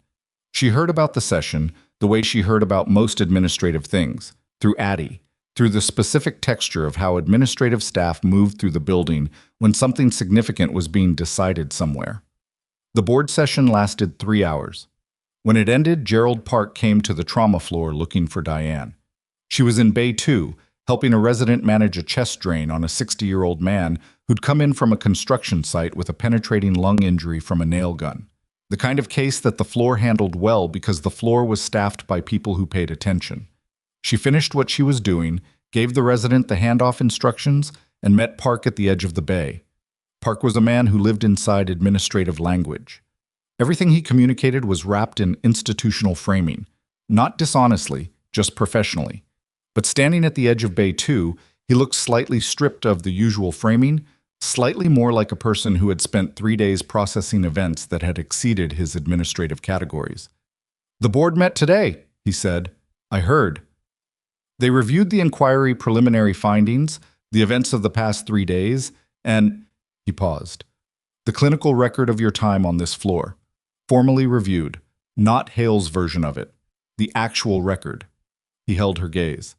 She heard about the session the way she heard about most administrative things, through Addie, through the specific texture of how administrative staff moved through the building when something significant was being decided somewhere. The board session lasted 3 hours. When it ended, Gerald Park came to the trauma floor looking for Diane. She was in Bay 2, helping a resident manage a chest drain on a 60-year-old man who'd come in from a construction site with a penetrating lung injury from a nail gun. The kind of case that the floor handled well because the floor was staffed by people who paid attention. She finished what she was doing, gave the resident the handoff instructions, and met Park at the edge of the bay. Park was a man who lived inside administrative language. Everything he communicated was wrapped in institutional framing, not dishonestly, just professionally. But standing at the edge of Bay 2, he looked slightly stripped of the usual framing, slightly more like a person who had spent 3 days processing events that had exceeded his administrative categories. "The board met today," he said. "I heard." They reviewed the inquiry preliminary findings, the events of the past 3 days, and, he paused, "the clinical record of your time on this floor. Formally reviewed, not Hale's version of it, the actual record." He held her gaze.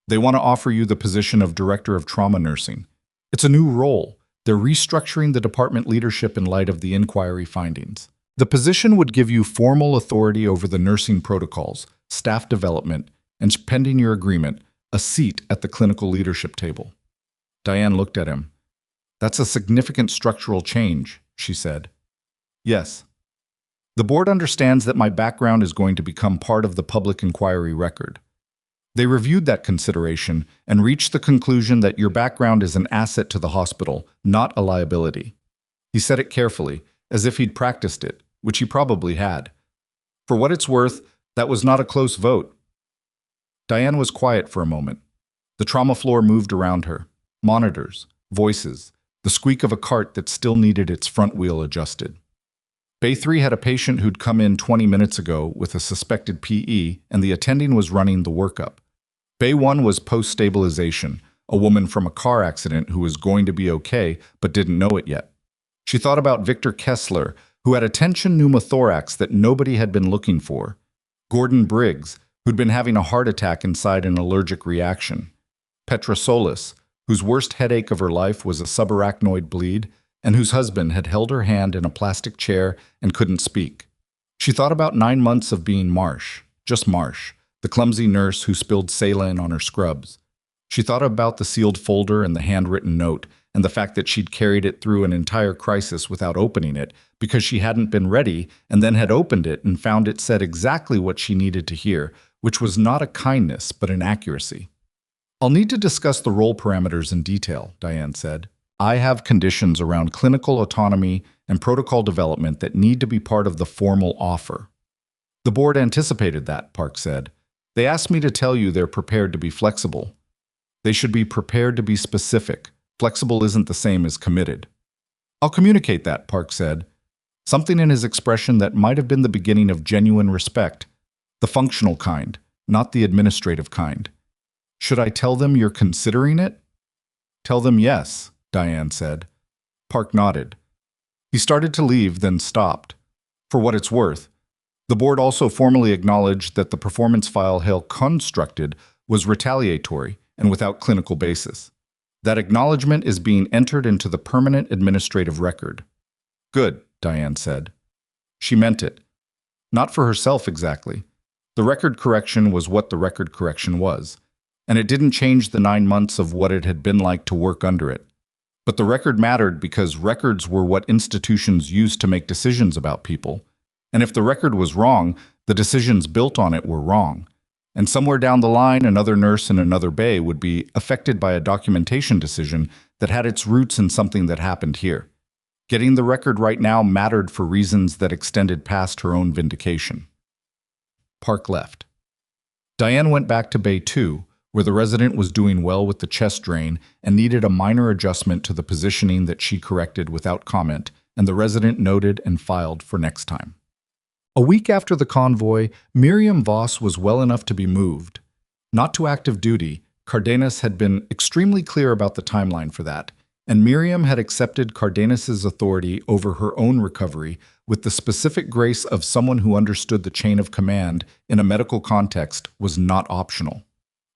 "They want to offer you the position of Director of Trauma Nursing. It's a new role. They're restructuring the department leadership in light of the inquiry findings. The position would give you formal authority over the nursing protocols, staff development, and, pending your agreement, a seat at the clinical leadership table." Diane looked at him. "That's a significant structural change," she said. "Yes. The board understands that my background is going to become part of the public inquiry record. They reviewed that consideration and reached the conclusion that your background is an asset to the hospital, not a liability." He said it carefully, as if he'd practiced it, which he probably had. For what it's worth, that was not a close vote. Diane was quiet for a moment. The trauma floor moved around her. Monitors, voices, the squeak of a cart that still needed its front wheel adjusted. Bay 3 had a patient who'd come in 20 minutes ago with a suspected PE, and the attending was running the workup. Bay 1 was post-stabilization, a woman from a car accident who was going to be okay but didn't know it yet. She thought about Victor Kessler, who had a tension pneumothorax that nobody had been looking for. Gordon Briggs, who'd been having a heart attack inside an allergic reaction. Petra Solis, whose worst headache of her life was a subarachnoid bleed, and whose husband had held her hand in a plastic chair and couldn't speak. She thought about 9 months of being Marsh, just Marsh, the clumsy nurse who spilled saline on her scrubs. She thought about the sealed folder and the handwritten note, and the fact that she'd carried it through an entire crisis without opening it because she hadn't been ready, and then had opened it and found it said exactly what she needed to hear, which was not a kindness but an accuracy. "I'll need to discuss the role parameters in detail," Diane said. "I have conditions around clinical autonomy and protocol development that need to be part of the formal offer." "The board anticipated that," Park said. "They asked me to tell you they're prepared to be flexible." "They should be prepared to be specific. Flexible isn't the same as committed." "I'll communicate that," Park said. Something in his expression that might have been the beginning of genuine respect. The functional kind, not the administrative kind. "Should I tell them you're considering it?" "Tell them yes," Diane said. Park nodded. He started to leave, then stopped. For what it's worth, the board also formally acknowledged that the performance file Hale constructed was retaliatory and without clinical basis. That acknowledgement is being entered into the permanent administrative record. "Good," Diane said. She meant it. Not for herself exactly. The record correction was what the record correction was, and it didn't change the 9 months of what it had been like to work under it. But the record mattered because records were what institutions used to make decisions about people. And if the record was wrong, the decisions built on it were wrong. And somewhere down the line, another nurse in another bay would be affected by a documentation decision that had its roots in something that happened here. Getting the record right now mattered for reasons that extended past her own vindication. Park left. Diane went back to Bay 2, where the resident was doing well with the chest drain and needed a minor adjustment to the positioning that she corrected without comment, and the resident noted and filed for next time. A week after the convoy, Miriam Voss was well enough to be moved. Not to active duty, Cardenas had been extremely clear about the timeline for that, and Miriam had accepted Cardenas's authority over her own recovery with the specific grace of someone who understood the chain of command in a medical context was not optional,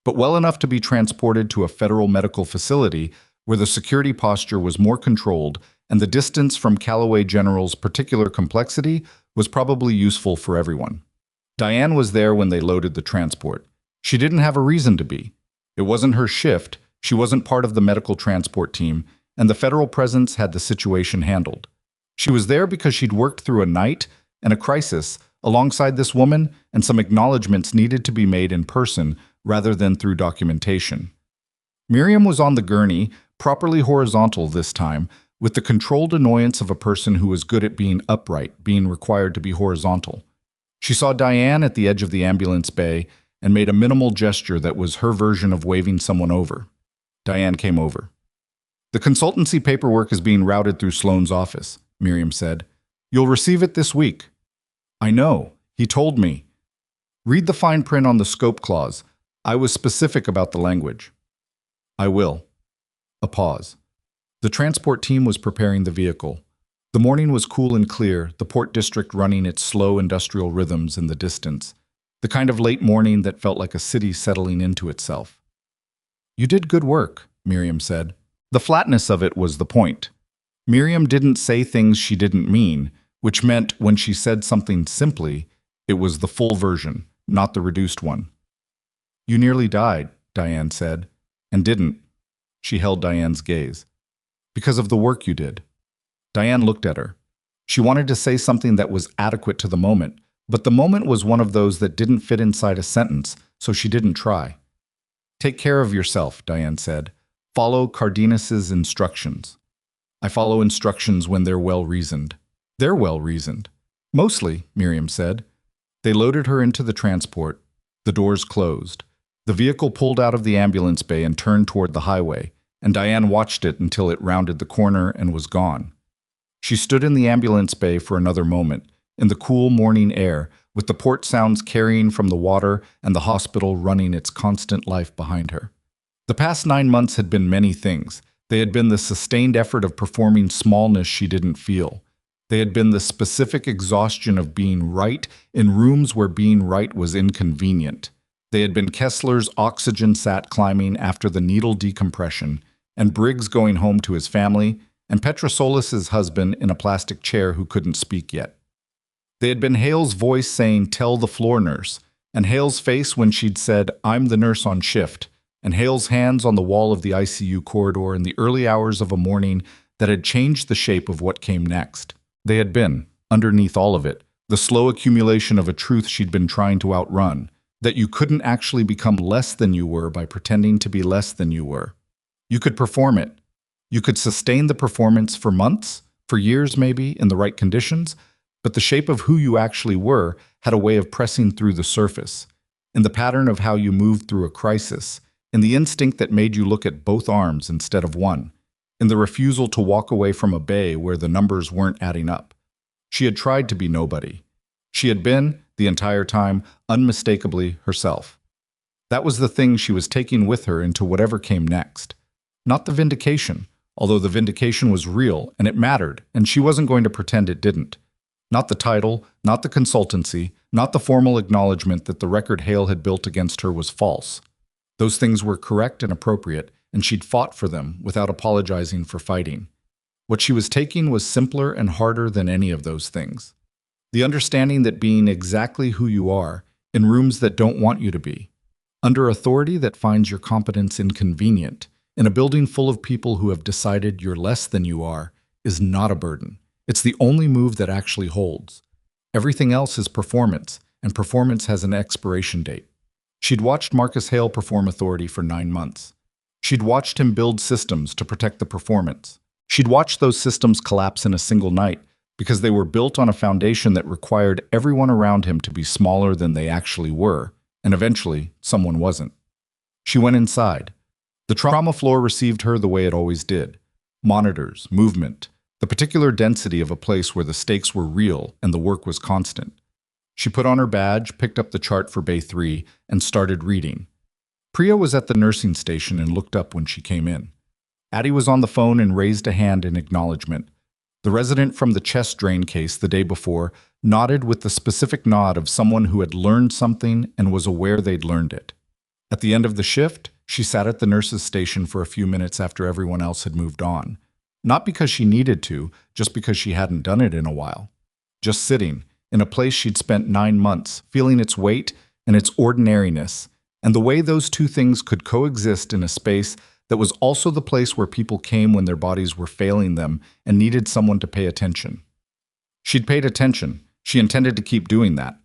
but well enough to be transported to a federal medical facility where the security posture was more controlled and the distance from Calloway General's particular complexity was probably useful for everyone. Diane was there when they loaded the transport. She didn't have a reason to be. It wasn't her shift, she wasn't part of the medical transport team, and the federal presence had the situation handled. She was there because she'd worked through a night and a crisis alongside this woman, and some acknowledgments needed to be made in person rather than through documentation. Miriam was on the gurney, properly horizontal this time, with the controlled annoyance of a person who was good at being upright, being required to be horizontal. She saw Diane at the edge of the ambulance bay and made a minimal gesture that was her version of waving someone over. Diane came over. "The consultancy paperwork is being routed through Sloane's office," Miriam said. "You'll receive it this week." "I know. He told me." "Read the fine print on the scope clause. I was specific about the language." "I will." A pause. The transport team was preparing the vehicle. The morning was cool and clear, the port district running its slow industrial rhythms in the distance, the kind of late morning that felt like a city settling into itself. "You did good work," Miriam said. The flatness of it was the point. Miriam didn't say things she didn't mean, which meant when she said something simply, it was the full version, not the reduced one. "You nearly died," Diane said, "and didn't." She held Diane's gaze. "Because of the work you did." Diane looked at her. She wanted to say something that was adequate to the moment, but the moment was one of those that didn't fit inside a sentence, so she didn't try. "Take care of yourself," Diane said. "Follow Cardenas's instructions." "I follow instructions when they're well-reasoned." "They're well-reasoned." "Mostly," Miriam said. They loaded her into the transport. The doors closed. The vehicle pulled out of the ambulance bay and turned toward the highway, and Diane watched it until it rounded the corner and was gone. She stood in the ambulance bay for another moment, in the cool morning air, with the port sounds carrying from the water and the hospital running its constant life behind her. The past 9 months had been many things. They had been the sustained effort of performing smallness she didn't feel. They had been the specific exhaustion of being right in rooms where being right was inconvenient. They had been Kessler's oxygen sat climbing after the needle decompression, and Briggs going home to his family, and Petrosolis's husband in a plastic chair who couldn't speak yet. They had been Hale's voice saying, "Tell the floor nurse," and Hale's face when she'd said, "I'm the nurse on shift," and Hale's hands on the wall of the ICU corridor in the early hours of a morning that had changed the shape of what came next. They had been, underneath all of it, the slow accumulation of a truth she'd been trying to outrun, that you couldn't actually become less than you were by pretending to be less than you were. You could perform it. You could sustain the performance for months, for years maybe, in the right conditions, but the shape of who you actually were had a way of pressing through the surface, in the pattern of how you moved through a crisis, in the instinct that made you look at both arms instead of one, in the refusal to walk away from a bay where the numbers weren't adding up. She had tried to be nobody. She had been, the entire time, unmistakably herself. That was the thing she was taking with her into whatever came next. Not the vindication, although the vindication was real and it mattered, and she wasn't going to pretend it didn't. Not the title, not the consultancy, not the formal acknowledgement that the record Hale had built against her was false. Those things were correct and appropriate, and she'd fought for them without apologizing for fighting. What she was taking was simpler and harder than any of those things. The understanding that being exactly who you are, in rooms that don't want you to be, under authority that finds your competence inconvenient, in a building full of people who have decided you're less than you are, is not a burden. It's the only move that actually holds. Everything else is performance, and performance has an expiration date. She'd watched Marcus Hale perform authority for 9 months. She'd watched him build systems to protect the performance. She'd watched those systems collapse in a single night because they were built on a foundation that required everyone around him to be smaller than they actually were, and eventually, someone wasn't. She went inside. The trauma floor received her the way it always did. Monitors, movement, the particular density of a place where the stakes were real and the work was constant. She put on her badge, picked up the chart for Bay 3, and started reading. Priya was at the nursing station and looked up when she came in. Addie was on the phone and raised a hand in acknowledgement. The resident from the chest drain case the day before nodded with the specific nod of someone who had learned something and was aware they'd learned it. At the end of the shift, she sat at the nurse's station for a few minutes after everyone else had moved on. Not because she needed to, just because she hadn't done it in a while. Just sitting, in a place she'd spent 9 months, feeling its weight and its ordinariness, and the way those two things could coexist in a space that was also the place where people came when their bodies were failing them and needed someone to pay attention. She'd paid attention. She intended to keep doing that.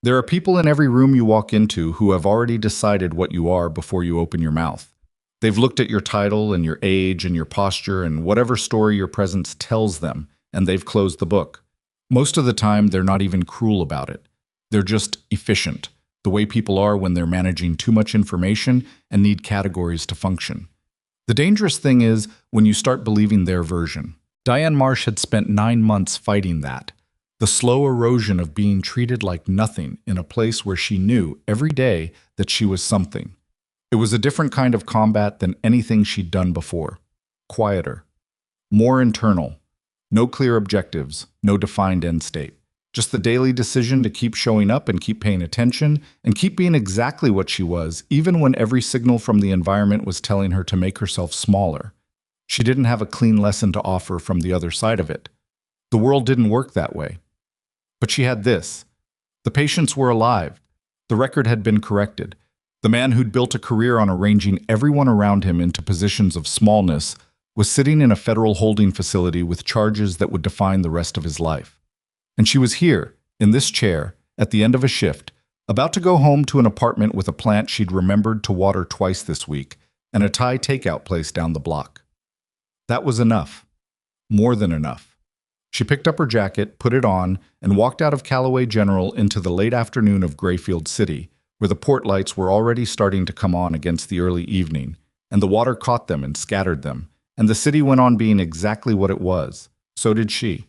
There are people in every room you walk into who have already decided what you are before you open your mouth. They've looked at your title and your age and your posture and whatever story your presence tells them, and they've closed the book. Most of the time, they're not even cruel about it. They're just efficient, the way people are when they're managing too much information and need categories to function. The dangerous thing is when you start believing their version. Diane Marsh had spent 9 months fighting that. The slow erosion of being treated like nothing in a place where she knew every day that she was something. It was a different kind of combat than anything she'd done before. Quieter. More internal. No clear objectives, no defined end state. Just the daily decision to keep showing up and keep paying attention and keep being exactly what she was, even when every signal from the environment was telling her to make herself smaller. She didn't have a clean lesson to offer from the other side of it. The world didn't work that way. But she had this. The patients were alive. The record had been corrected. The man who'd built a career on arranging everyone around him into positions of smallness was sitting in a federal holding facility with charges that would define the rest of his life. And she was here, in this chair, at the end of a shift, about to go home to an apartment with a plant she'd remembered to water twice this week and a Thai takeout place down the block. That was enough. More than enough. She picked up her jacket, put it on, and walked out of Calloway General into the late afternoon of Grayfield City, where the port lights were already starting to come on against the early evening, and the water caught them and scattered them, and the city went on being exactly what it was. So did she.